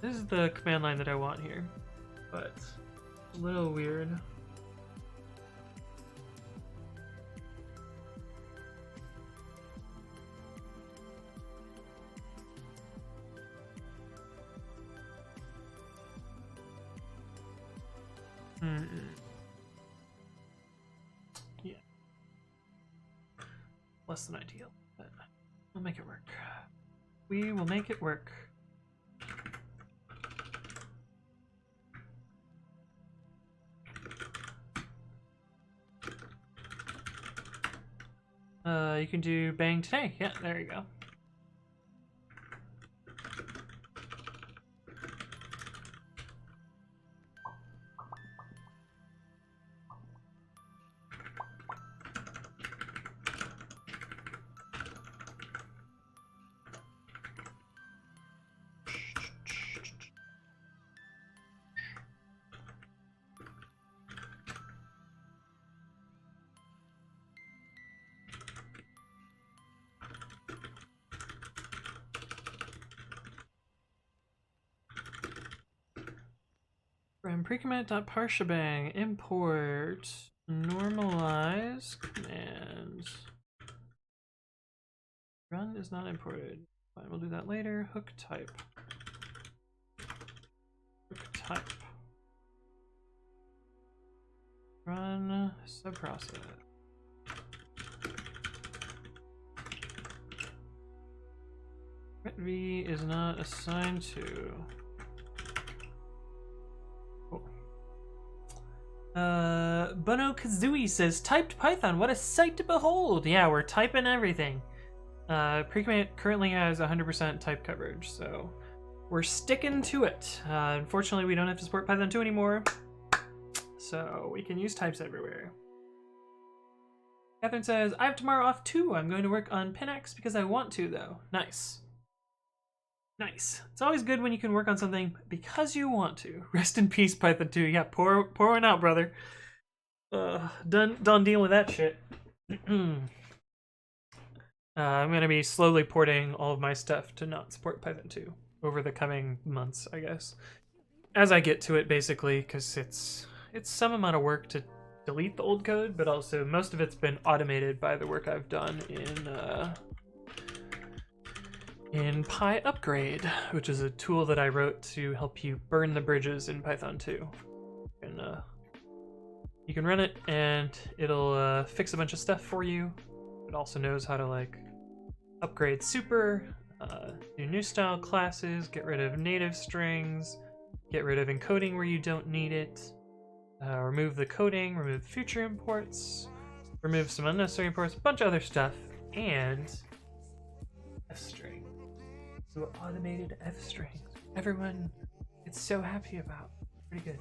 This is the command line that I want here, but it's a little weird. Yeah. Less than ideal, but we'll make it work. We will make it work. You can do bang today. Yeah, there you go. From precommit.parshebang import normalize command. Run is not imported. Fine, we'll do that later. Hook type. Hook type. Run subprocess. V is not assigned to. Bono Kazooie says, typed Python, what a sight to behold! Yeah, we're typing everything. Precommit currently has 100% type coverage, so we're sticking to it. Unfortunately, we don't have to support python2 anymore, so we can use types everywhere. Catherine says, I have tomorrow off too. I'm going to work on PinX because I want to, though. Nice. Nice. It's always good when you can work on something because you want to. Rest in peace, python2. Yeah, pour one out, brother. Done dealing with that shit. I'm gonna be slowly porting all of my stuff to not support python2 over the coming months, I guess. As I get to it, basically, because it's some amount of work to delete the old code, but also most of it's been automated by the work I've done in PyUpgrade, which is a tool that I wrote to help you burn the bridges in python2. And you can run it, and it'll fix a bunch of stuff for you. It also knows how to like upgrade super, do new style classes, get rid of native strings, get rid of encoding where you don't need it, remove the coding, remove future imports, remove some unnecessary imports, a bunch of other stuff, and f-string. So automated f-strings. Everyone is so happy about. Pretty good.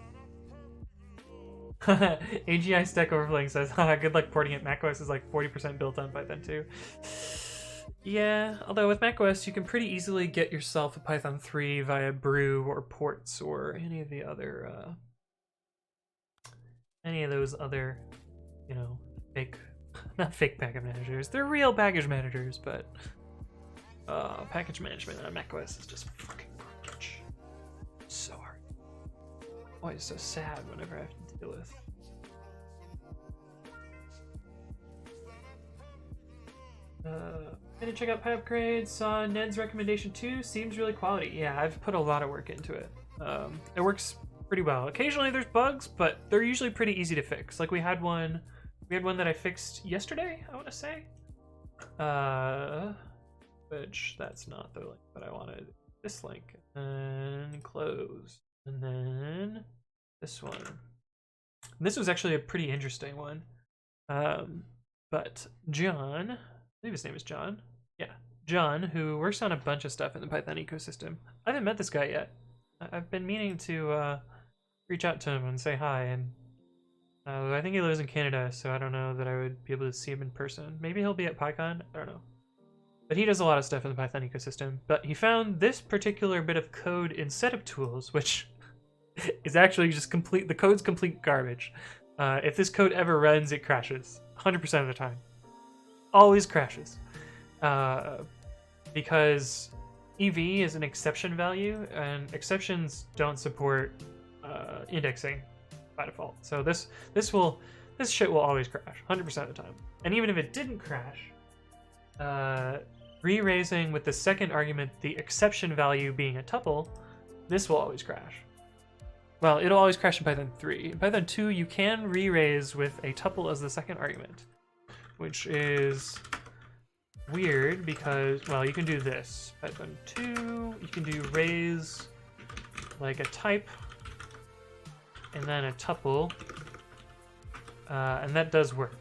AGI Stack Overflowing says, good luck porting it. macOS is like 40% built on python2. Yeah, although with macOS you can pretty easily get yourself a Python 3 via brew or ports or any of the other any of those other, you know, not fake package managers. They're real package managers, but package management on macOS is just fucking garbage. So hard. Always so sad whenever I have to deal with. I did check out PyUpgrade, saw Ned's recommendation too. Seems really quality. Yeah, I've put a lot of work into it. It works pretty well. Occasionally there's bugs, but they're usually pretty easy to fix. Like we had one that I fixed yesterday, I want to say. Which that's not the link that I wanted. This link, and close, and then this one. And this was actually a pretty interesting one. But John, I believe his name is John. Yeah, John, who works on a bunch of stuff in the Python ecosystem. I haven't met this guy yet. I've been meaning to reach out to him and say hi, and I think he lives in Canada, so I don't know that I would be able to see him in person. Maybe he'll be at PyCon, I don't know. But he does a lot of stuff in the Python ecosystem. But he found this particular bit of code in setup tools, which is actually just the code's complete garbage. If this code ever runs, it crashes 100% of the time. Always crashes. Because EV is an exception value, and exceptions don't support indexing by default. So this shit will always crash 100% of the time. And even if it didn't crash, re-raising with the second argument, the exception value being a tuple, this will always crash. Well, it'll always crash in Python 3. In Python 2, you can re-raise with a tuple as the second argument, which is weird because, well, you can do this. Python 2, you can do raise like a type and then a tuple, and that does work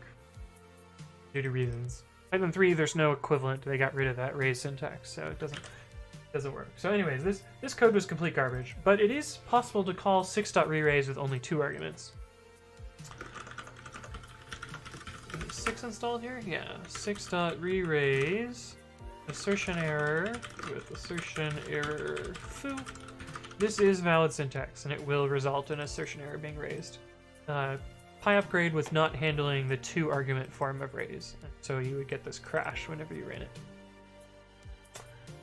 due to reasons. Python 3, there's no equivalent. They got rid of that raise syntax, so it doesn't work. So anyways, this code was complete garbage, but it is possible to call 6.reraise with only 2 arguments. Is 6 installed here? Yeah, 6.reraise, assertion error with assertion error foo. This is valid syntax, and it will result in assertion error being raised. PyUpgrade was not handling the 2-argument form of raise, so you would get this crash whenever you ran it.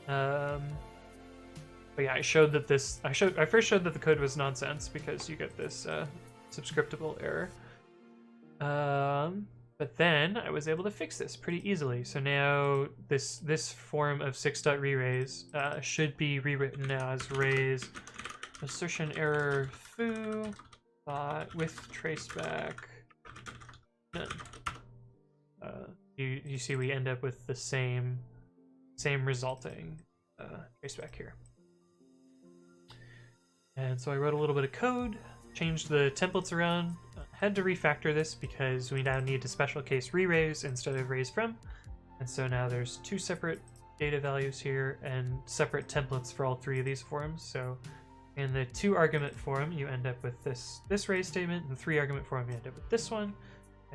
But But yeah, I first showed that the code was nonsense because you get this subscriptable error. But then I was able to fix this pretty easily. So now this form of 6.reraise should be rewritten now as raise assertion error foo with traceback none. You see we end up with the same resulting traceback here. And so I wrote a little bit of code, changed the templates around, had to refactor this because we now need a special case re-raise instead of raise from. And so now there's 2 separate data values here and separate templates for all 3 of these forms. So in the 2 argument form, you end up with this raise statement, and the 3 argument form, you end up with this one,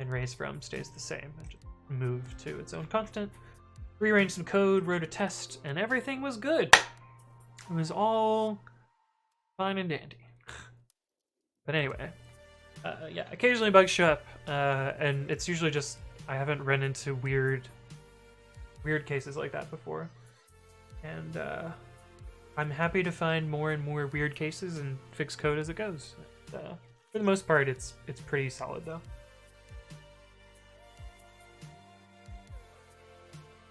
and raise from stays the same. And just move to its own constant. Rearranged some code, wrote a test, and everything was good. It was all fine and dandy. But anyway, yeah, occasionally bugs show up, and it's usually just I haven't run into weird cases like that before, and I'm happy to find more and more weird cases and fix code as it goes. For the most part, it's pretty solid though.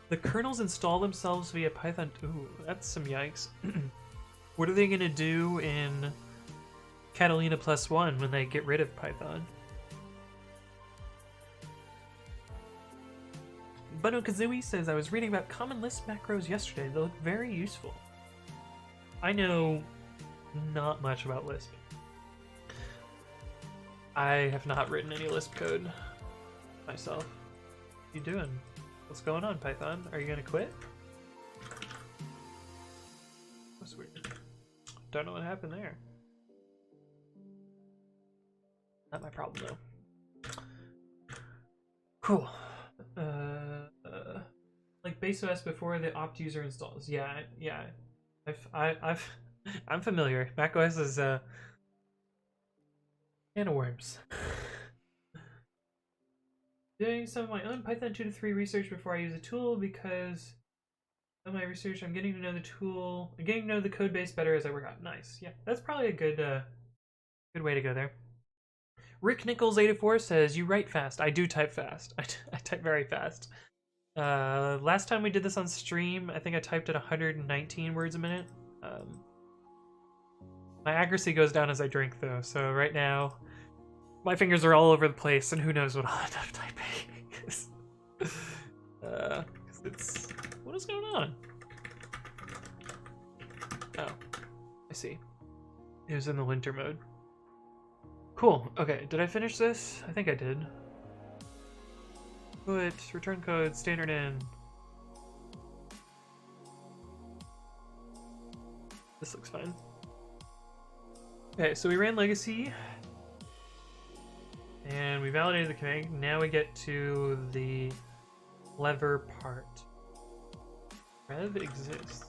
The kernels install themselves via Python. Ooh, that's some yikes. What are they gonna do in Catalina +1 when they get rid of Python? Bono Kazooie says, I was reading about common Lisp macros yesterday. They look very useful. I know not much about Lisp. I have not written any Lisp code myself. What are you doing? What's going on, Python? Are you gonna quit? That's weird. Don't know what happened there. Not my problem though. Cool. Like base OS before the opt user installs. Yeah. I'm familiar. macOS is can of worms. Doing some of my own Python 2 to 3 research before I use a tool because of my research. I'm getting to know the tool. I'm getting to know the code base better as I work out. Nice. Yeah, that's probably a good way to go there. Rick Nichols 84 says, you write fast. I do type fast. I type very fast. Last time we did this on stream, I think I typed at 119 words a minute. My accuracy goes down as I drink though, so right now my fingers are all over the place, and who knows what I'll end up typing. Cause it's... What is going on? Oh, I see. It was in the linter mode. Cool. Okay, did I finish this? I think I did. Put return code standard in. This looks fine. Okay, so we ran legacy. And we validated the command. Now we get to the clever part. Rev exists.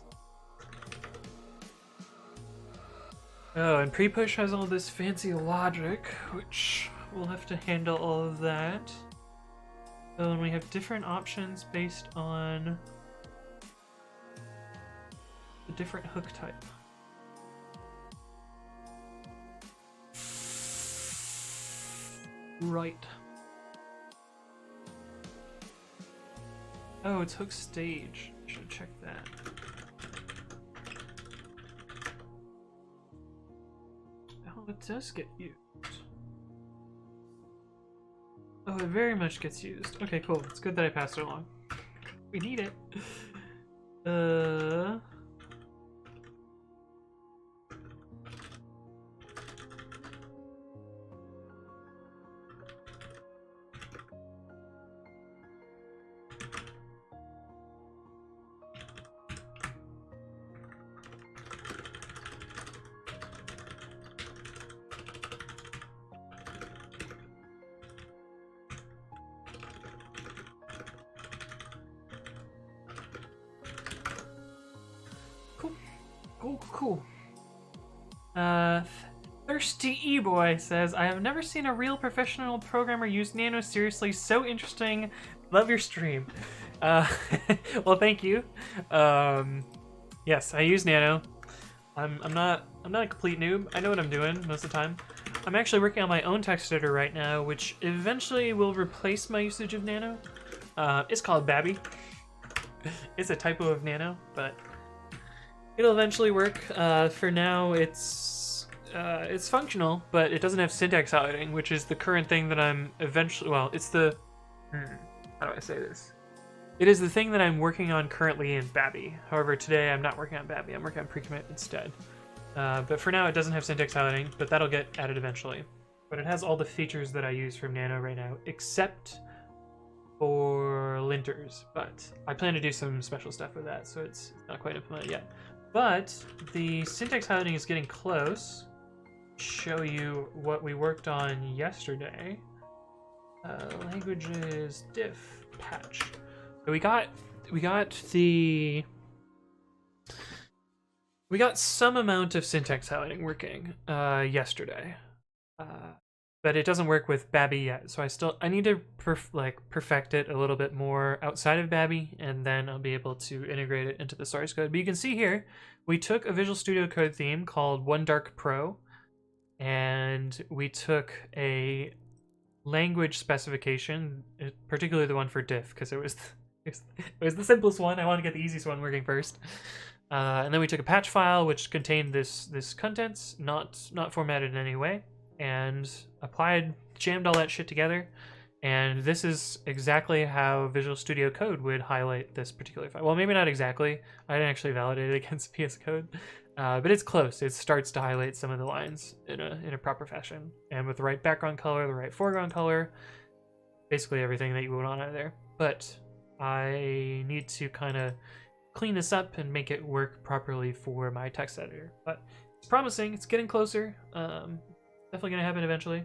Oh, and pre-push has all this fancy logic, which we'll have to handle all of that. Oh, and we have different options based on the different hook type. Right. Oh, it's hook stage. Should check that. Oh, it does get used. Oh, it very much gets used. Okay, cool. It's good that I passed it along. We need it. Cool. Thirsty E-Boy says, I have never seen a real professional programmer use Nano. Seriously, so interesting. Love your stream. Well, thank you. Yes, I use Nano. I'm not a complete noob. I know what I'm doing most of the time. I'm actually working on my own text editor right now, which eventually will replace my usage of Nano. It's called Babby. It's a typo of Nano, but it'll eventually work. For now, it's functional, but it doesn't have syntax highlighting, which is the current thing that I'm eventually. Well, it's the. How do I say this? It is the thing that I'm working on currently in Babby. However, today I'm not working on Babby. I'm working on pre-commit instead. But for now, it doesn't have syntax highlighting, but that'll get added eventually. But it has all the features that I use from Nano right now, except for linters. But I plan to do some special stuff with that, so it's not quite implemented yet. But the syntax highlighting is getting close. Show you what we worked on yesterday. Languages diff patch. So we got some amount of syntax highlighting working yesterday, but it doesn't work with Babby yet. So I need to perfect it a little bit more outside of Babby, and then I'll be able to integrate it into the source code. But you can see here we took a Visual Studio Code theme called One Dark Pro, and we took a language specification, particularly the one for diff, because it was the simplest one. I want to get the easiest one working first. And then we took a patch file which contained this contents, not formatted in any way, and jammed all that shit together. And this is exactly how Visual Studio Code would highlight this particular file. Well, maybe not exactly. I didn't actually validate it against VS Code, but it's close. It starts to highlight some of the lines in a proper fashion, and with the right background color, the right foreground color, basically everything that you would want out of there. But I need to kind of clean this up and make it work properly for my text editor. But it's promising. It's getting closer. Definitely gonna happen eventually.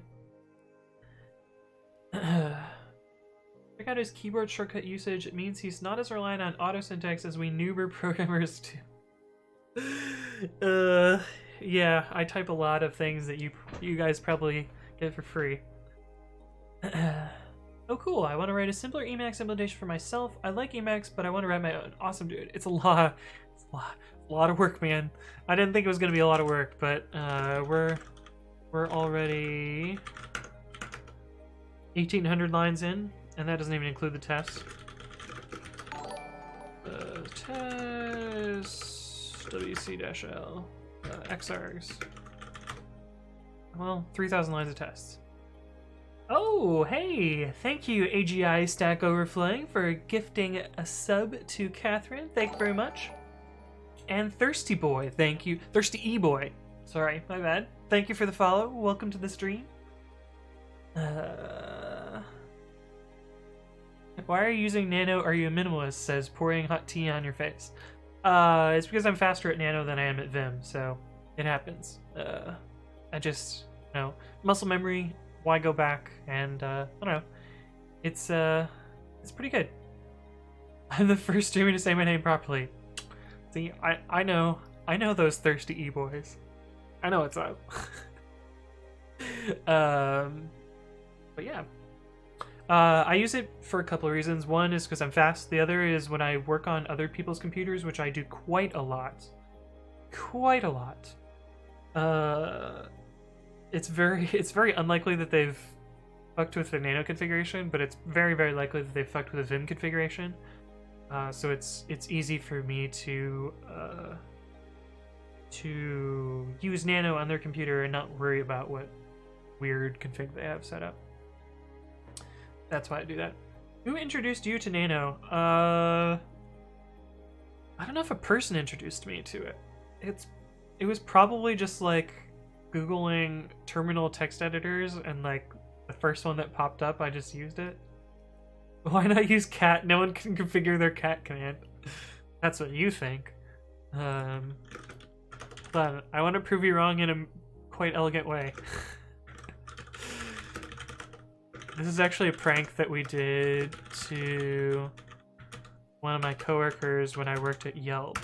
Check out his keyboard shortcut usage. It means he's not as reliant on auto syntax as we noober programmers do. Yeah, I type a lot of things that you guys probably get for free. Oh cool, I want to write a simpler Emacs implementation for myself. I like Emacs, but I want to write my own. Awesome, dude. It's a lot of work, man. I didn't think it was going to be a lot of work, but we're already 1,800 lines in, and that doesn't even include the tests. Test wc-l xargs. Well, 3,000 lines of tests. Oh, hey! Thank you, AGI Stack Overflowing, for gifting a sub to Catherine. Thank you very much. And Thirsty Boy, thank you. Thirsty E-Boy. Sorry, my bad. Thank you for the follow. Welcome to the stream. Why are you using Nano? Are you a minimalist? Says pouring hot tea on your face. It's because I'm faster at Nano than I am at Vim, so it happens. I just, muscle memory. Why go back? And I don't know. It's pretty good. I'm the first streamer to say my name properly. See, I know those thirsty e-boys. I know what's up. But yeah. I use it for a couple of reasons. One is because I'm fast. The other is when I work on other people's computers, which I do quite a lot. Quite a lot. It's very unlikely that they've fucked with the Nano configuration, but it's very, very likely that they've fucked with the Vim configuration. So it's easy for me to use Nano on their computer and not worry about what weird config they have set up. That's why I do that. Who introduced you to Nano? I don't know if a person introduced me to it. It was probably just like Googling terminal text editors, and like the first one that popped up, I just used it. Why not use cat? No one can configure their cat command. That's what you think. But I want to prove you wrong in a quite elegant way. This is actually a prank that we did to one of my coworkers when I worked at Yelp.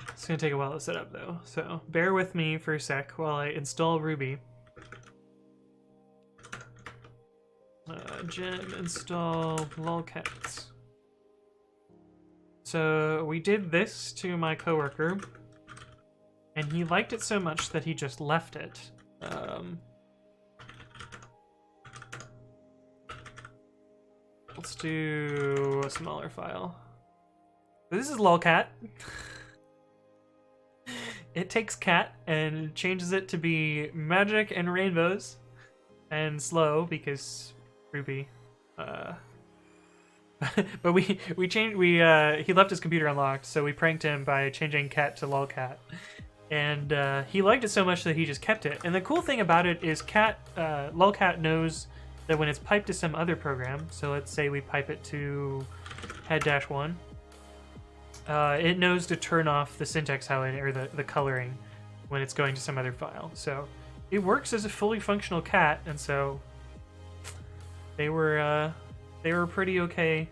It's gonna take a while to set up though, so bear with me for a sec while I install Ruby. Gem install lolcats. So we did this to my coworker, and he liked it so much that he just left it. Let's do a smaller file. This is lolcat. It takes cat and changes it to be magic and rainbows and slow because Ruby. But he left his computer unlocked, so we pranked him by changing cat to lolcat. And he liked it so much that he just kept it. And the cool thing about it is lolcat knows that when it's piped to some other program, so let's say we pipe it to head-1, it knows to turn off the syntax highlighting or the coloring when it's going to some other file. So it works as a fully functional cat, and so they were pretty okay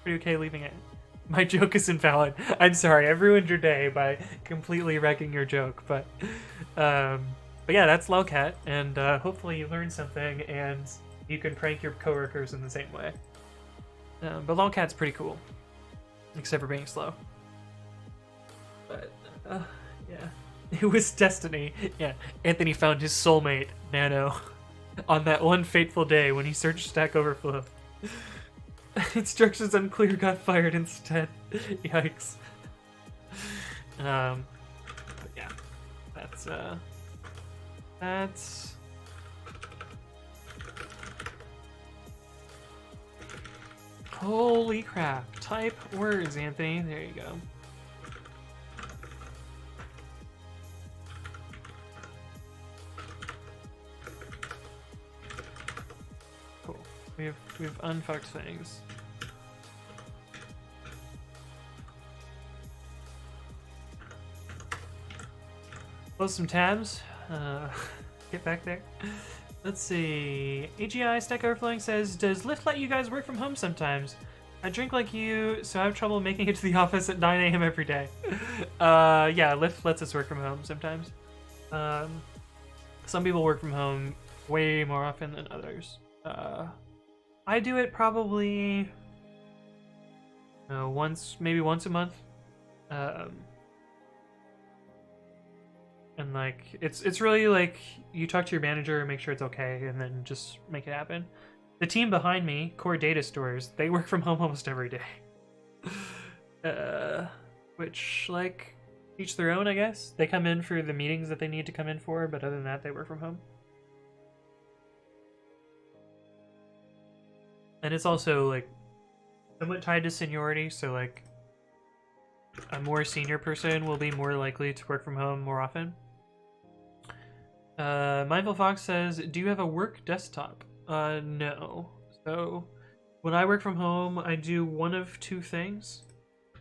leaving it. My joke is invalid. I'm sorry, I've ruined your day by completely wrecking your joke, but yeah, that's lolcat, and hopefully you learned something and you can prank your coworkers in the same way. But lolcat's pretty cool, except for being slow. But yeah, it was destiny. Yeah, Anthony found his soulmate, Nano, on that one fateful day when he searched Stack Overflow. Instructions unclear, got fired instead. Yikes. But yeah, that's holy crap. Type words, Anthony. There you go. Cool. We've unfucked things. Close some tabs. Get back there. Let's see. AGI Stack Overflowing says, does Lyft let you guys work from home sometimes? I drink like you, so I have trouble making it to the office at 9 a.m. every day. Yeah, Lyft lets us work from home sometimes. Some people work from home way more often than others. I do it probably maybe once a month. And like it's really like you talk to your manager, make sure it's okay, and then just make it happen. The team behind me, Core Data Stores, they work from home almost every day. Which, like, each their own, I guess. They come in for the meetings that they need to come in for, but other than that, they work from home. And it's also, like, somewhat tied to seniority, so, like, a more senior person will be more likely to work from home more often. Mindful Fox says, do you have a work desktop? No. So, when I work from home, I do one of two things.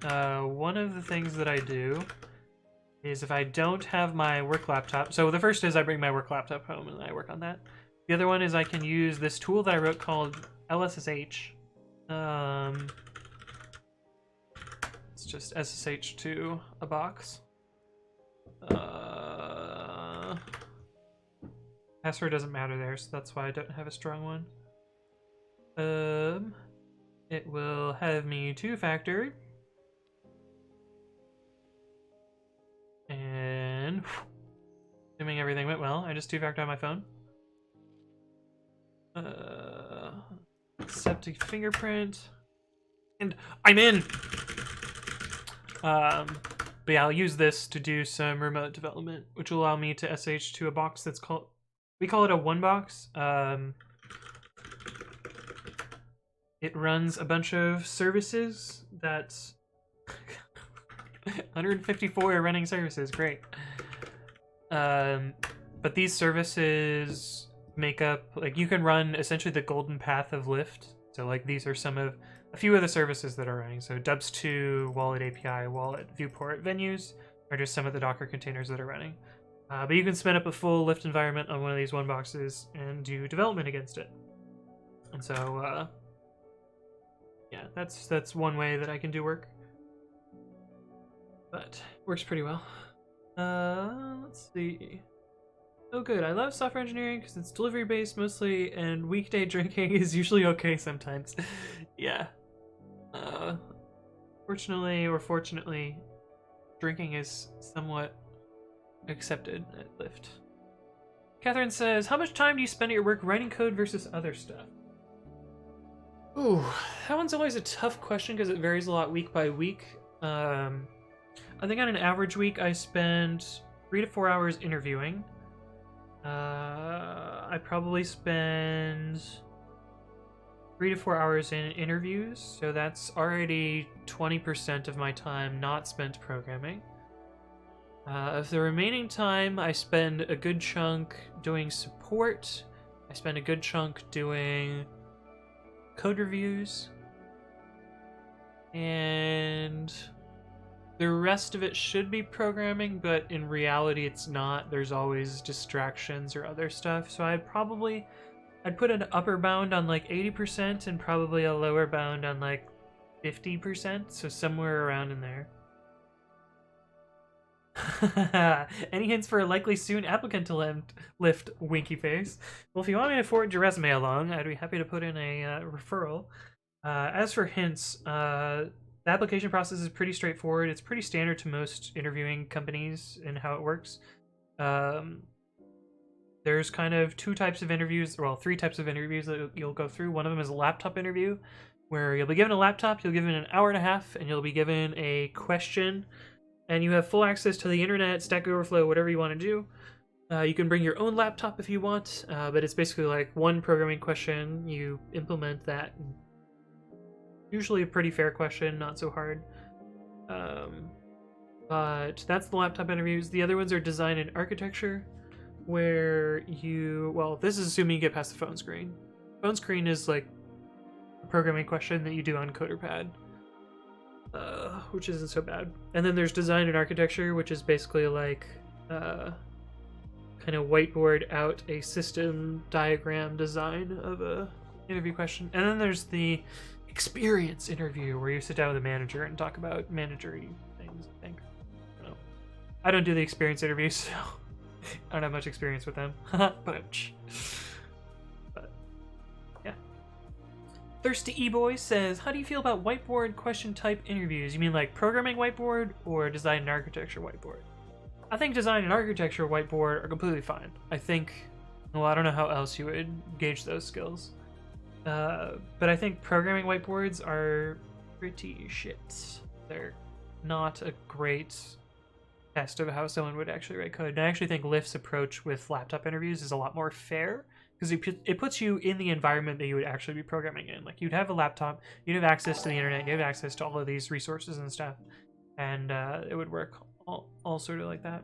One of the things that I do is if I don't have my work laptop, so the first is I bring my work laptop home and I work on that. The other one is I can use this tool that I wrote called LSSH. It's just SSH to a box. Password doesn't matter there, so that's why I don't have a strong one. It will have me two-factor. And assuming everything went well, I just two-factor on my phone. Accept a fingerprint. And I'm in! But yeah, I'll use this to do some remote development, which will allow me to SH to a box that's called, we call it a one box. It runs a bunch of services that's 154 running services, great. But these services make up, like, you can run essentially the golden path of Lyft. So like these are a few of the services that are running. So Dubs2, Wallet API, Wallet Viewport, Venues are just some of the Docker containers that are running. But you can spin up a full Lyft environment on one of these one boxes and do development against it. And so, yeah, that's one way that I can do work. But works pretty well. Let's see. Oh, good. I love software engineering because it's delivery based mostly, and weekday drinking is usually okay sometimes. Yeah. Fortunately or fortunately, drinking is somewhat accepted at Lyft. Catherine says, how much time do you spend at your work writing code versus other stuff? Ooh, that one's always a tough question because it varies a lot week by week. I think on an average week I spend 3 to 4 hours interviewing. I probably spend 3 to 4 hours in interviews, so that's already 20% of my time not spent programming. Of the remaining time, I spend a good chunk doing support. I spend a good chunk doing code reviews. And the rest of it should be programming, but in reality it's not. There's always distractions or other stuff. So I'd put an upper bound on like 80% and probably a lower bound on like 50%. So somewhere around in there. Any hints for a likely soon applicant to Lyft? Winky face. Well, if you want me to forward your resume along, I'd be happy to put in a referral. As for hints, the application process is pretty straightforward. It's pretty standard to most interviewing companies in how it works. There's kind of 2 types of interviews, well, 3 types of interviews that you'll go through. One of them is a laptop interview, where you'll be given a laptop, you'll be given an hour and a half, and you'll be given a question. And you have full access to the internet, Stack Overflow, whatever you want to do. You can bring your own laptop if you want, but it's basically like one programming question. You implement that. Usually a pretty fair question, not so hard. But that's the laptop interviews. The other ones are design and architecture, where well, this is assuming you get past the phone screen. Phone screen is like a programming question that you do on CoderPad. Which isn't so bad. And then there's design and architecture, which is basically like kind of whiteboard out a system diagram design of a interview question. And then there's the experience interview, where you sit down with a manager and talk about managery things, I think. I don't do the experience interviews, so I don't have much experience with them. But yeah. Thirsty E-Boy says, how do you feel about whiteboard question type interviews? You mean like programming whiteboard or design and architecture whiteboard? I think design and architecture whiteboard are completely fine. I think, well, I don't know how else you would gauge those skills. But I think programming whiteboards are pretty shit. They're not a great test of how someone would actually write code. And I actually think Lyft's approach with laptop interviews is a lot more fair, because it puts you in the environment that you would actually be programming in. Like, you'd have a laptop, you'd have access to the internet, you'd have access to all of these resources and stuff, and it would work all sort of like that.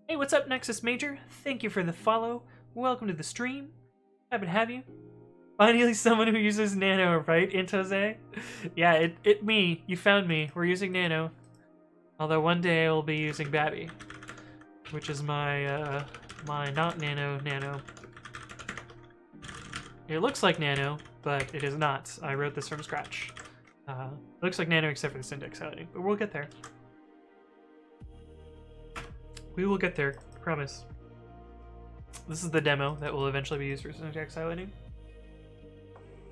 Hey, what's up, Nexus Major? Thank you for the follow. Welcome to the stream. Happy to have you. Finally, someone who uses Nano, right, Intose? Yeah, me. You found me. We're using Nano. Although one day I will be using Babby, which is my not Nano. It looks like Nano, but it is not. I wrote this from scratch. It looks like Nano except for the syntax highlighting, but we'll get there. We will get there, I promise. This is the demo that will eventually be used for syntax highlighting.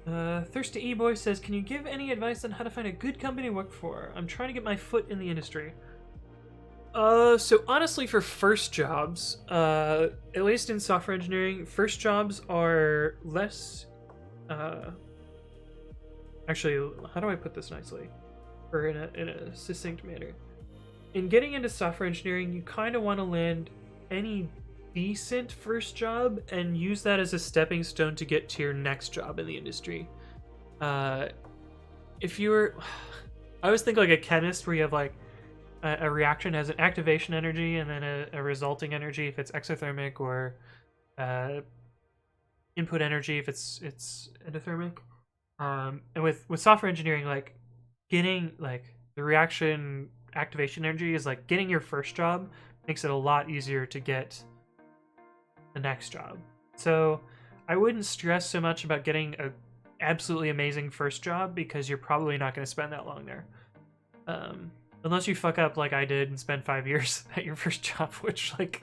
Thirsty E-Boy says, can you give any advice on how to find a good company to work for? I'm trying to get my foot in the industry. So honestly, for first jobs, at least in software engineering, first jobs are less, actually, how do I put this nicely? Or in a succinct manner. In getting into software engineering, you kind of want to land any decent first job and use that as a stepping stone to get to your next job in the industry. If you're, I always think like a chemist, where you have like a reaction has an activation energy and then a resulting energy if it's exothermic, or input energy if it's endothermic. And with software engineering, like getting like the reaction activation energy is like getting your first job makes it a lot easier to get the next job. So I wouldn't stress so much about getting a absolutely amazing first job, because you're probably not going to spend that long there. Unless you fuck up like I did and spend 5 years at your first job, which, like,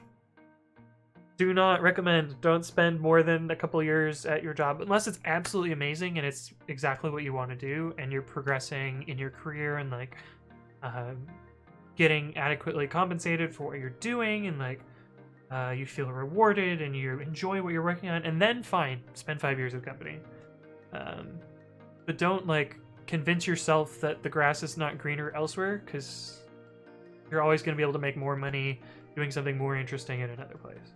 do not recommend. Don't spend more than a couple years at your job unless it's absolutely amazing and it's exactly what you want to do and you're progressing in your career and like getting adequately compensated for what you're doing, and like you feel rewarded and you enjoy what you're working on, and then fine, spend 5 years with the company. But don't like convince yourself that the grass is not greener elsewhere, because you're always going to be able to make more money doing something more interesting in another place.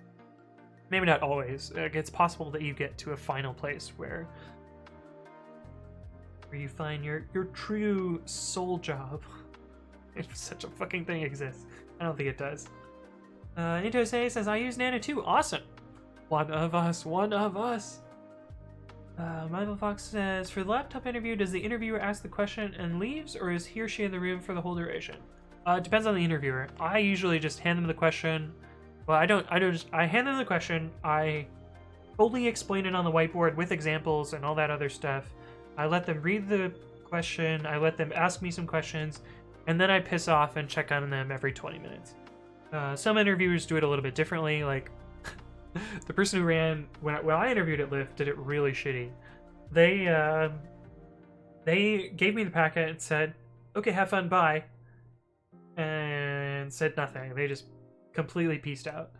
Maybe not always. Like, it's possible that you get to a final place where you find your true soul job. If such a fucking thing exists. I don't think it does. Intose says, I use Nano too. Awesome. One of us. Michael Fox says, for the laptop interview, does the interviewer ask the question and leaves, or is he or she in the room for the whole duration? It depends on the interviewer. I usually just hand them the question. Well, I hand them the question. I fully explain it on the whiteboard with examples and all that other stuff. I let them read the question. I let them ask me some questions, and then I piss off and check on them every 20 minutes. Some interviewers do it a little bit differently. Like the person who ran when I interviewed at Lyft did it really shitty. They gave me the packet and said, "Okay, have fun, bye," and said nothing. They just completely pieced out.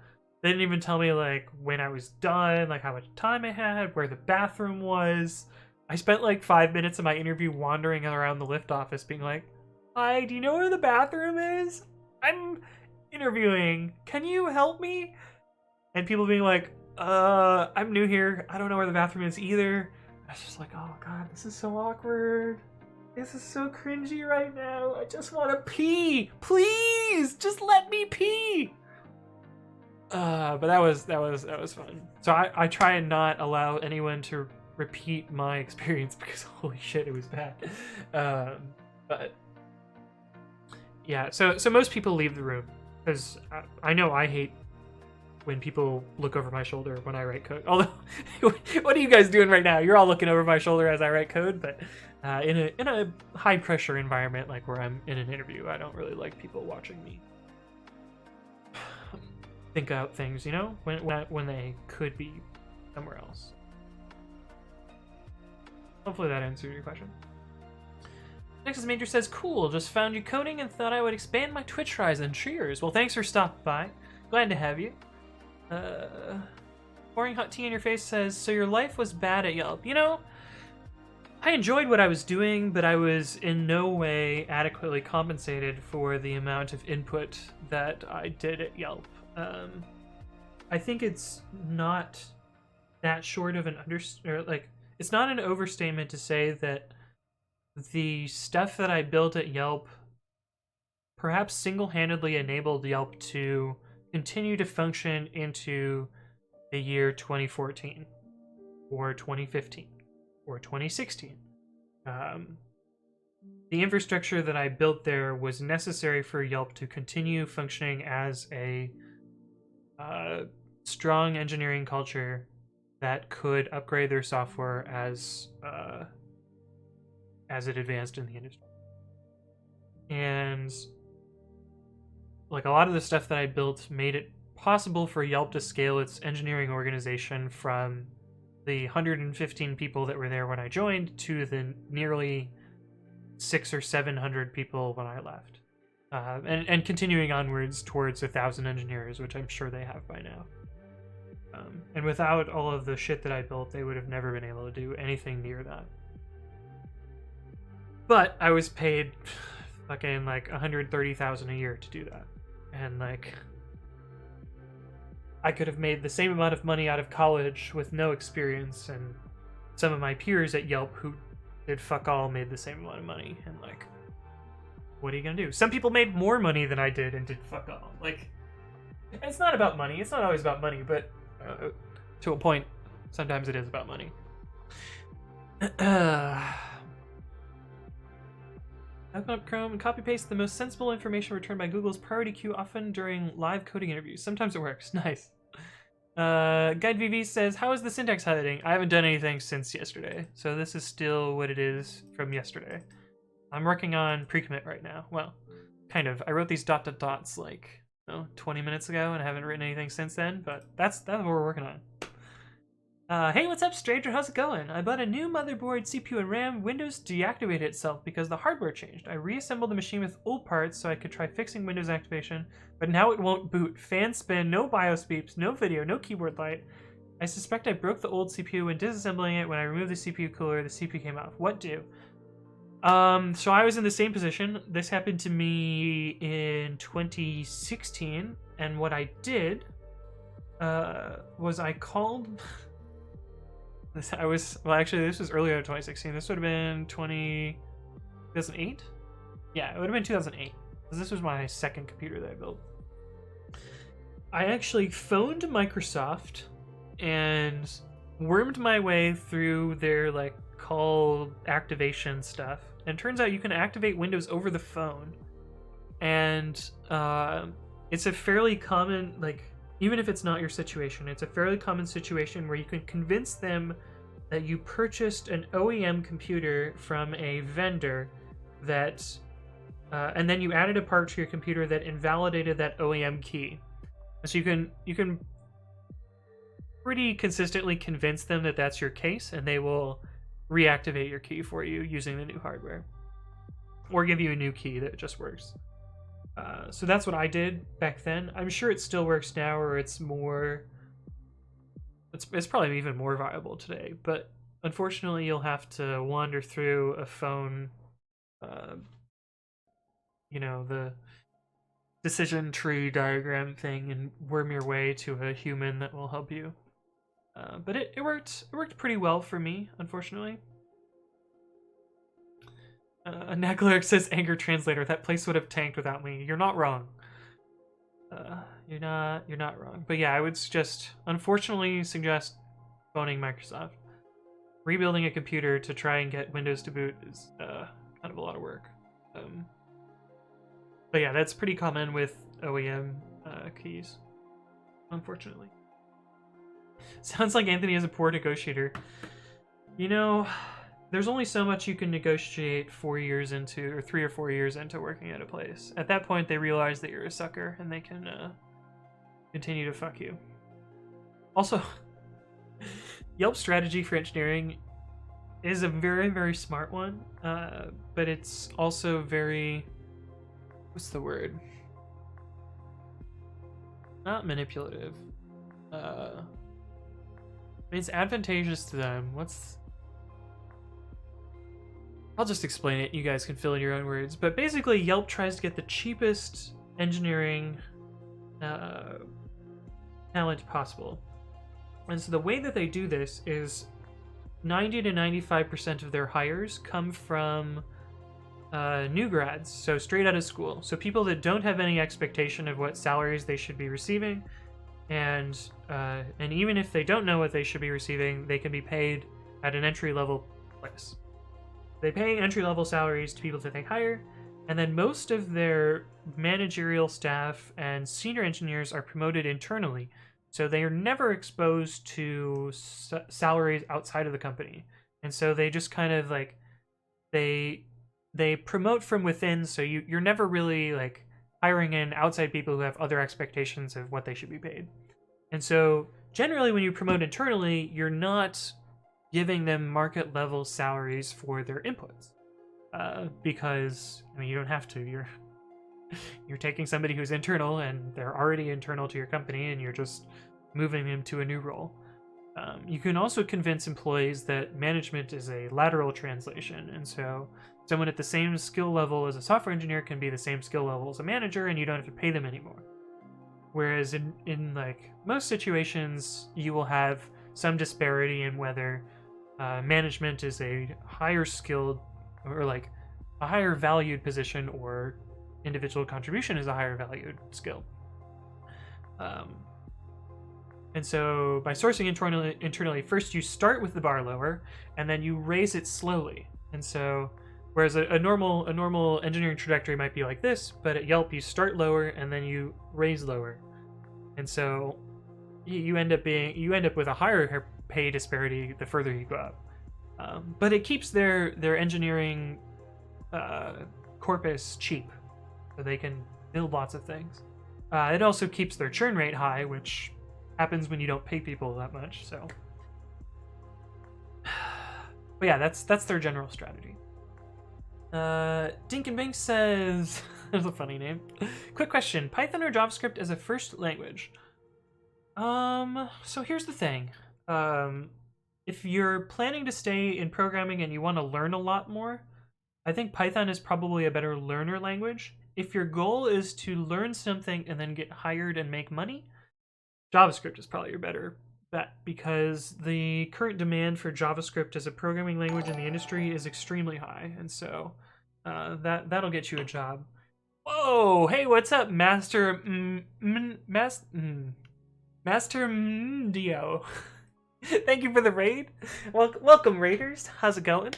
They didn't even tell me like when I was done, like how much time I had, where the bathroom was. I spent like 5 minutes of my interview wandering around the Lyft office being like, "Hi, do you know where the bathroom is? I'm interviewing. Can you help me?" And people being like, I'm new here. I don't know where the bathroom is either." I was just like, oh god, this is so awkward. This is so cringy right now. I just want to pee. Please, just let me pee. But that was fun. So I try and not allow anyone to repeat my experience because holy shit, it was bad. But yeah, so most people leave the room because I know I hate when people look over my shoulder when I write code. Although, what are you guys doing right now? You're all looking over my shoulder as I write code, but in a high pressure environment like where I'm in an interview, I don't really like people watching me think out things, you know, when they could be somewhere else. Hopefully that answers your question. Nexus Major says, cool, just found you coding and thought I would expand my Twitch Horizon. Cheers. Well, thanks for stopping by. Glad to have you. Pouring hot tea in your face says, so your life was bad at Yelp. You know, I enjoyed what I was doing, but I was in no way adequately compensated for the amount of input that I did at Yelp. I think it's not that short of an it's not an overstatement to say that the stuff that I built at Yelp perhaps single-handedly enabled Yelp to continue to function into the year 2014 or 2015 or 2016. The infrastructure that I built there was necessary for Yelp to continue functioning as a strong engineering culture that could upgrade their software as it advanced in the industry. And like a lot of the stuff that I built made it possible for Yelp to scale its engineering organization from the 115 people that were there when I joined to the nearly 600 or 700 people when I left. And continuing onwards towards 1,000 engineers, which I'm sure they have by now. And without all of the shit that I built, they would have never been able to do anything near that. But I was paid fucking like $130,000 a year to do that. And like, I could have made the same amount of money out of college with no experience, and some of my peers at Yelp who did fuck all made the same amount of money. And like, what are you gonna do? Some people made more money than I did and did fuck all. Like, it's not about money. It's not always about money, but to a point, sometimes it is about money. Open up Chrome and copy-paste the most sensible information returned by Google's priority queue, often during live coding interviews. Sometimes it works. Nice. Guide VV says, how is the syntax highlighting? I haven't done anything since yesterday, so this is still what it is from yesterday. I'm working on pre-commit right now. Well, kind of. I wrote these ... dots like 20 minutes ago, and I haven't written anything since then, but that's what we're working on. Hey, what's up, stranger? How's it going? I bought a new motherboard, CPU, and RAM. Windows deactivated itself because the hardware changed. I reassembled the machine with old parts so I could try fixing Windows activation, but now it won't boot. Fan spin, no BIOS beeps, no video, no keyboard light. I suspect I broke the old CPU when disassembling it. When I removed the CPU cooler, the CPU came off. What do? So I was in the same position. This happened to me in 2016, and what I did was I called. Well, actually, this was earlier than 2016. This would have been 2008. Yeah, it would have been 2008. This was my second computer that I built. I actually phoned Microsoft and wormed my way through their like call activation stuff. And turns out you can activate Windows over the phone. And it's a fairly common, like, even if it's not your situation, it's a fairly common situation where you can convince them that you purchased an OEM computer from a vendor that, and then you added a part to your computer that invalidated that OEM key. So you can pretty consistently convince them that that's your case, and they will reactivate your key for you using the new hardware, or give you a new key that just works. So that's what I did back then. I'm sure it still works now, or it's more. It's probably even more viable today. But unfortunately, you'll have to wander through a phone. The decision tree diagram thing, and worm your way to a human that will help you. But it worked. It worked pretty well for me, unfortunately. Nagleric says anger translator. That place would have tanked without me. You're not wrong. You're not wrong. But yeah, I would unfortunately suggest phoning Microsoft. Rebuilding a computer to try and get Windows to boot is kind of a lot of work. But yeah, that's pretty common with OEM keys, unfortunately. Sounds like Anthony is a poor negotiator. You know, there's only so much you can negotiate 3 or 4 years into working at a place. At that point, they realize that you're a sucker, and they can continue to fuck you. Also, Yelp's strategy for engineering is a very, very smart one, but it's also very... What's the word? Not manipulative. It's advantageous to them. I'll just explain it. You guys can fill in your own words. But basically, Yelp tries to get the cheapest engineering talent possible. And so the way that they do this is 90 to 95% of their hires come from new grads, so straight out of school. So people that don't have any expectation of what salaries they should be receiving, and even if they don't know what they should be receiving, they can be paid at an entry-level place. They pay entry-level salaries to people that they hire, and then most of their managerial staff and senior engineers are promoted internally, so they are never exposed to salaries outside of the company. And so they just kind of like they promote from within, so you're never really like hiring in outside people who have other expectations of what they should be paid. And so generally when you promote internally, you're not giving them market level salaries for their inputs, because I mean you don't have to. You're taking somebody who's internal and they're already internal to your company, and you're just moving them to a new role. You can also convince employees that management is a lateral translation, and so someone at the same skill level as a software engineer can be the same skill level as a manager, and you don't have to pay them anymore. Whereas in like most situations, you will have some disparity in whether management is a higher skilled or like a higher valued position, or individual contribution is a higher valued skill. And so by sourcing internally, first you start with the bar lower, and then you raise it slowly. And so whereas a normal engineering trajectory might be like this, but at Yelp you start lower and then you raise lower. And so you end up with a higher pay disparity the further you go up. But it keeps their engineering corpus cheap, so they can build lots of things. It also keeps their churn rate high, which happens when you don't pay people that much. So But yeah, that's their general strategy. Dink and Bink says, there's a funny name. Quick question: Python or JavaScript as a first language? So here's the thing. If you're planning to stay in programming and you want to learn a lot more, I think Python is probably a better learner language. If your goal is to learn something and then get hired and make money, JavaScript is probably your better bet, because the current demand for JavaScript as a programming language in the industry is extremely high, and so that'll get you a job. Whoa! Hey, what's up, Master Dio? Thank you for the raid. Welcome, raiders. How's it going?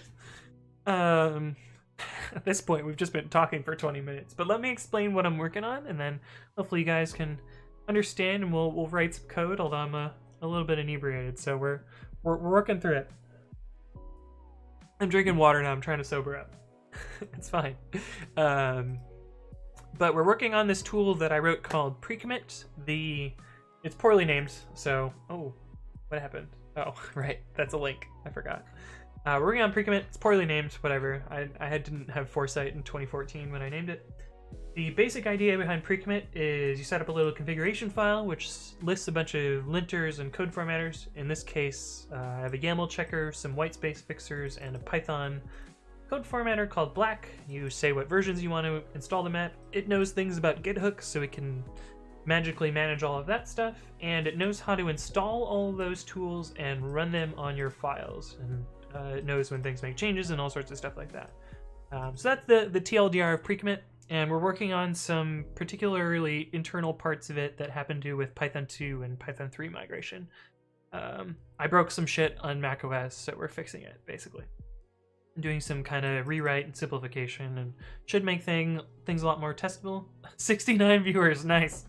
At this point, we've just been talking for 20 minutes, but let me explain what I'm working on, and then hopefully you guys can understand, and we'll write some code. Although I'm a little bit inebriated, so we're working through it. I'm drinking water now. I'm trying to sober up. It's fine. But we're working on this tool that I wrote called Precommit. It's poorly named, so what happened? Oh, right, that's a link. I forgot. We're working on Precommit. It's poorly named, whatever. I didn't have foresight in 2014 when I named it. The basic idea behind Precommit is you set up a little configuration file which lists a bunch of linters and code formatters. In this case, I have a YAML checker, some whitespace fixers, and a Python code formatter called Black. You say what versions you want to install them at. It knows things about Git hooks, so it can magically manage all of that stuff, and it knows how to install all of those tools and run them on your files. And it knows when things make changes and all sorts of stuff like that. So that's the TLDR of Precommit. And we're working on some particularly internal parts of it that happen to do with python2 and python3 migration. I broke some shit on macOS, so we're fixing it, basically. I'm doing some kind of rewrite and simplification, and should make things a lot more testable. 69 viewers, nice.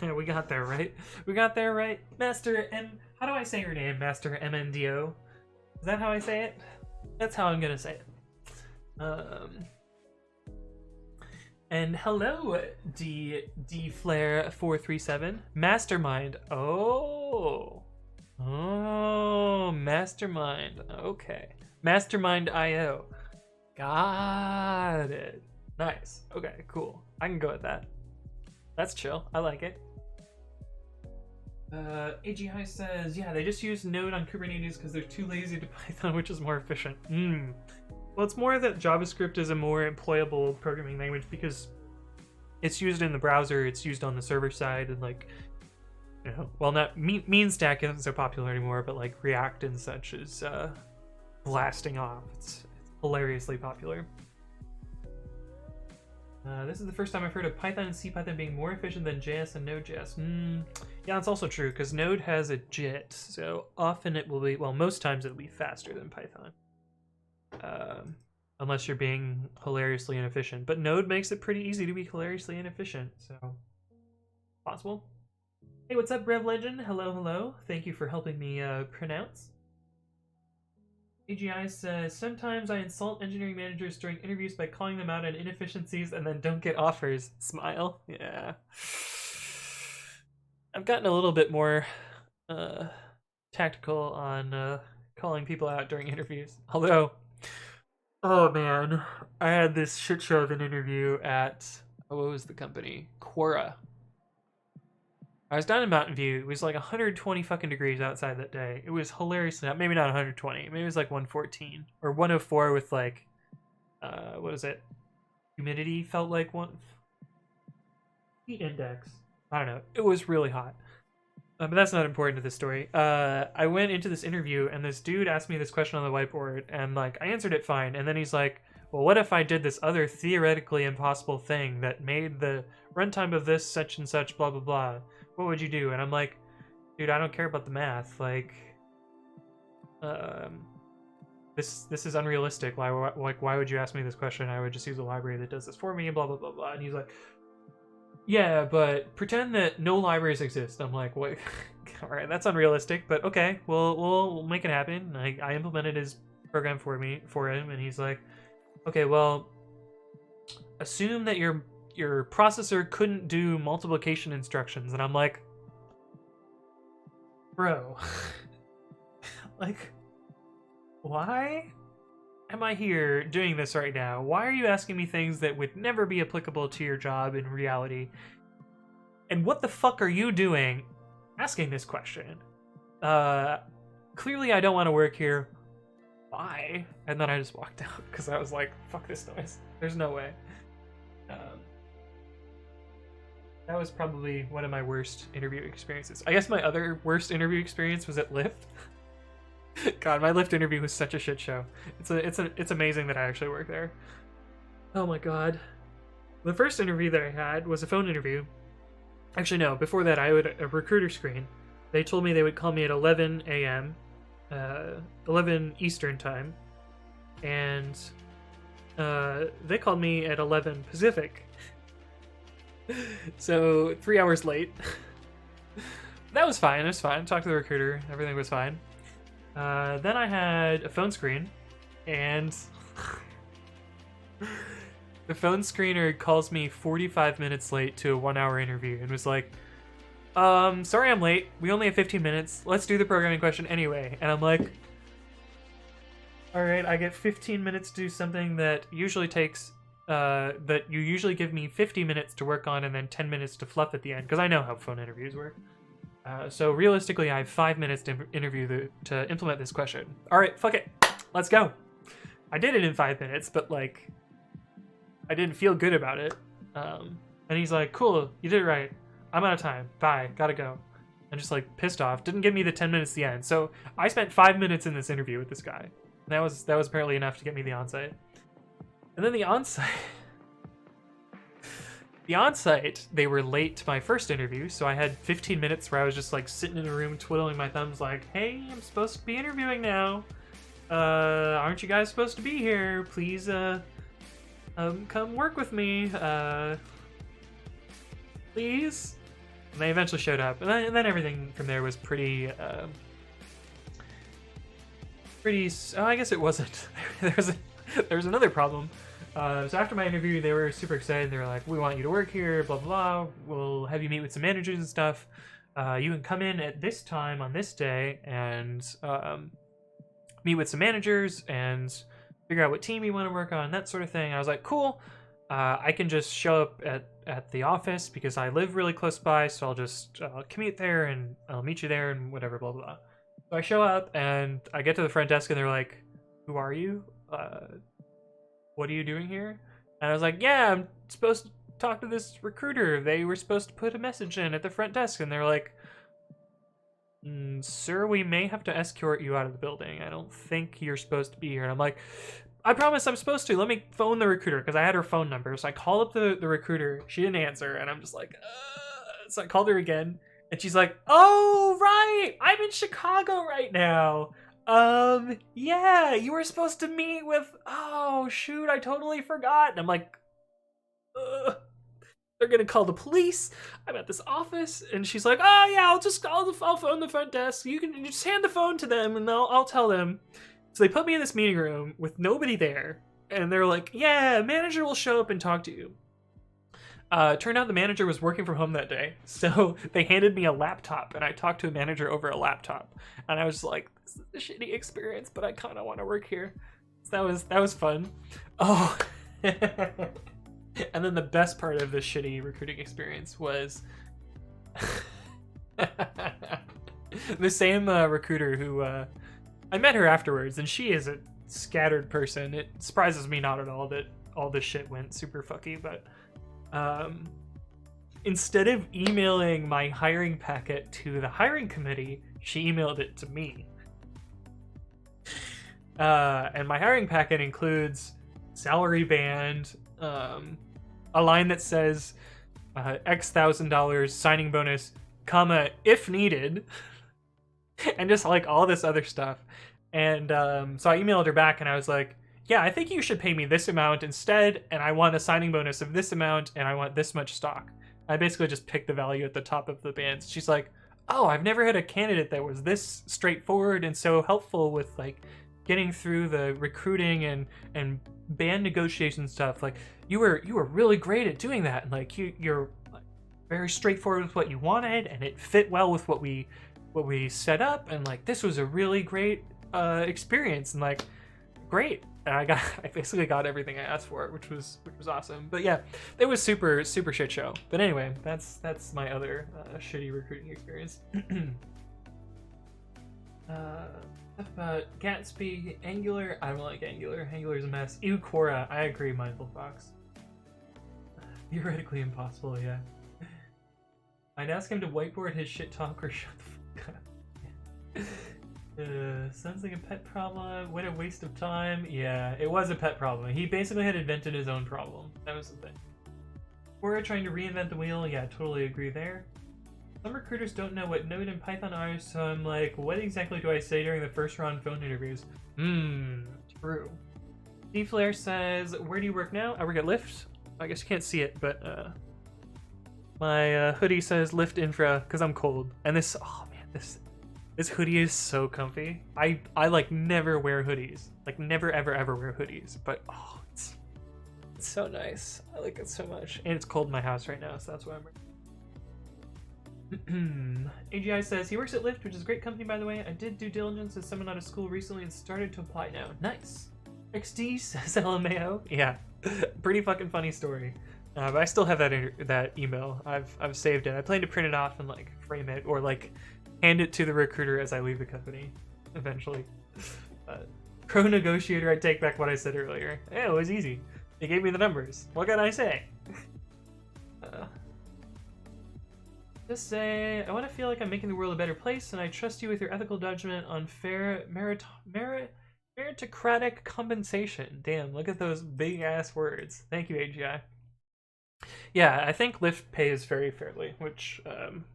We got there, right? We got there, right? Master M... How do I say your name, Master MNDO? Is that how I say it? That's how I'm gonna say it. And hello, DFlare437. Mastermind. Oh, Mastermind. Okay. Mastermind IO. Got it. Nice. Okay, cool. I can go with that. That's chill. I like it. AGI says, yeah, they just use Node on Kubernetes because they're too lazy to Python, which is more efficient. Well, it's more that JavaScript is a more employable programming language because it's used in the browser, it's used on the server side, and like, you know, well, not mean stack isn't so popular anymore, but like React and such is blasting off. It's hilariously popular. This is the first time I've heard of Python and CPython being more efficient than JS and Node.js. Yeah, that's also true, because Node has a JIT, so often it will be, well, most times it'll be faster than Python. Unless you're being hilariously inefficient. But Node makes it pretty easy to be hilariously inefficient, so possible. Hey, what's up, Rev Legend? Hello, hello. Thank you for helping me pronounce. AGI says, sometimes I insult engineering managers during interviews by calling them out on inefficiencies and then don't get offers. Smile. Yeah. I've gotten a little bit more tactical on calling people out during interviews. Although, oh man, I had this shit show of an interview at, what was the company? Quora. I was down in Mountain View. It was like 120 fucking degrees outside that day. It was hilariously hot. Maybe not 120. Maybe it was like 114 or 104 with like, what is it? Humidity felt like one. Heat index. I don't know. It was really hot. But that's not important to this story. I went into this interview and this dude asked me this question on the whiteboard and like I answered it fine. And then he's like, well, what if I did this other theoretically impossible thing that made the runtime of this such and such blah, blah, blah. What would you do? And I'm like, dude, I don't care about the math. Like, this is unrealistic. Why would you ask me this question? I would just use a library that does this for me, blah, blah, blah, blah. And he's like, yeah, but pretend that no libraries exist. I'm like, what? All right, that's unrealistic, but okay, we'll make it happen. I implemented his program for him, and he's like, okay, well, assume that your processor couldn't do multiplication instructions. And I'm like, bro, like, why? am I here doing this right now? Why are you asking me things that would never be applicable to your job in reality? And what the fuck are you doing asking this question? Clearly I don't want to work here. Bye. And then I just walked out because I was like, fuck this noise. There's no way. That was probably one of my worst interview experiences. I guess my other worst interview experience was at Lyft. God, my Lyft interview was such a shit show. It's amazing that I actually work there. Oh my god. The first interview that I had was a phone interview. Actually, no. Before that, I had a recruiter screen. They told me they would call me at 11 a.m., 11 Eastern time, and they called me at 11 Pacific. So 3 hours late. That was fine. It was fine. Talked to the recruiter. Everything was fine. Then I had a phone screen, and the phone screener calls me 45 minutes late to a 1-hour interview and was like, sorry I'm late. We only have 15 minutes. Let's do the programming question anyway. And I'm like, alright, I get 15 minutes to do something that usually takes, that you usually give me 50 minutes to work on and then 10 minutes to fluff at the end, because I know how phone interviews work. So realistically, I have 5 minutes to to implement this question. Alright, fuck it. Let's go. I did it in 5 minutes, but like, I didn't feel good about it. And he's like, cool, you did it right. I'm out of time. Bye. Gotta go. And just like pissed off. Didn't give me the 10 minutes at the end. So I spent 5 minutes in this interview with this guy. And that was apparently enough to get me the onsite. And then the onsite, they were late to my first interview, so I had 15 minutes where I was just like sitting in a room twiddling my thumbs like, hey, I'm supposed to be interviewing now. Aren't you guys supposed to be here? Please, come work with me, please. And they eventually showed up, and then everything from there was pretty, oh, I guess it wasn't. there was another problem. So after my interview, they were super excited. They were like, we want you to work here, blah, blah, blah. We'll have you meet with some managers and stuff. You can come in at this time on this day and meet with some managers and figure out what team you want to work on, that sort of thing. I was like, cool. I can just show up at the office because I live really close by, so I'll just commute there and I'll meet you there and whatever, blah, blah, blah. So I show up and I get to the front desk and they're like, who are you? What are you doing here? And I was like, yeah, I'm supposed to talk to this recruiter. They were supposed to put a message in at the front desk. And they're like, sir, we may have to escort you out of the building. I don't think you're supposed to be here. And I'm like, I promise I'm supposed to. Let me phone the recruiter, because I had her phone number. So I called up the recruiter. She didn't answer. And I'm just like, so I called her again. And she's like, oh, right. I'm in Chicago right now. Yeah, you were supposed to meet with, oh, shoot, I totally forgot. And I'm like, they're gonna call the police. I'm at this office. And she's like, oh, yeah, I'll phone the front desk. You can just hand the phone to them and I'll tell them. So they put me in this meeting room with nobody there. And they're like, yeah, manager will show up and talk to you. Turned out the manager was working from home that day, so they handed me a laptop, and I talked to a manager over a laptop, and I was like, "This is a shitty experience, but I kind of want to work here." So that was fun. Oh, and then the best part of this shitty recruiting experience was the same recruiter who I met her afterwards, and she is a scattered person. It surprises me not at all that all this shit went super fucky, but. Instead of emailing my hiring packet to the hiring committee, she emailed it to me. And my hiring packet includes salary band, a line that says X $1,000 signing bonus, comma, if needed, and just like all this other stuff. And so I emailed her back and I was like, yeah, I think you should pay me this amount instead, and I want a signing bonus of this amount, and I want this much stock. I basically just picked the value at the top of the bands. She's like, oh, I've never had a candidate that was this straightforward and so helpful with like getting through the recruiting and band negotiation stuff. Like you were really great at doing that, and like you're very straightforward with what you wanted, and it fit well with what we set up, and like this was a really great experience. And like, great. And I basically got everything I asked for, which was awesome. But yeah, it was super shit show. But anyway, that's my other shitty recruiting experience. About Gatsby, Angular. I don't like Angular. Angular's a mess. Ew, Quora. I agree, Mindful Fox. Theoretically impossible, yeah. I'd ask him to whiteboard his shit talk or shut the fuck up. Sounds like a pet problem. What a waste of time. Yeah, it was a pet problem. He basically had invented his own problem. That was the thing. We're trying to reinvent the wheel. Yeah, totally agree there. Some recruiters don't know what Node and Python are, so I'm like, what exactly do I say during the first round phone interviews? True. D-Flare says, where do you work now? I work at Lyft. I guess you can't see it, but my hoodie says Lyft Infra because I'm cold. And this, oh man, this hoodie is so comfy. I like never wear hoodies. Like never ever wear hoodies. But oh, it's so nice. I like it so much. And it's cold in my house right now, so that's why I'm wearing. AGI says he works at Lyft, which is a great company, by the way. I did due diligence as someone out of school recently and started to apply now. Nice. XD says LMAO. Yeah, pretty fucking funny story. But I still have that email. I've saved it. I plan to print it off and like frame it or like hand it to the recruiter as I leave the company eventually. Pro negotiator, I take back what I said earlier. Yeah, it was easy. They gave me the numbers. What can I say? Just say, I want to feel like I'm making the world a better place, and I trust you with your ethical judgment on fair meritocratic compensation. Damn, look at those big ass words. Thank you, AGI. Yeah, I think Lyft pays very fairly, which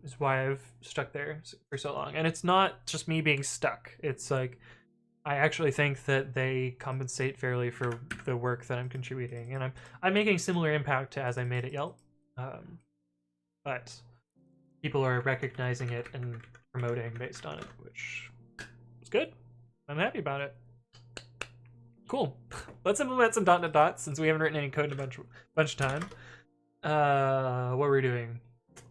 is why I've stuck there for so long. And it's not just me being stuck. It's like I actually think that they compensate fairly for the work that I'm contributing, and I'm making similar impact to as I made at Yelp. But people are recognizing it and promoting based on it, which is good. I'm happy about it. Cool. Let's implement some .NET Dots since we haven't written any code in a bunch of time. What were we doing?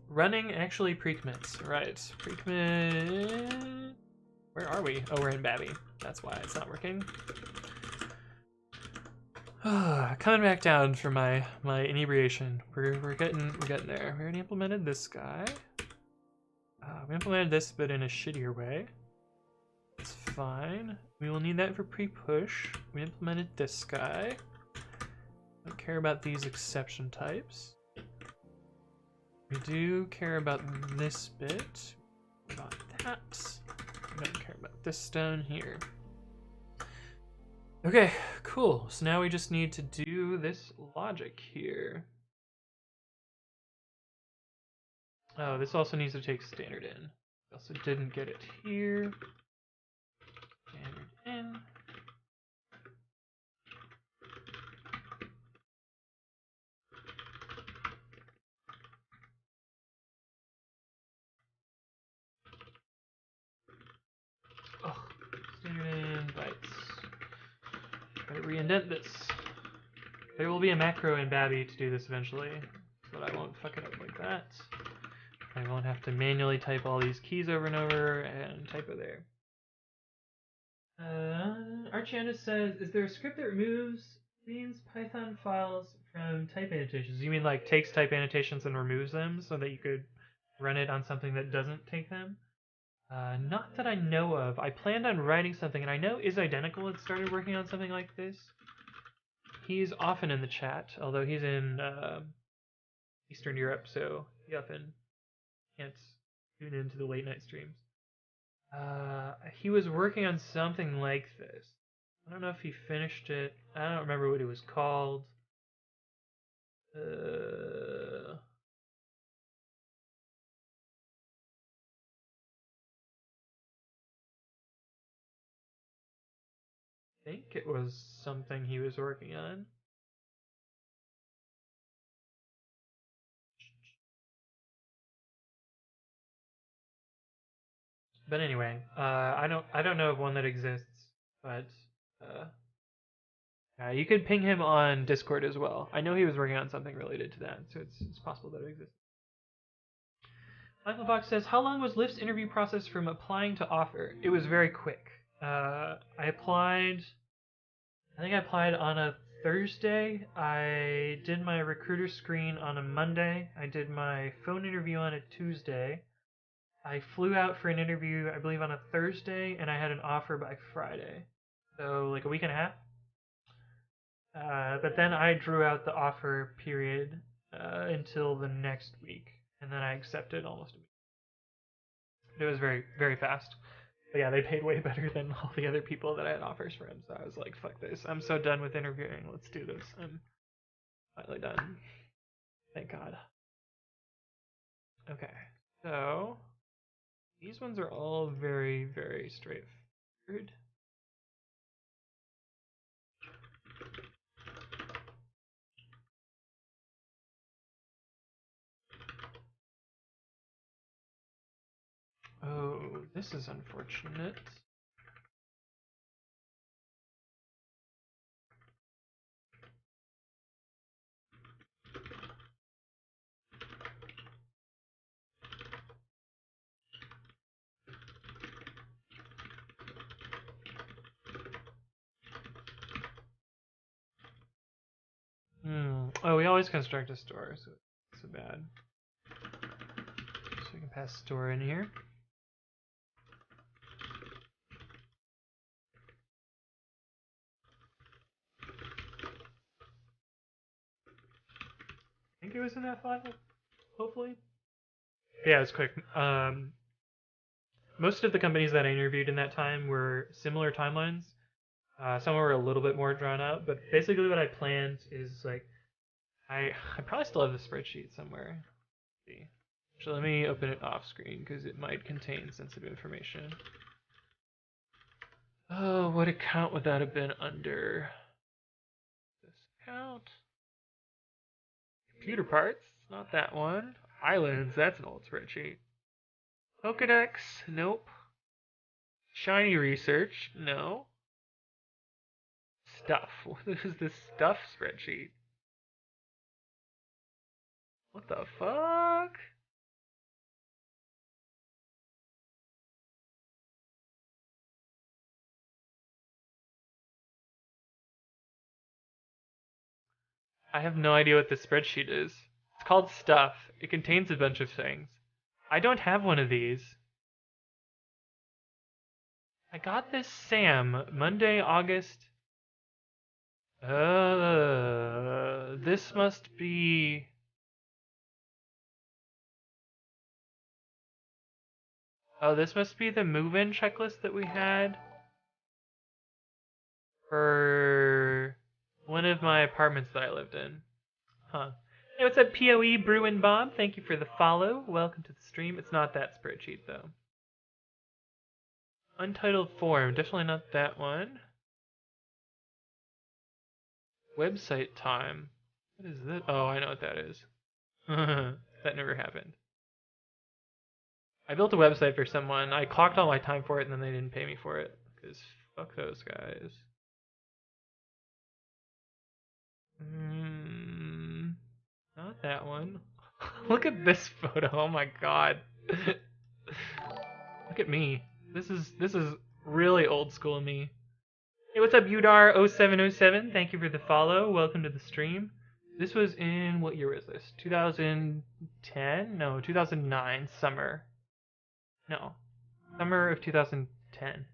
Running actually pre-commits. Right. Pre-commit. Where are we? Oh, we're in Babby. That's why it's not working. Coming back down for my inebriation. We're getting there. We already implemented this guy. We implemented this, but in a shittier way. It's fine. We will need that for pre-push. We implemented this guy. Don't care about these exception types. We do care about this bit. About that. We don't care about this down here. Okay, cool. So now we just need to do this logic here. Oh, this also needs to take standard in. Also didn't get it here. Standard in. Oh, standard in bytes. Gotta re-indent this. There will be a macro in Babby to do this eventually, but I won't fuck it up like that. I won't have to manually type all these keys over and over and type it there. Archiana says, is there a script that removes these Python files from type annotations? You mean like takes type annotations and removes them so that you could run it on something that doesn't take them? Not that I know of. I planned on writing something, and I know Is Identical had started working on something like this. He's often in the chat, although he's in Eastern Europe, so he often can't tune into the late night streams. He was working on something like this. I don't know if he finished it. I don't remember what it was called. I think it was something he was working on. But anyway, I don't know of one that exists, but you could ping him on Discord as well. I know he was working on something related to that, so it's possible that it exists. Michael Fox says, how long was Lyft's interview process from applying to offer? It was very quick. I applied I think I applied on a Thursday. I did my recruiter screen on a Monday. I did my phone interview on a Tuesday. I flew out for an interview, I believe, on a Thursday, and I had an offer by Friday. So, like a week and a half. But then I drew out the offer period until the next week, and then I accepted almost immediately. It was very, very fast. But yeah, they paid way better than all the other people that I had offers from. So I was like, fuck this. I'm so done with interviewing. Let's do this. I'm finally done. Thank God. Okay. So these ones are all very, very straightforward. Oh, this is unfortunate. Oh, we always construct a store, so it's so bad. So we can pass store in here. I think it was in that file, hopefully. Yeah, it's quick. Most of the companies that I interviewed in that time were similar timelines. Some were a little bit more drawn out, but basically what I planned is like I probably still have the spreadsheet somewhere. Let's see. So let me open it off screen because it might contain sensitive information. Oh, what account would that have been under? This account. Computer parts, not that one. Islands, that's an old spreadsheet. Pokedex, nope. Shiny research, no. Stuff. What is this stuff spreadsheet? What the fuck? I have no idea what this spreadsheet is. It's called stuff. It contains a bunch of things. I don't have one of these. I got this Sam Monday, August. This must be. Oh, this must be the move-in checklist that we had for one of my apartments that I lived in. Huh. Hey, what's up, PoE Brew and Bob? Thank you for the follow. Welcome to the stream. It's not that spreadsheet though. Untitled form, definitely not that one. Website time. What is this? Oh, I know what that is. That never happened. I built a website for someone. I clocked all my time for it, and then they didn't pay me for it. Because fuck those guys. Not that one. Look at this photo. Oh my god. Look at me. This is really old school me. Hey, what's up, Udar0707? Thank you for the follow. Welcome to the stream. This was in, what year was this? 2010? No, 2009, summer. No, summer of 2010.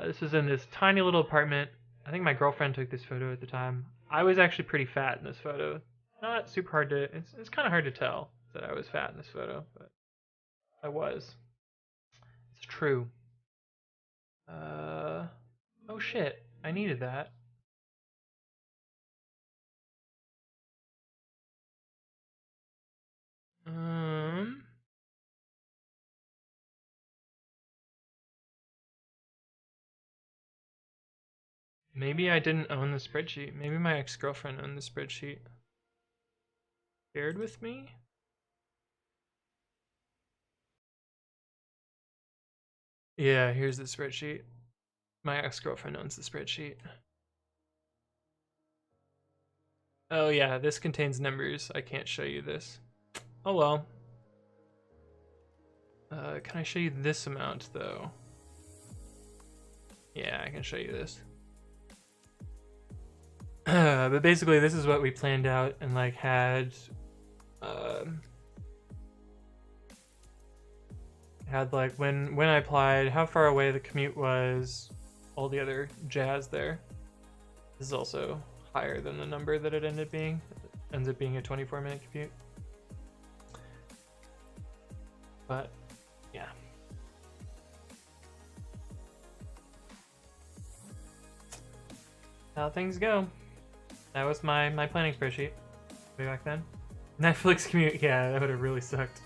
This was in this tiny little apartment. I think my girlfriend took this photo at the time. I was actually pretty fat in this photo. Not super hard to, it's kind of hard to tell that I was fat in this photo, but I was. It's true. Oh shit, I needed that. Maybe I didn't own the spreadsheet. Maybe my ex-girlfriend owned the spreadsheet. Shared with me? Yeah, here's the spreadsheet. My ex-girlfriend owns the spreadsheet. Oh yeah, this contains numbers. I can't show you this. Oh well. Can I show you this amount though? Yeah, I can show you this. But basically, this is what we planned out and like had like when I applied, how far away the commute was, all the other jazz there. This is also higher than the number that it ended being. It ends up being a 24-minute commute. But yeah. How things go. That was my planning spreadsheet way back then. Netflix commute, yeah, that would have really sucked.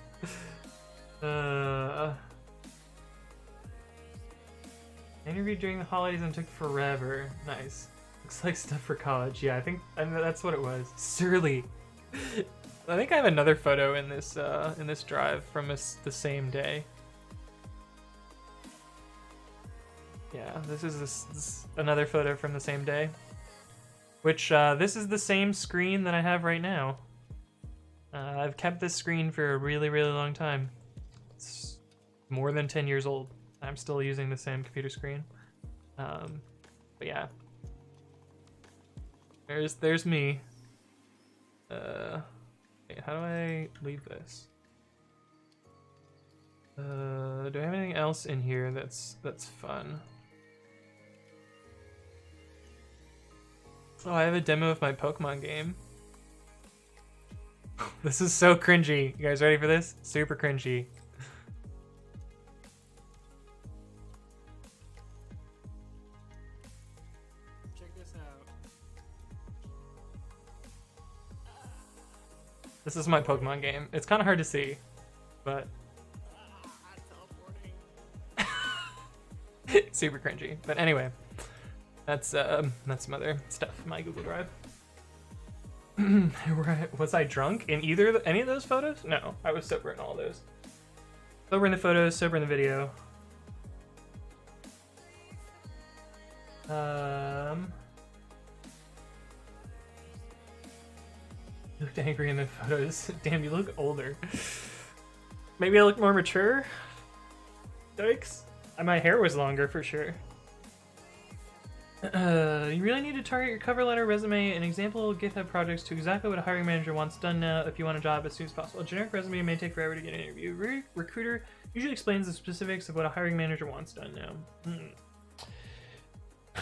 Interviewed during the holidays and took forever. Nice. Looks like stuff for college. Yeah, I think that's what it was. Surly. I think I have another photo in this drive from the same day. Yeah, this is this another photo from the same day. Which this is the same screen that I have right now. I've kept this screen for a really, really long time. It's more than 10 years old. I'm still using the same computer screen. But yeah. There's me. Wait, how do I leave this? Do I have anything else in here that's fun? Oh, I have a demo of my Pokemon game. This is so cringy. You guys ready for this? Super cringy. Check this out. This is my Pokemon game. It's kind of hard to see, but super cringy. But anyway, that's some other stuff in my Google Drive. Was I drunk in any of those photos? No, I was sober in all of those. Sober in the photos, sober in the video. You looked angry in the photos. Damn, you look older. Maybe I look more mature? Yikes. My hair was longer for sure. You really need to target your cover letter, resume, and example GitHub projects to exactly what a hiring manager wants done now if you want a job as soon as possible. A generic resume may take forever to get an interview. Recruiter usually explains the specifics of what a hiring manager wants done now.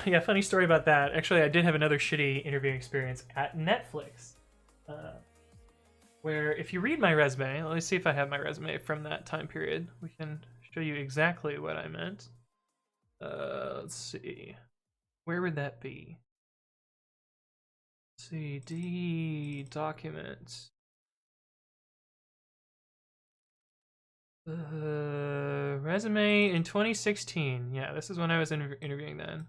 Yeah, funny story about that. Actually, I did have another shitty interviewing experience at Netflix. Where if you read my resume, let me see if I have my resume from that time period. We can show you exactly what I meant. Let's see. Where would that be? Let's see, D documents. Resume in 2016. Yeah, this is when I was interviewing then.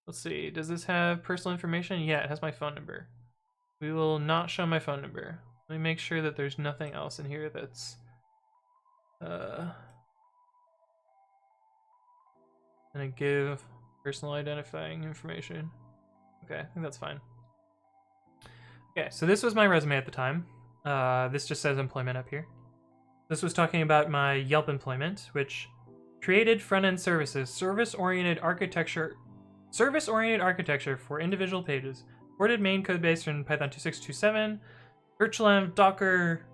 Let's see, does this have personal information? Yeah, it has my phone number. We will not show my phone number. Let me make sure that there's nothing else in here that's gonna give personal identifying information. Okay, I think that's fine. Okay, so this was my resume at the time. This just says employment up here. This was talking about my Yelp employment, which created front-end services, service-oriented architecture for individual pages, ported main code base from python2 6.2.7, virtualenv, Docker,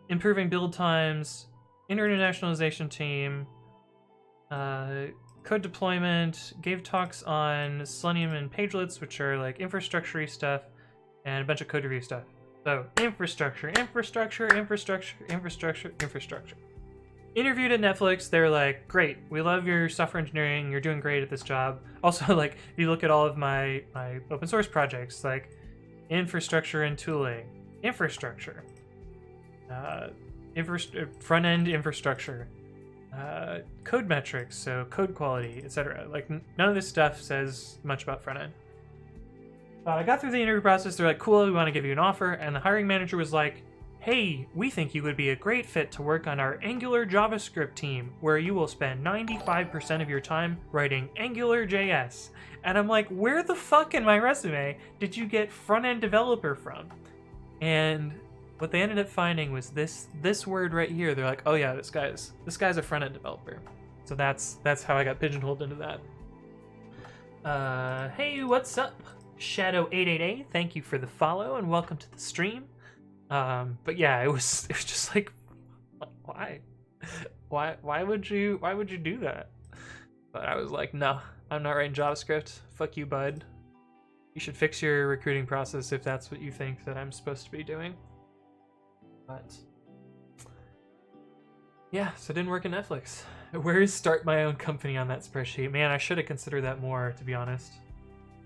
improving build times, internationalization team, code deployment, gave talks on Selenium and Pagelets, which are like infrastructure-y stuff, and a bunch of code review stuff. So, infrastructure. Interviewed at Netflix, they're like, great, we love your software engineering, you're doing great at this job. Also, like, if you look at all of my open source projects, like infrastructure and tooling, infrastructure, front-end infrastructure, code metrics, so code quality, etc. Like, none of this stuff says much about front-end. I got through the interview process, they're like, cool, we want to give you an offer, and the hiring manager was like, hey, we think you would be a great fit to work on our Angular JavaScript team, where you will spend 95% of your time writing Angular JS. And I'm like, where the fuck in my resume did you get front-end developer from? And what they ended up finding was this word right here. They're like, oh yeah, this guy's a front-end developer. So that's how I got pigeonholed into that. Hey, what's up? Shadow888, thank you for the follow and welcome to the stream. But yeah, it was just like, why would you do that? But I was like, no, I'm not writing JavaScript. Fuck you, bud. You should fix your recruiting process if that's what you think that I'm supposed to be doing. But yeah, so it didn't work at Netflix. Where's start my own company on that spreadsheet? Man, I should have considered that more, to be honest.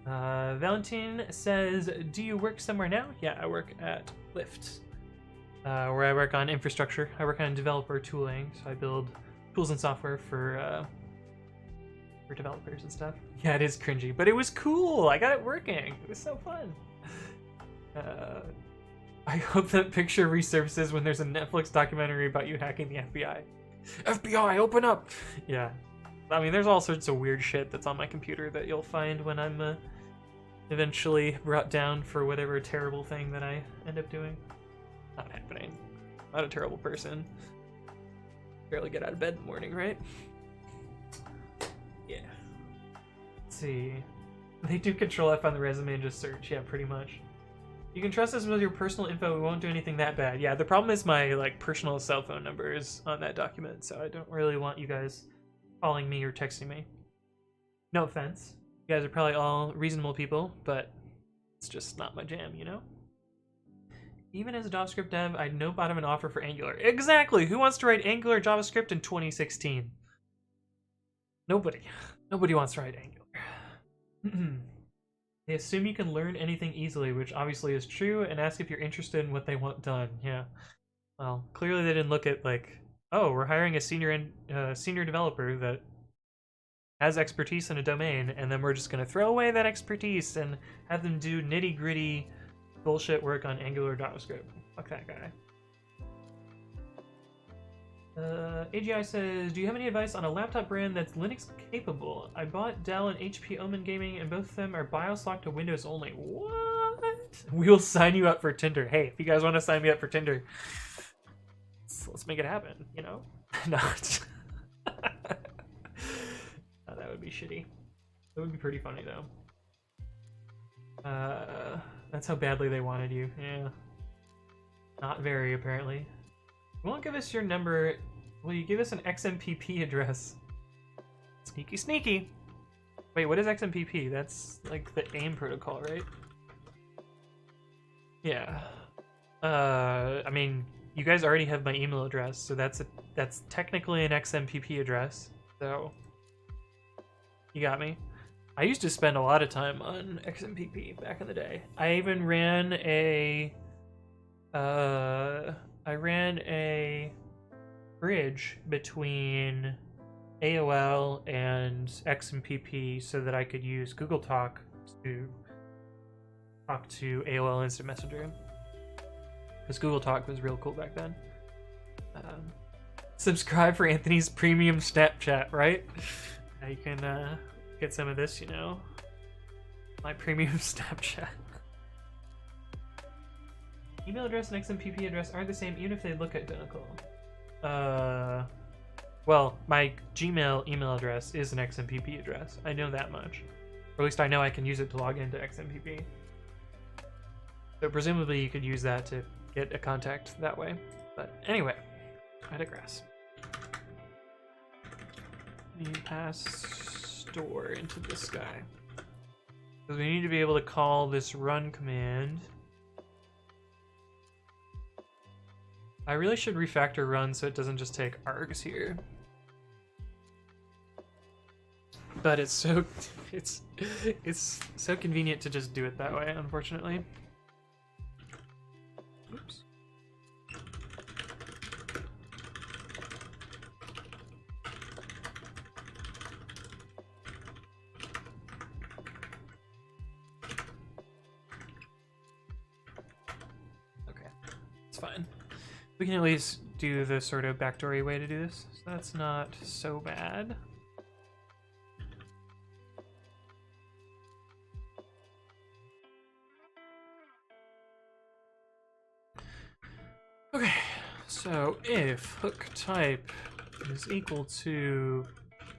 Valentine says, do you work somewhere now? Yeah, I work at Lyft, where I work on infrastructure. I work on developer tooling, so I build tools and software for developers and stuff. Yeah, it is cringy, but it was cool. I got it working. It was so fun. I hope that picture resurfaces when there's a Netflix documentary about you hacking the FBI. FBI, open up! Yeah. I mean, there's all sorts of weird shit that's on my computer that you'll find when I'm eventually brought down for whatever terrible thing that I end up doing. Not happening. Not a terrible person. Barely get out of bed in the morning, right? Yeah. Let's see. They do Control F on the resume and just search. Yeah, pretty much. You can trust us with your personal info. We won't do anything that bad. Yeah, the problem is my personal cell phone number is on that document, so I don't really want you guys calling me or texting me. No offense. You guys are probably all reasonable people, but it's just not my jam, you know? Even as a JavaScript dev, I know bottom an offer for Angular. Exactly! Who wants to write Angular JavaScript in 2016? Nobody. Nobody wants to write Angular. They assume you can learn anything easily, which obviously is true, and ask if you're interested in what they want done. Yeah. Well, clearly they didn't look at, like, oh, we're hiring a senior developer that has expertise in a domain, and then we're just going to throw away that expertise and have them do nitty-gritty bullshit work on Angular JavaScript. Fuck that guy. AGI says, do you have any advice on a laptop brand that's Linux capable? I bought Dell and HP Omen Gaming, and both of them are BIOS locked to Windows only. What? We will sign you up for Tinder. Hey, if you guys want to sign me up for Tinder, let's make it happen, you know? No. Oh, that would be shitty. That would be pretty funny, though. That's how badly they wanted you. Yeah. Not very, apparently. You won't give us your number. Will you give us an XMPP address? Sneaky, sneaky. Wait, what is XMPP? That's like the AIM protocol, right? Yeah. I mean, you guys already have my email address, so that's technically an XMPP address. So you got me. I used to spend a lot of time on XMPP back in the day. I even ran a bridge between AOL and XMPP so that I could use Google Talk to talk to AOL Instant Messenger. Because Google Talk was real cool back then. Subscribe for Anthony's premium Snapchat, right? You can get some of this, you know. My premium Snapchat. Email address and XMPP address aren't the same even if they look identical. Well, my Gmail email address is an XMPP address. I know that much. Or at least I know I can use it to log into XMPP. So presumably you could use that to get a contact that way. But anyway, I digress. We pass store into this guy. So we need to be able to call this run command. I really should refactor run so it doesn't just take args here. But it's so so convenient to just do it that way, unfortunately. Oops. Okay, it's fine. We can at least do the sort of backdoory way to do this, so that's not so bad. Okay, so if hook type is equal to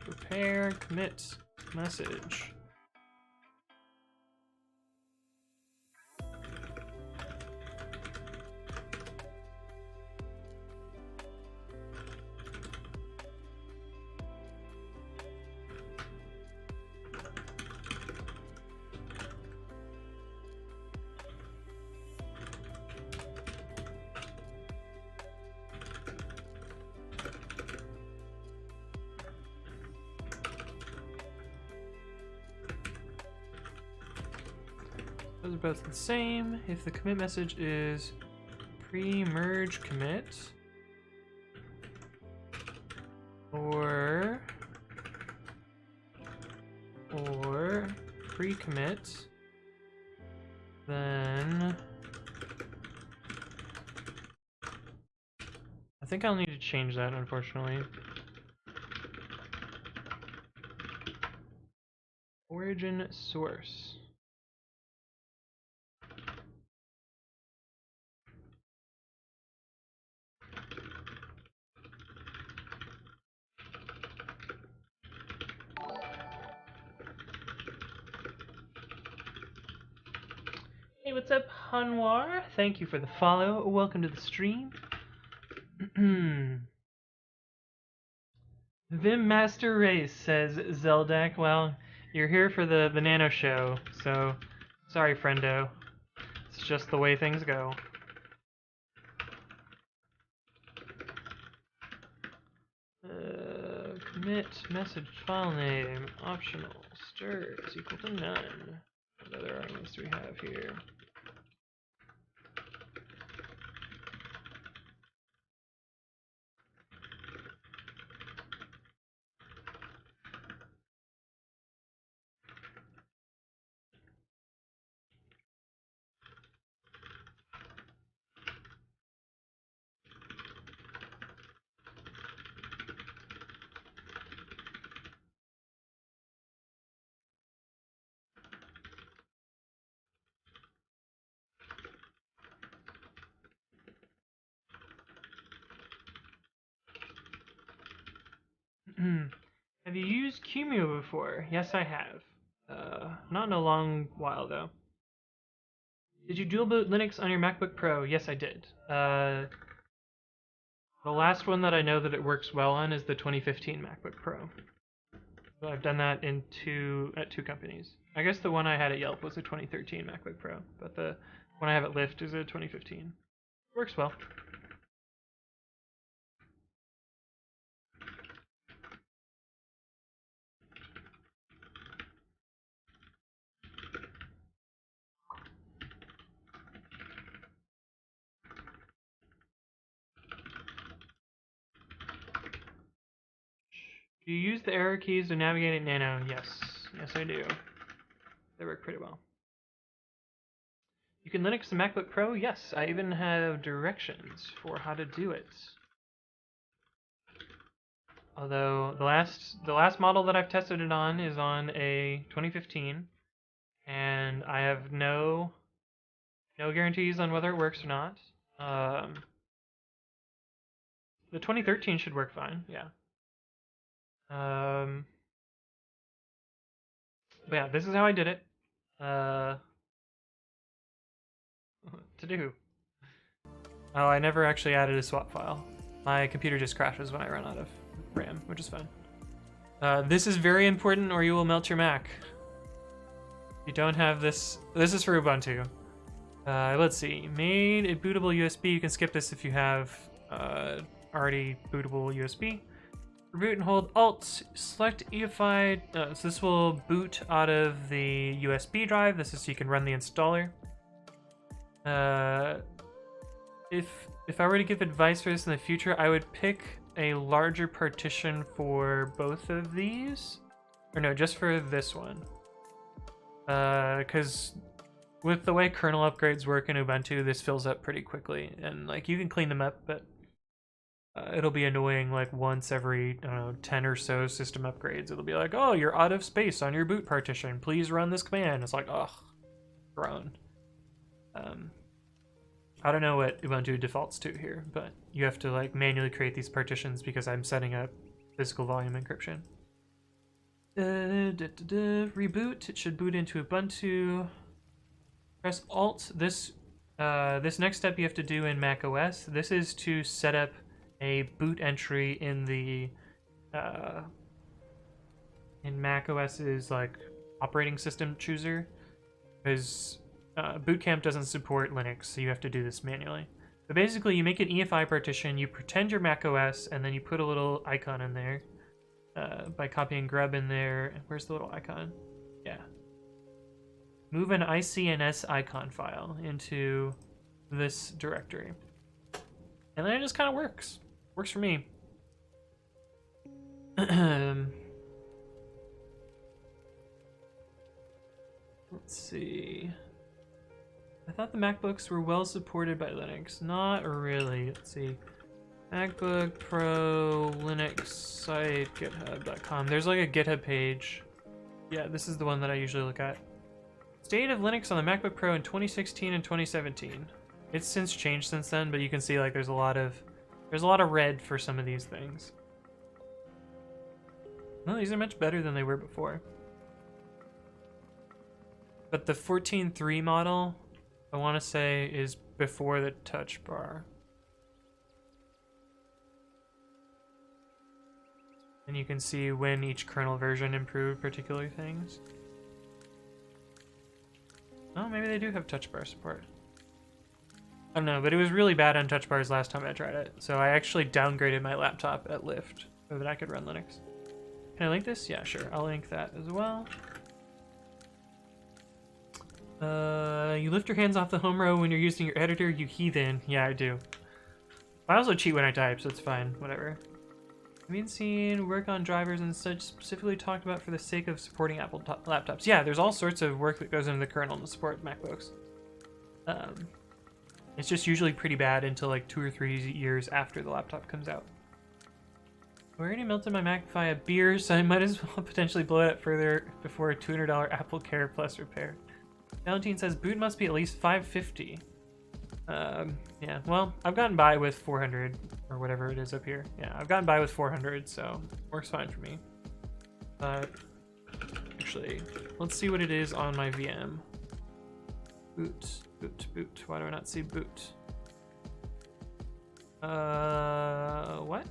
prepare commit message, Those are both the same. If the commit message is pre-merge commit or pre-commit, then I think I'll need to change that, unfortunately. Origin source. Hey, what's up, Hanwar? Thank you for the follow. Welcome to the stream. Vim Master Race, says Zeldak. Well, you're here for the Nano Show, so sorry, friendo. It's just the way things go. Commit message file name optional stir is equal to none. What other arguments do we have here? Have you used Qemu before? Yes, I have. Not in a long while, though. Did you dual boot Linux on your MacBook Pro? Yes, I did. The last one that I know that it works well on is the 2015 MacBook Pro. I've done that at two companies. I guess the one I had at Yelp was a 2013 MacBook Pro, but the one I have at Lyft is a 2015. Works well. Do you use the arrow keys to navigate at Nano? Yes. Yes, I do. They work pretty well. You can Linux the MacBook Pro? Yes, I even have directions for how to do it. Although the last model that I've tested it on is on a 2015, and I have no guarantees on whether it works or not. The 2013 should work fine, yeah. But yeah, this is how I did it. To do. Oh, I never actually added a swap file. My computer just crashes when I run out of RAM, which is fine. This is very important or you will melt your Mac. If you don't have this, this is for Ubuntu. Let's see, made a bootable USB. You can skip this if you have already bootable USB. For boot and hold Alt, select EFI. So this will boot out of the USB drive. This is so you can run the installer. If I were to give advice for this in the future, I would pick a larger partition for both of these. Or no, just for this one. Because with the way kernel upgrades work in Ubuntu, this fills up pretty quickly. And like you can clean them up, but it'll be annoying like once every, I don't know, 10 or so system upgrades. It'll be like, oh, you're out of space on your boot partition. Please run this command. It's like, ugh, grown. I don't know what Ubuntu defaults to here, but you have to like manually create these partitions because I'm setting up physical volume encryption. Reboot. It should boot into Ubuntu. Press Alt. This next step you have to do in macOS. This is to set up a boot entry in the in macOS's like operating system chooser, because Boot Camp doesn't support Linux, so you have to do this manually. But basically, you make an EFI partition, you pretend you're macOS, and then you put a little icon in there by copying grub in there. Where's the little icon? Yeah. move an ICNS icon file into this directory. And then it just kind of works. Works for me. Let's see. I thought the MacBooks were well supported by Linux. Not really. Let's see. MacBook Pro Linux site github.com. There's like a GitHub page. Yeah, this is the one that I usually look at. State of Linux on the MacBook Pro in 2016 and 2017. It's since changed since then, but you can see like there's a lot of red for some of these things. Well, these are much better than they were before. But the 14.3 model, I want to say, is before the touch bar. And you can see when each kernel version improved particular things. Oh, maybe they do have touch bar support. I don't know, but it was really bad on touch bars last time I tried it. So I actually downgraded my laptop at Lyft so that I could run Linux. Can I link this? Yeah, sure. I'll link that as well. You lift your hands off the home row when you're using your editor, you heathen. Yeah, I do. I also cheat when I type, so it's fine. Whatever. I've been seeing work on drivers and such specifically talked about for the sake of supporting Apple laptops. Yeah, there's all sorts of work that goes into the kernel to support MacBooks. It's just usually pretty bad until like 2 or 3 years after the laptop comes out. I already melted my Mac via beer, so I might as well potentially blow it up further before a $200 Apple Care Plus repair. Valentine says boot must be at least $550. Yeah, well, I've gotten by with 400 or whatever it is up here. Yeah, I've gotten by with 400, so works fine for me. But actually, let's see what it is on my VM. Boot, boot, boot. Why do I not see boot? What?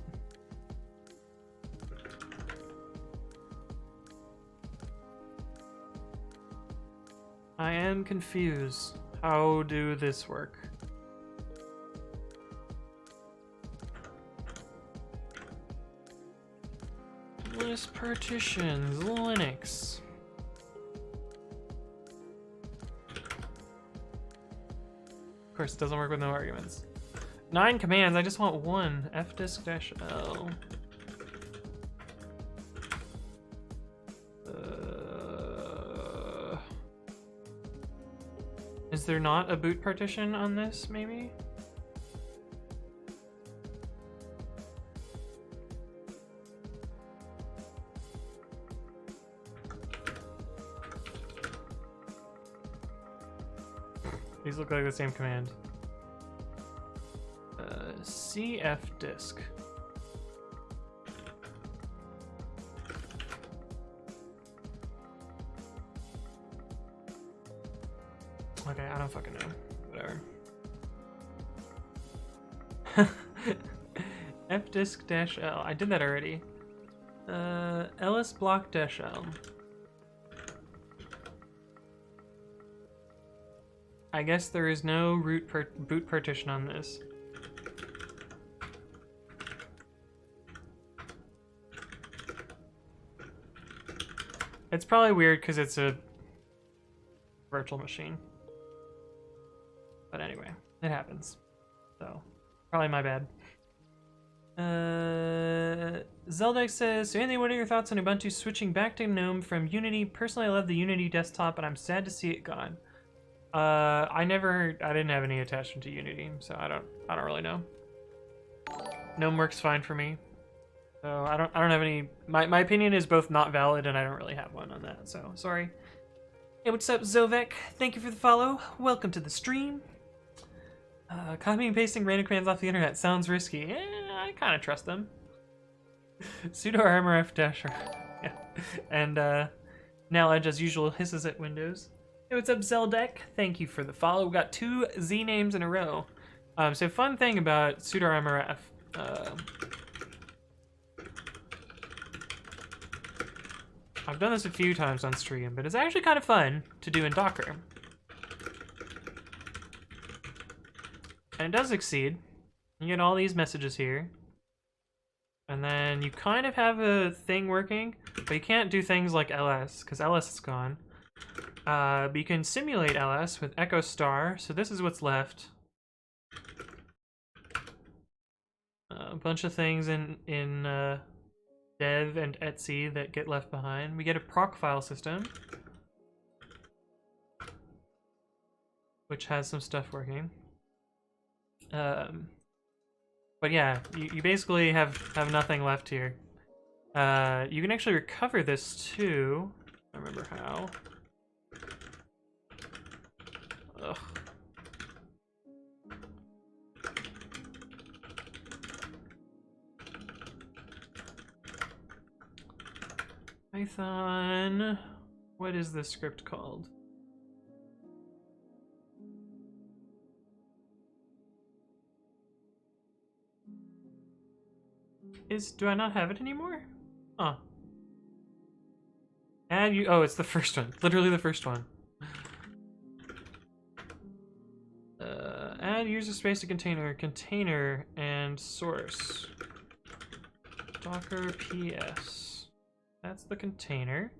I am confused. How do this work? List partitions, Linux. Of course, it doesn't work with no arguments. 9 commands, I just want one. fdisk-l. Is there not a boot partition on this, maybe? These look like the same command. cfdisk. Okay, I don't fucking know. Whatever. fdisk-l. I did that already. ls-block-l. I guess there is no boot partition on this. It's probably weird because it's a virtual machine. But anyway, it happens. So, probably my bad. Zeldex says, so Anthony, what are your thoughts on Ubuntu switching back to GNOME from Unity? Personally, I love the Unity desktop, but I'm sad to see it gone. I didn't have any attachment to Unity, so I don't really know. GNOME works fine for me. So I don't have any, my opinion is both not valid and I don't really have one on that, so sorry. Hey, what's up, Zovek? Thank you for the follow. Welcome to the stream. Copying and pasting random commands off the internet sounds risky. I kind of trust them. Sudo armor f-dash. Yeah. And now Edge, as usual, hisses at Windows. Hey, what's up, Zeldek? Thank you for the follow. We got 2 Z names in a row. So fun thing about sudo armor f. I've done this a few times on stream, but it's actually kind of fun to do in Docker. And it does succeed. You get all these messages here. And then you kind of have a thing working, but you can't do things like ls, because ls is gone. But you can simulate ls with echo star. So this is what's left. A bunch of things in dev and etc that get left behind. We get a proc file system, which has some stuff working. But yeah, you basically have nothing left here. You can actually recover this too. I don't remember how. Ugh. Python. What is this script called? Do I not have it anymore? Huh. And you, oh, it's the first one. Literally the first one. Add user space to container, and source. Docker ps. That's the container.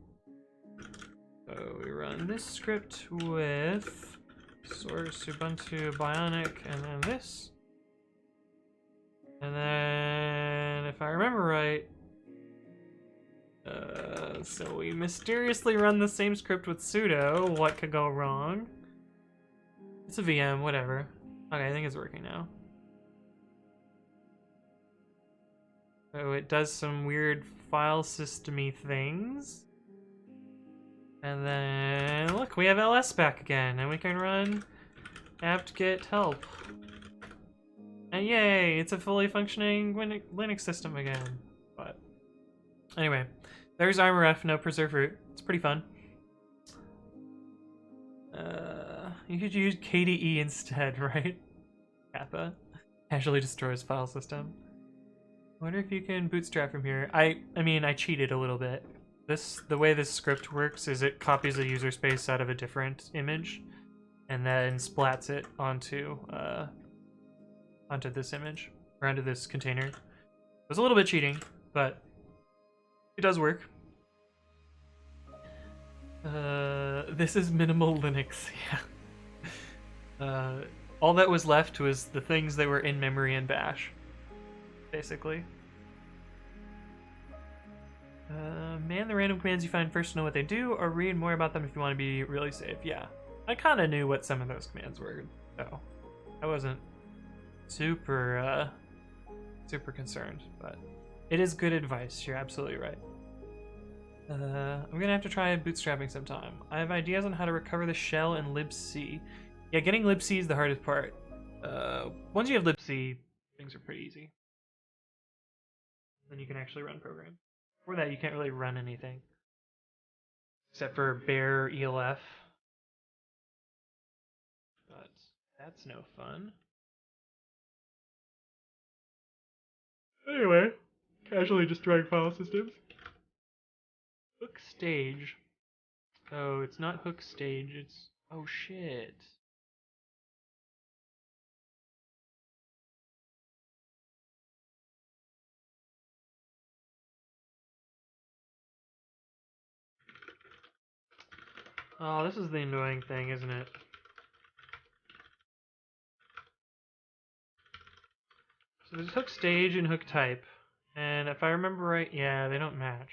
So we run this script with source Ubuntu Bionic, and then this. And then, if I remember right, so we mysteriously run the same script with sudo. What could go wrong? It's a VM, whatever. Okay, I think it's working now. So it does some weird file system-y things. And then, look, we have ls back again, and we can run apt-get help. And yay, it's a fully functioning Linux system again. But anyway, there's ArmorF, no preserve root. It's pretty fun. You could use KDE instead, right? Kappa casually destroys file system. I wonder if you can bootstrap from here. I mean, I cheated a little bit. The way this script works is it copies a user space out of a different image, and then splats it onto this image, or onto this container. It was a little bit cheating, but it does work. This is minimal Linux, yeah. All that was left was the things that were in memory in bash, basically. Man the random commands you find first to know what they do, or read more about them if you want to be really safe. Yeah, I kind of knew what some of those commands were, so I wasn't super concerned, but it is good advice. You're absolutely right. I'm gonna have to try bootstrapping sometime. I have ideas on how to recover the shell in libc. Yeah, getting libc is the hardest part. Once you have libc, things are pretty easy. Then you can actually run programs. Before that, you can't really run anything except for bare elf. But that's no fun. Anyway, casually destroying file systems. Hook stage. Oh, it's not hook stage, it's... Oh shit. Oh, this is the annoying thing, isn't it? So there's hook stage and hook type. And if I remember right, yeah, they don't match.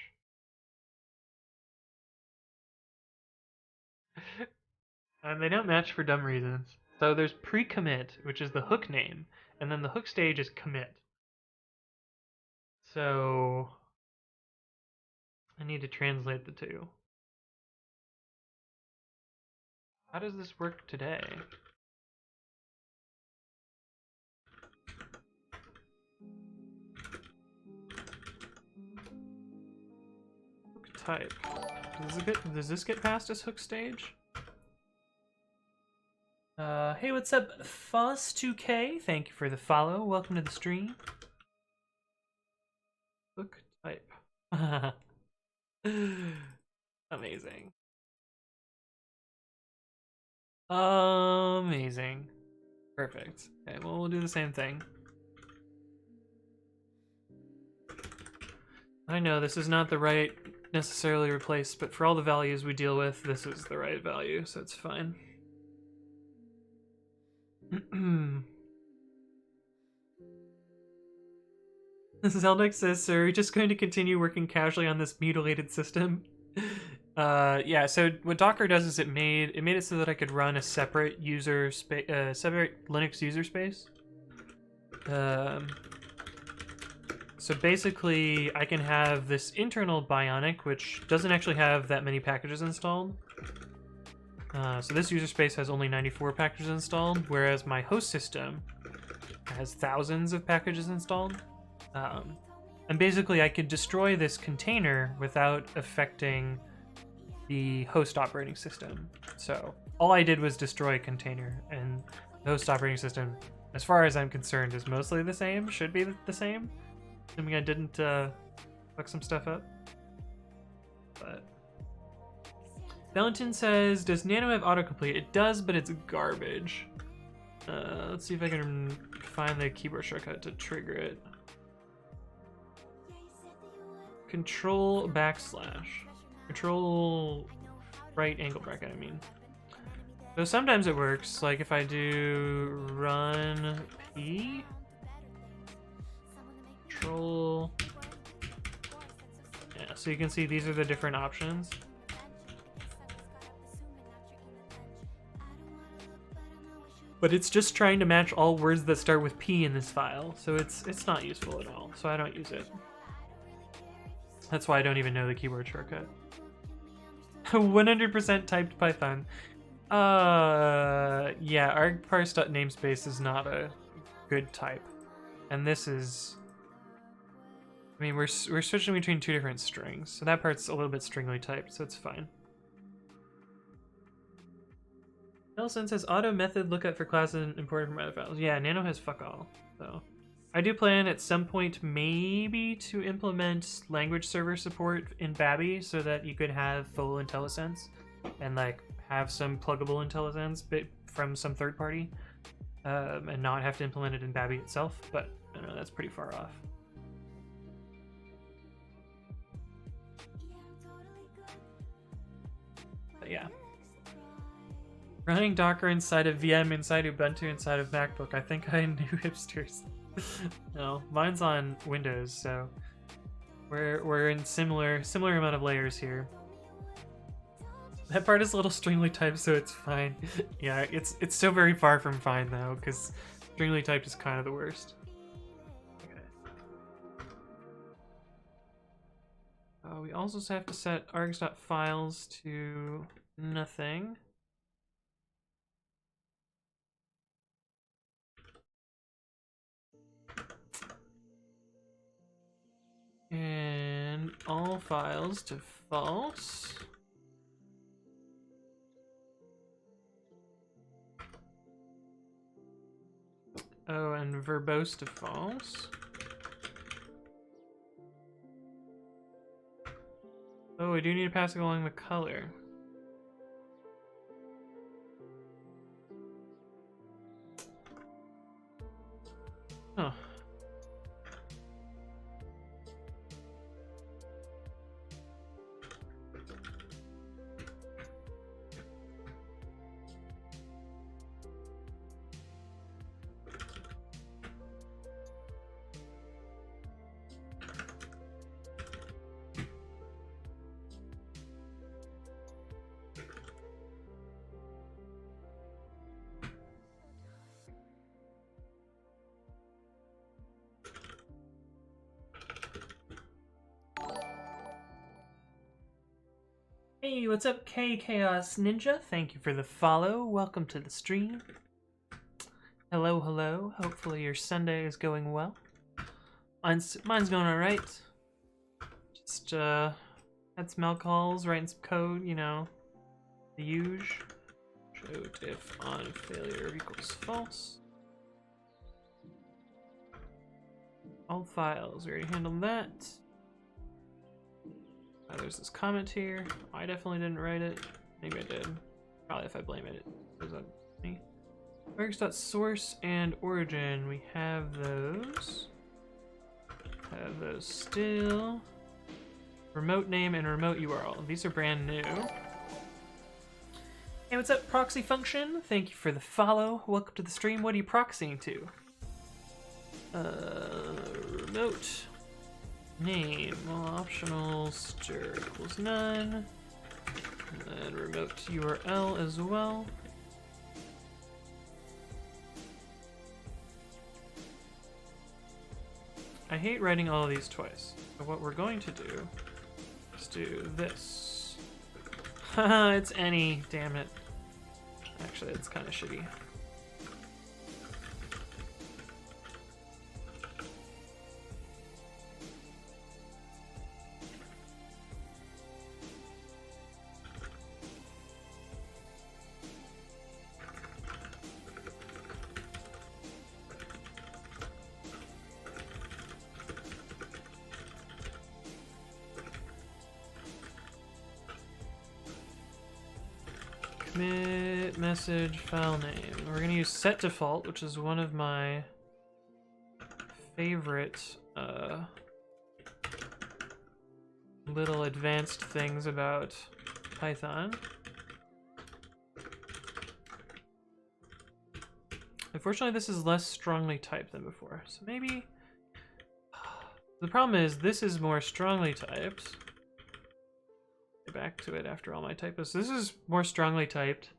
And they don't match for dumb reasons. So there's pre-commit, which is the hook name, and then the hook stage is commit. So I need to translate the two. How does this work today? Hook type. Does this get past as hook stage? Hey, what's up, Foss2K? Thank you for the follow. Welcome to the stream. Hook type. Amazing. Amazing. Perfect. Okay, well, we'll do the same thing. I know this is not the right necessarily replace, but for all the values we deal with, this is the right value, so it's fine. Zelnik says, so are we just going to continue working casually on this mutilated system? Yeah, so what Docker does is it made it so that I could run a separate user space, separate Linux user space. So basically, I can have this internal Bionic, which doesn't actually have that many packages installed. So this user space has only 94 packages installed, whereas my host system has thousands of packages installed. And basically, I could destroy this container without affecting the host operating system. So all I did was destroy a container, and the host operating system, as far as I'm concerned, is mostly the same, should be the same. Assuming I didn't fuck some stuff up. But Valentin says, does Nano have autocomplete? It does, but it's garbage. Let's see if I can find the keyboard shortcut to trigger it. Control /. Control right angle bracket, I mean. So sometimes it works, like if I do run P, control, yeah, so you can see these are the different options. But it's just trying to match all words that start with P in this file, so it's not useful at all, so I don't use it. That's why I don't even know the keyboard shortcut. 100% typed Python. Yeah, argparse.namespace is not a good type. And this is... I mean, we're switching between two different strings, so that part's a little bit stringly typed, so it's fine. Nelson says auto method lookup for classes imported from other files. Yeah, Nano has fuck all, so... I do plan at some point maybe to implement language server support in Babby so that you could have full IntelliSense and like have some pluggable IntelliSense from some third party and not have to implement it in Babby itself, but I don't know, that's pretty far off. But yeah. Running Docker inside of VM, inside Ubuntu, inside of MacBook. I think I knew hipsters. No, mine's on Windows, so we're in similar amount of layers here. That part is a little stringly typed, so it's fine. Yeah, it's so very far from fine though, because stringly typed is kind of the worst. Okay. We also have to set args.files to nothing. And all files to false. Oh, and verbose to false. Oh, we do need to pass along the color. Oh. Hey, what's up, K Chaos Ninja? Thank you for the follow. Welcome to the stream. Hello, hello. Hopefully your Sunday is going well. Mine's going alright. Just had some alcohols, writing some code, you know, the usual. Show if on failure equals false. All files, we already handled that. There's this comment here. I definitely didn't write it. Maybe I did. Probably if I blame it, was that me? Args.source and origin. We have those. Have those still. remote name, and remote URL. These are brand new. Hey, what's up, proxy function? Thank you for the follow. Welcome to the stream. What are you proxying to? Remote name, optional, stir equals none. And remote URL as well. I hate writing all of these twice. So what we're going to do is do this. Haha, it's any, damn it. Actually, it's kind of shitty. Commit message file name. We're gonna use set default, which is one of my favorite little advanced things about Python. Unfortunately, this is less strongly typed than before, so maybe the problem is this is more strongly typed. Back to it after all my typos. This is more strongly typed,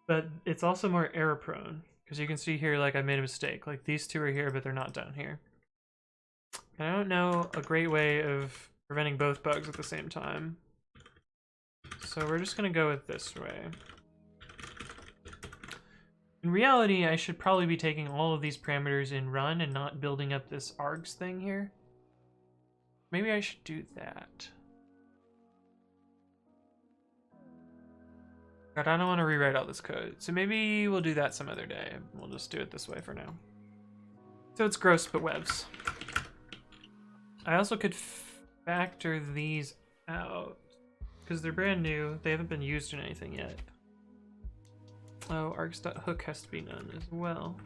but it's also more error prone because you can see here like I made a mistake. Like these two are here, but they're not down here. And I don't know a great way of preventing both bugs at the same time. So we're just gonna go with this way. In reality, I should probably be taking all of these parameters in run and not building up this args thing here. Maybe I should do that. God, I don't want to rewrite all this code, so maybe we'll do that some other day. We'll just do it this way for now. So it's gross, but webs. I also could factor these out, because they're brand new. They haven't been used in anything yet. Oh, args.hook has to be none as well.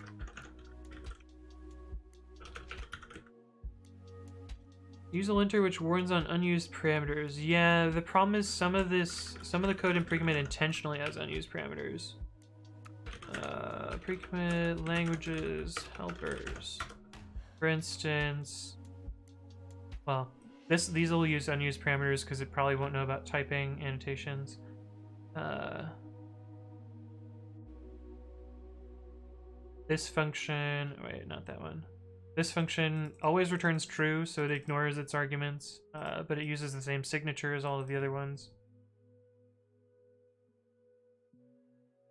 Use a linter which warns on unused parameters. Yeah, the problem is some of the code in pre-commit intentionally has unused parameters. Pre-commit languages, helpers. For instance, well, these will use unused parameters because it probably won't know about typing annotations. This function, wait, not that one. This function always returns true, so it ignores its arguments, but it uses the same signature as all of the other ones.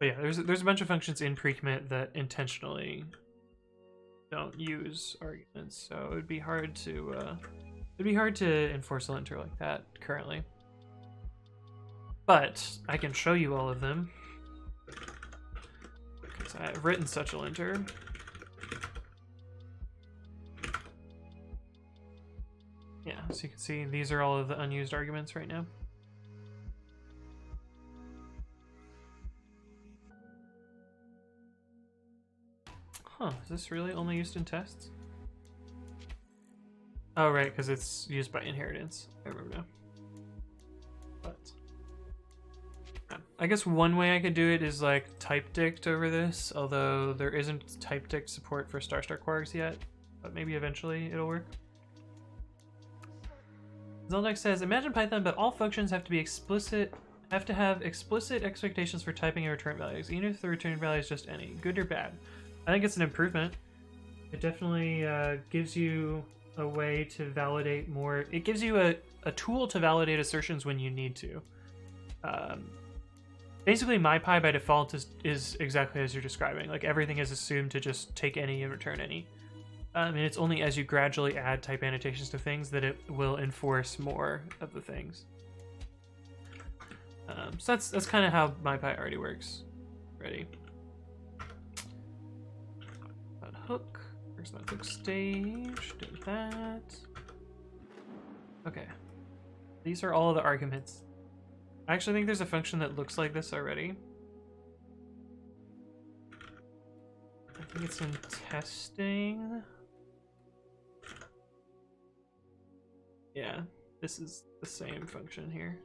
But yeah, there's a bunch of functions in pre-commit that intentionally don't use arguments, so it would be hard to enforce a linter like that currently. But I can show you all of them because I have written such a linter. Yeah, so you can see these are all of the unused arguments right now. Huh, is this really only used in tests? Oh, right, because it's used by inheritance. I remember now. But yeah. I guess one way I could do it is like type dict over this, although there isn't type dict support for ** quarks yet, but maybe eventually it'll work. Zeldex says, imagine Python, but all functions have to have explicit expectations for typing and return values, even if the return value is just any, good or bad. I think it's an improvement. It definitely gives you a way to validate more. It gives you a tool to validate assertions when you need to. Basically, MyPy by default is exactly as you're describing. Like everything is assumed to just take any and return any. And it's only as you gradually add type annotations to things that it will enforce more of the things. So that's kind of how MyPy already works. Ready. Hook. Where's my hook stage? Do that. Okay. These are all of the arguments. I actually think there's a function that looks like this already. I think it's in testing. Yeah. this is the same function here.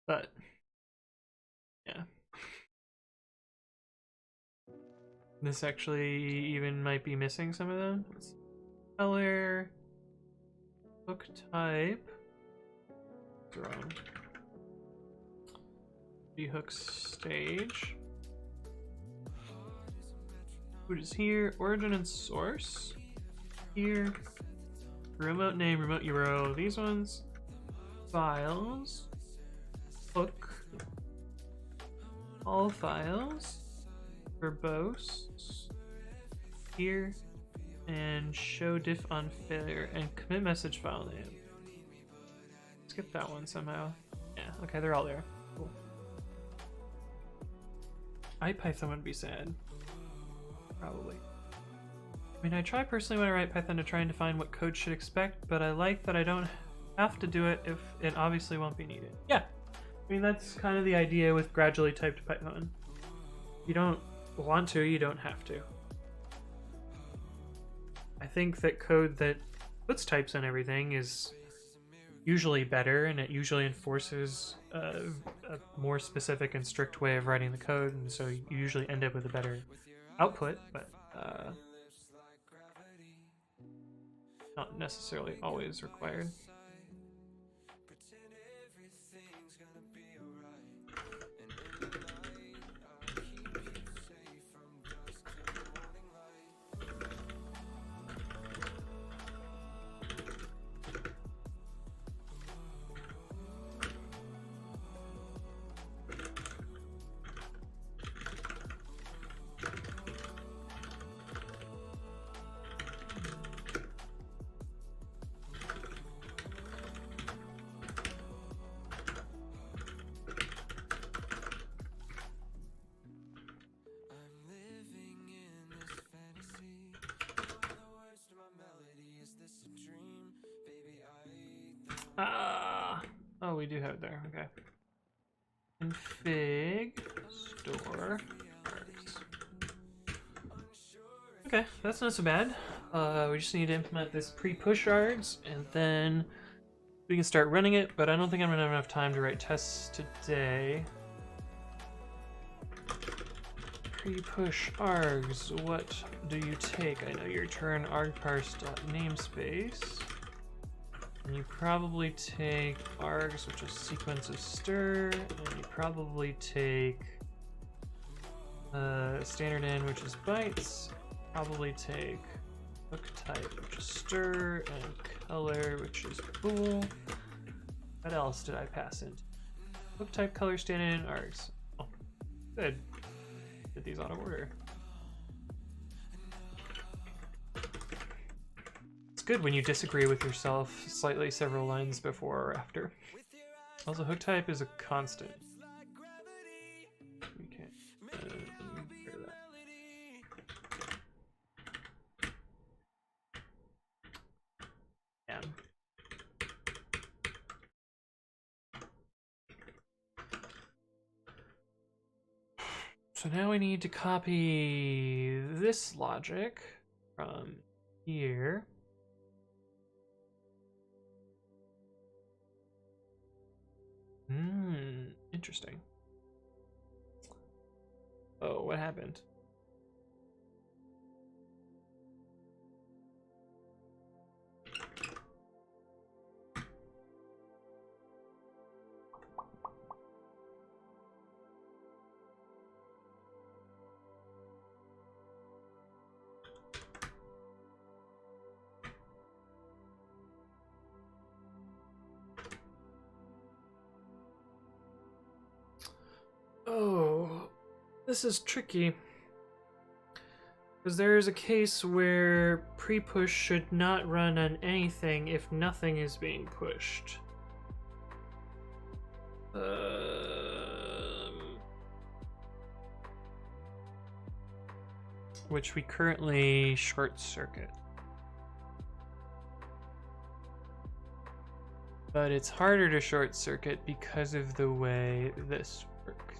But yeah, this actually even might be missing some of them. Color, hook type, wrong. Hook stage. Food is here. Origin and source here. Remote name, remote URL. These ones. Files. Hook. All files. Verbose. Here. And show diff on failure. And commit message file name. Skip that one somehow. Yeah, okay, they're all there. Cool. Python would be sad. Probably. I mean, I try personally when I write Python to try and define what code should expect, but I like that I don't have to do it if it obviously won't be needed. Yeah, I mean, that's kind of the idea with gradually typed Python. You don't want to, you don't have to. I think that code that puts types on everything is usually better, and it usually enforces a more specific and strict way of writing the code, and so you usually end up with a better output, but not necessarily always required. Oh, we do have it there. Okay. Config store args. Okay, that's not so bad. We just need to implement this pre-push args, and then we can start running it. But I don't think I'm gonna have enough time to write tests today. Pre-push args. What do you take? I know you return argparse.namespace. And you probably take args, which is sequence of stir, and you probably take standard in, which is bytes. Probably take hook type, which is stir, and color, which is bool. What else did I pass in? Hook type, color, standard in, args. Oh, good. Did these out of order. Good when you disagree with yourself slightly several lines before or after. Also, hook type is a constant. We can't get rid of that. Yeah. So now we need to copy this logic from here. Interesting. Oh, what happened? Oh, this is tricky. Because there is a case where pre-push should not run on anything if nothing is being pushed. Which we currently short circuit. But it's harder to short circuit because of the way this works.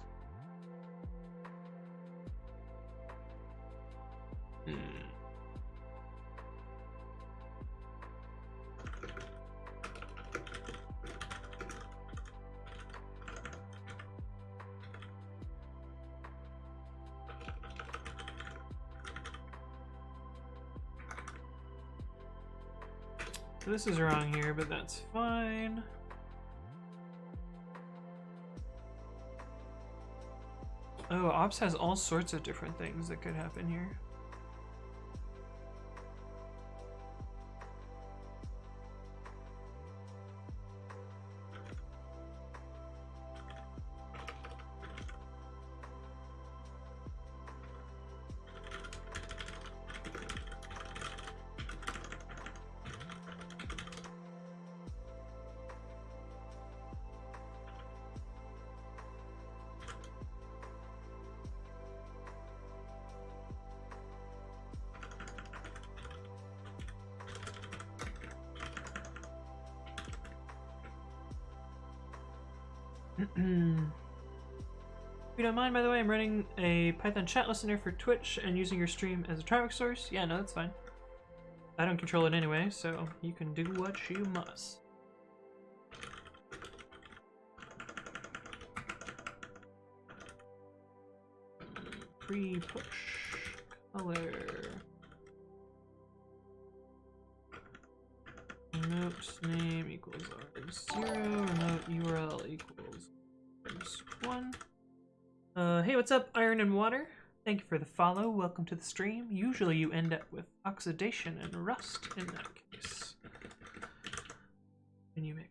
So this is wrong here, but that's fine. Oh, ops has all sorts of different things that could happen here. If you don't mind, by the way, I'm running a Python chat listener for Twitch and using your stream as a traffic source. Yeah, no, that's fine. I don't control it anyway, so you can do what you must. Pre-push color. Remote name equals R0, remote URL equals R1. Hey, what's up, Iron and Water? Thank you for the follow. Welcome to the stream. Usually you end up with oxidation and rust in that case. Can you make...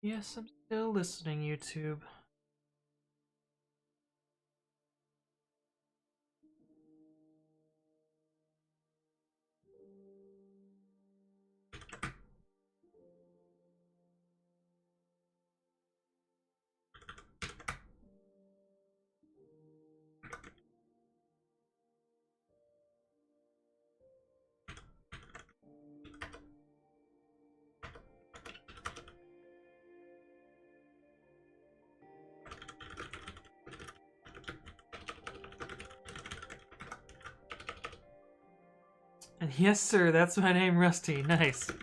Yes, I'm still listening, YouTube. And yes, sir, that's my name, Rusty. Nice. Look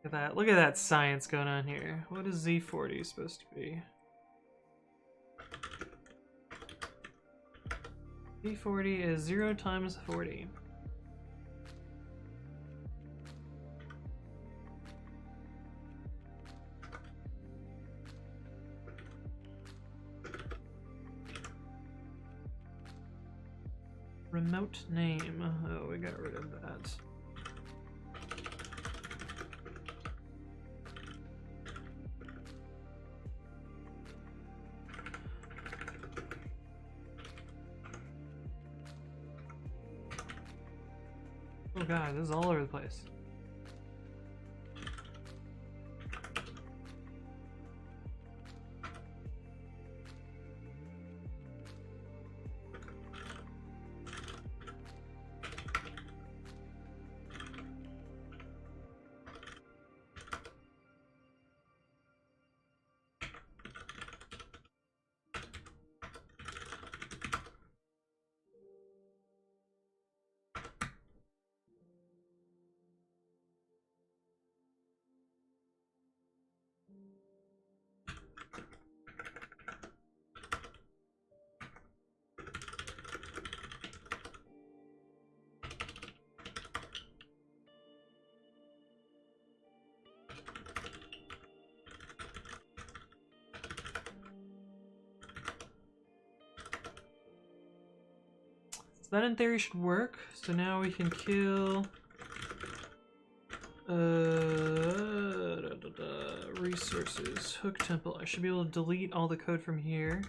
at that. Look at that science going on here. What is Z40 supposed to be? Z40 is 0 times 40. Remote name. Oh, we got rid of that. Oh god, this is all over the place. That in theory should work. So now we can kill resources, hook temple. I should be able to delete all the code from here.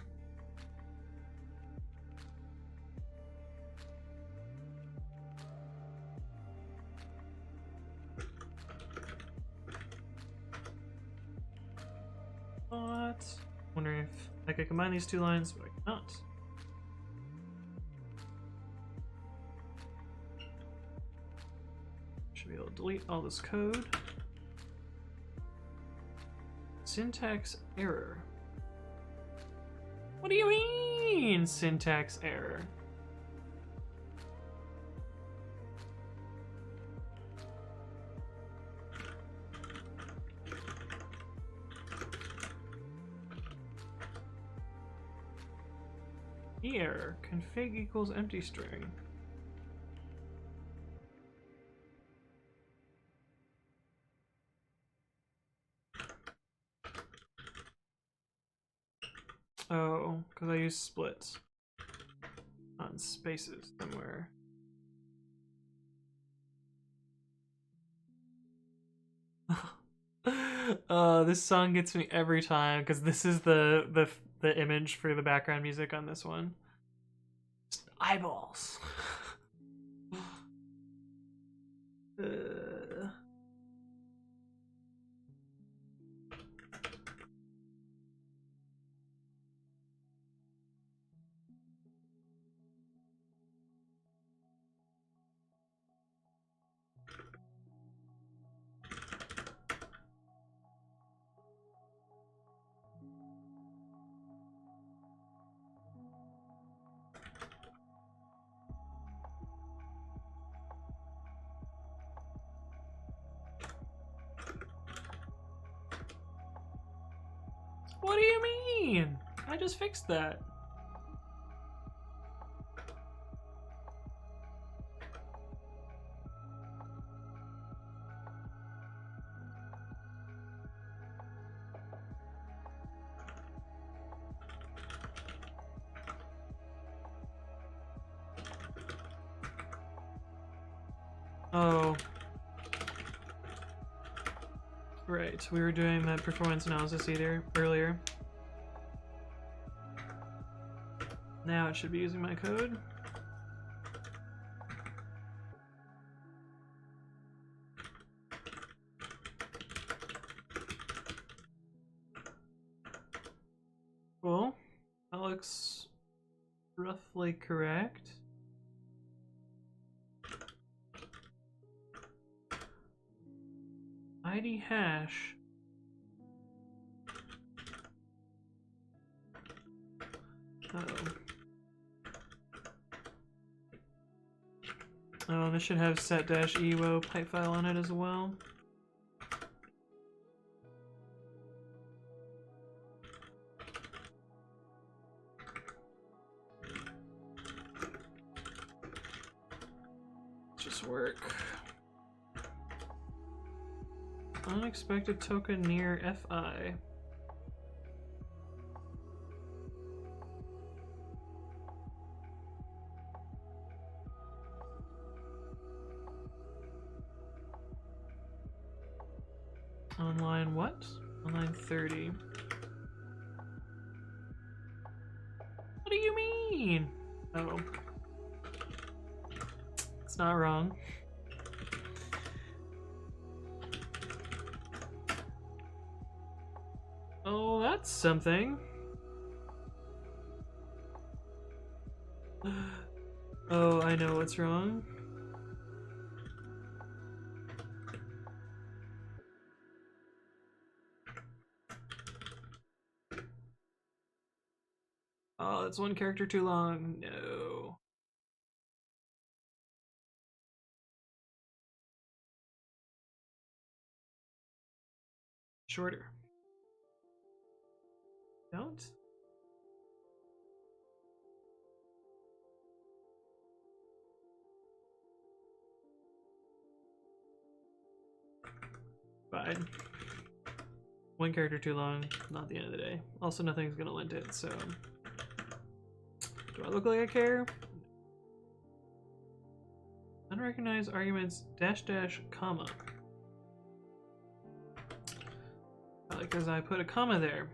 But wondering if I could combine these two lines, but I cannot. Should be able to delete all this code. Syntax error. What do you mean, syntax error? Error. Config equals empty string. Oh, because I use splits on spaces somewhere. This song gets me every time because this is the image for the background music on this one. Just eyeballs. What do you mean? I just fixed that. Oh. Right, we were doing that performance analysis earlier. Now it should be using my code. Cool. That looks roughly correct. ID hash. Uh-oh. Oh, this should have set-ewo pipe file on it as well. Just work. Unexpected token near FI. Online what? Online 30. What do you mean? Oh. It's not wrong. Oh, that's something. Oh, I know what's wrong. Oh, that's one character too long. No. Shorter. Don't? Fine. One character too long, not the end of the day. Also, nothing's gonna lint it, so... Do I look like I care? Unrecognized arguments -- comma. Because I put a comma there.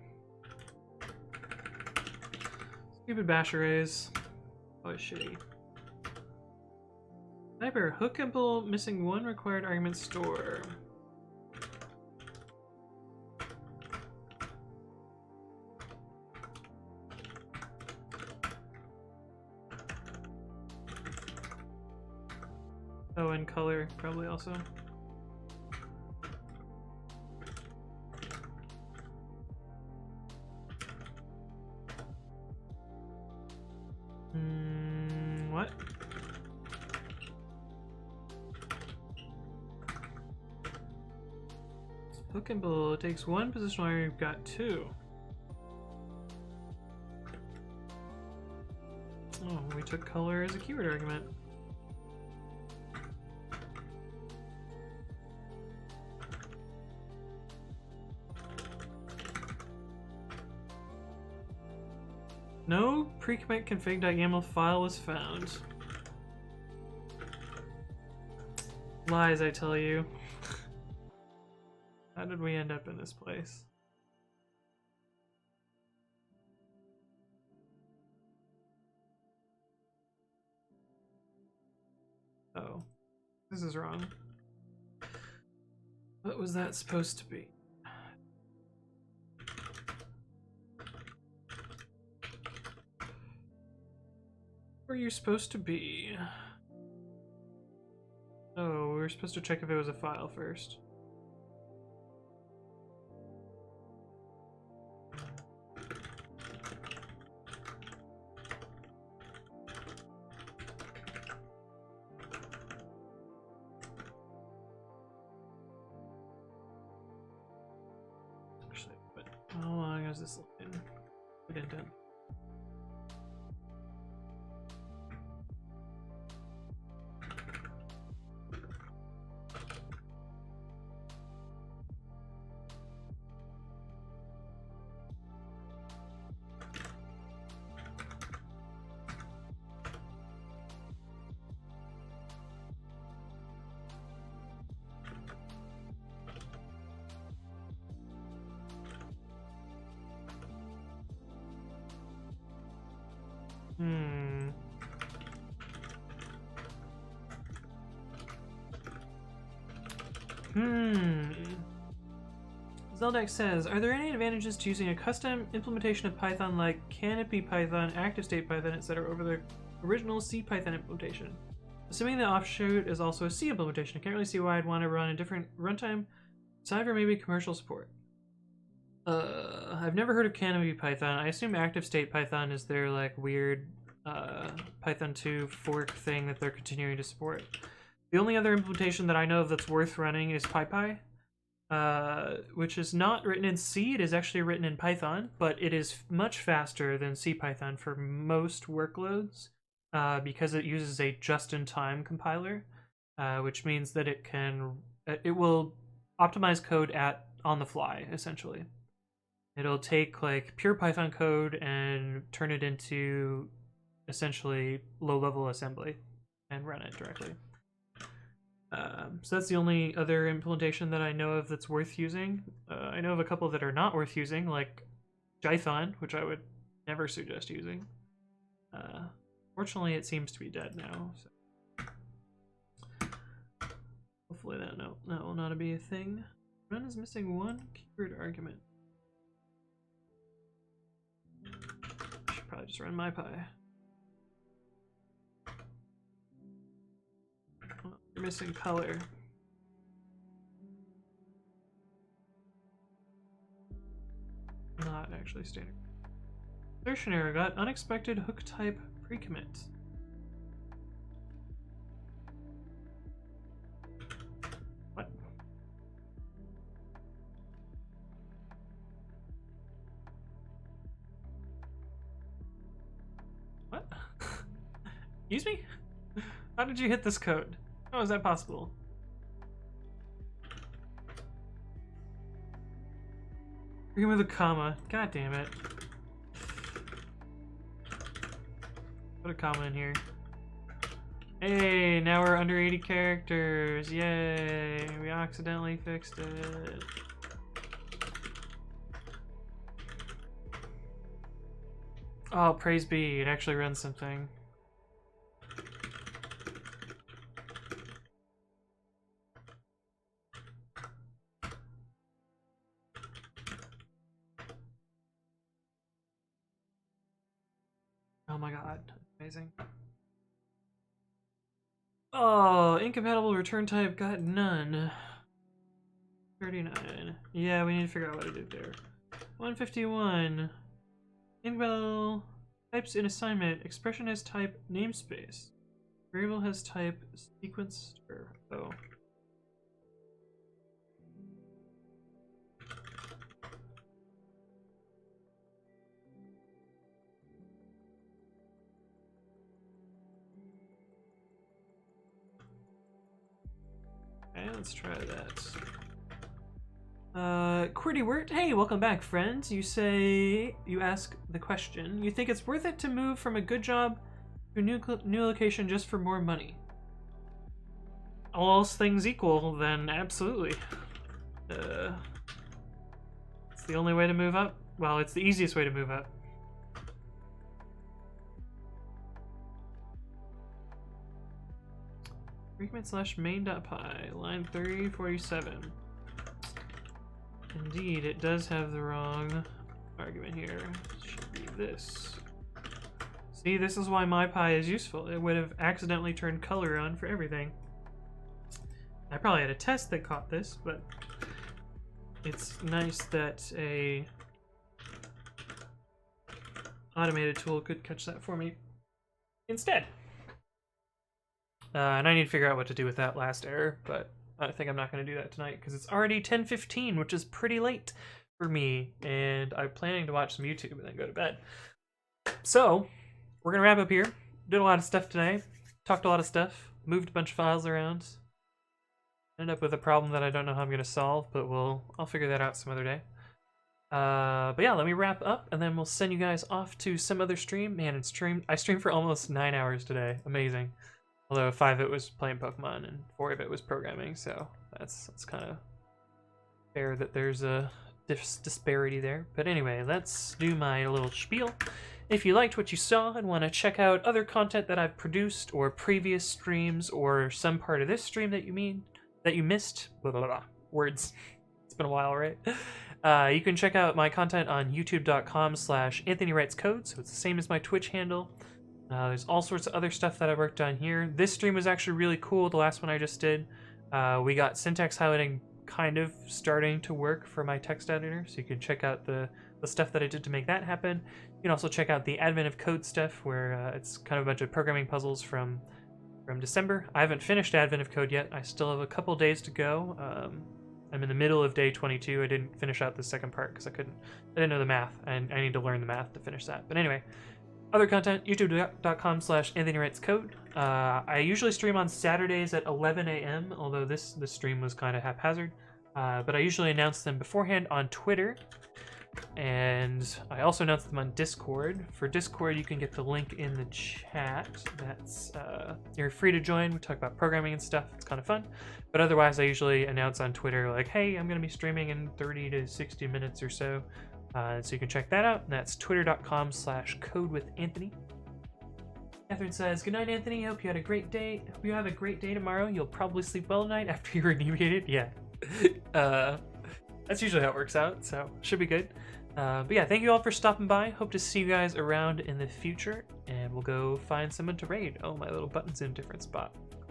Stupid bash arrays. Oh, shitty. Sniper, hookable, missing one required argument store. Oh, and color, probably also. What? Hook and bull takes one position where you've got two. Oh, we took color as a keyword argument. No pre-commit config.yaml file was found. Lies, I tell you. How did we end up in this place? Oh, this is wrong. What was that supposed to be? Where you're supposed to be? Oh, we were supposed to check if it was a file first. Actually, but how long is this looking? Good indent. Zeldex says, are there any advantages to using a custom implementation of Python like Canopy Python, ActiveState Python, etc. over the original C Python implementation? Assuming the offshoot is also a C implementation, I can't really see why I'd want to run a different runtime, aside from maybe commercial support. I've never heard of Canopy Python. I assume ActiveState Python is their like weird python2 fork thing that they're continuing to support. The only other implementation that I know of that's worth running is PyPy, which is not written in C. It is actually written in Python, but it is much faster than CPython for most workloads because it uses a just-in-time compiler, which means that it will optimize code on the fly, essentially. It'll take like pure Python code and turn it into essentially low-level assembly and run it directly. So that's the only other implementation that I know of that's worth using. I know of a couple that are not worth using, like Python, which I would never suggest using. Fortunately, it seems to be dead now. So. Hopefully that will not be a thing. Run is missing one keyword argument. I should probably just run MyPy. Oh, you're missing color. Not actually standard. Insertion error, got unexpected hook type pre-commit. What? What? Excuse me? How did you hit this code? How is that possible? Begin with a comma. God damn it. Put a comma in here. Hey, now we're under 80 characters. Yay. We accidentally fixed it. Oh, praise be. It actually runs something. Oh my god, amazing. Oh, incompatible return type got none. 39. Yeah, we need to figure out what to do there. 151. Incompatible. Types in assignment. Expression has type namespace. Variable has type sequence. Oh. Okay, let's try that. QWERTY, hey, welcome back, friends. You ask the question, you think it's worth it to move from a good job to a new location just for more money? All else things equal, then absolutely. It's the only way to move up. Well, it's the easiest way to move up. Recommit/main.py, line 347. Indeed, it does have the wrong argument here. It should be this. See, this is why MyPy is useful. It would have accidentally turned color on for everything. I probably had a test that caught this, but it's nice that a automated tool could catch that for me instead. And I need to figure out what to do with that last error, but I think I'm not going to do that tonight because it's already 10:15, which is pretty late for me, and I'm planning to watch some YouTube and then go to bed. So, we're going to wrap up here. Did a lot of stuff today, talked a lot of stuff, moved a bunch of files around, ended up with a problem that I don't know how I'm going to solve, but I'll figure that out some other day. But yeah, let me wrap up, and then we'll send you guys off to some other stream. Man, I streamed for almost 9 hours today. Amazing. Although 5 of it was playing Pokemon and 4 of it was programming, so that's kind of fair that there's a disparity there. But anyway, let's do my little spiel. If you liked what you saw and want to check out other content that I've produced, or previous streams, or some part of this stream that you missed, blah, blah, blah. Words. It's been a while, right? You can check out my content on youtube.com/AnthonyWritesCode, so it's the same as my Twitch handle. There's all sorts of other stuff that I worked on here. This stream was actually really cool, the last one I just did. We got syntax highlighting kind of starting to work for my text editor, so you can check out the stuff that I did to make that happen. You can also check out the Advent of Code stuff, where it's kind of a bunch of programming puzzles from December. I haven't finished Advent of Code yet. I still have a couple days to go. I'm in the middle of day 22. I didn't finish out the second part because I didn't know the math, and I need to learn the math to finish that. But anyway, other content, youtube.com/AnthonyWritesCode. I usually stream on Saturdays at 11 a.m., although this stream was kind of haphazard. But I usually announce them beforehand on Twitter, and I also announce them on Discord. For Discord, you can get the link in the chat. That's you're free to join. We talk about programming and stuff. It's kind of fun. But otherwise, I usually announce on Twitter, like, hey, I'm going to be streaming in 30 to 60 minutes or so. So you can check that out. That's twitter.com/codewithanthony. Catherine says, good night, Anthony. Hope you had a great day. Hope you have a great day tomorrow. You'll probably sleep well tonight after you're remediated. Yeah. That's usually how it works out, so should be good. But yeah, thank you all for stopping by. Hope to see you guys around in the future, and we'll go find someone to raid. Oh, my little button's in a different spot.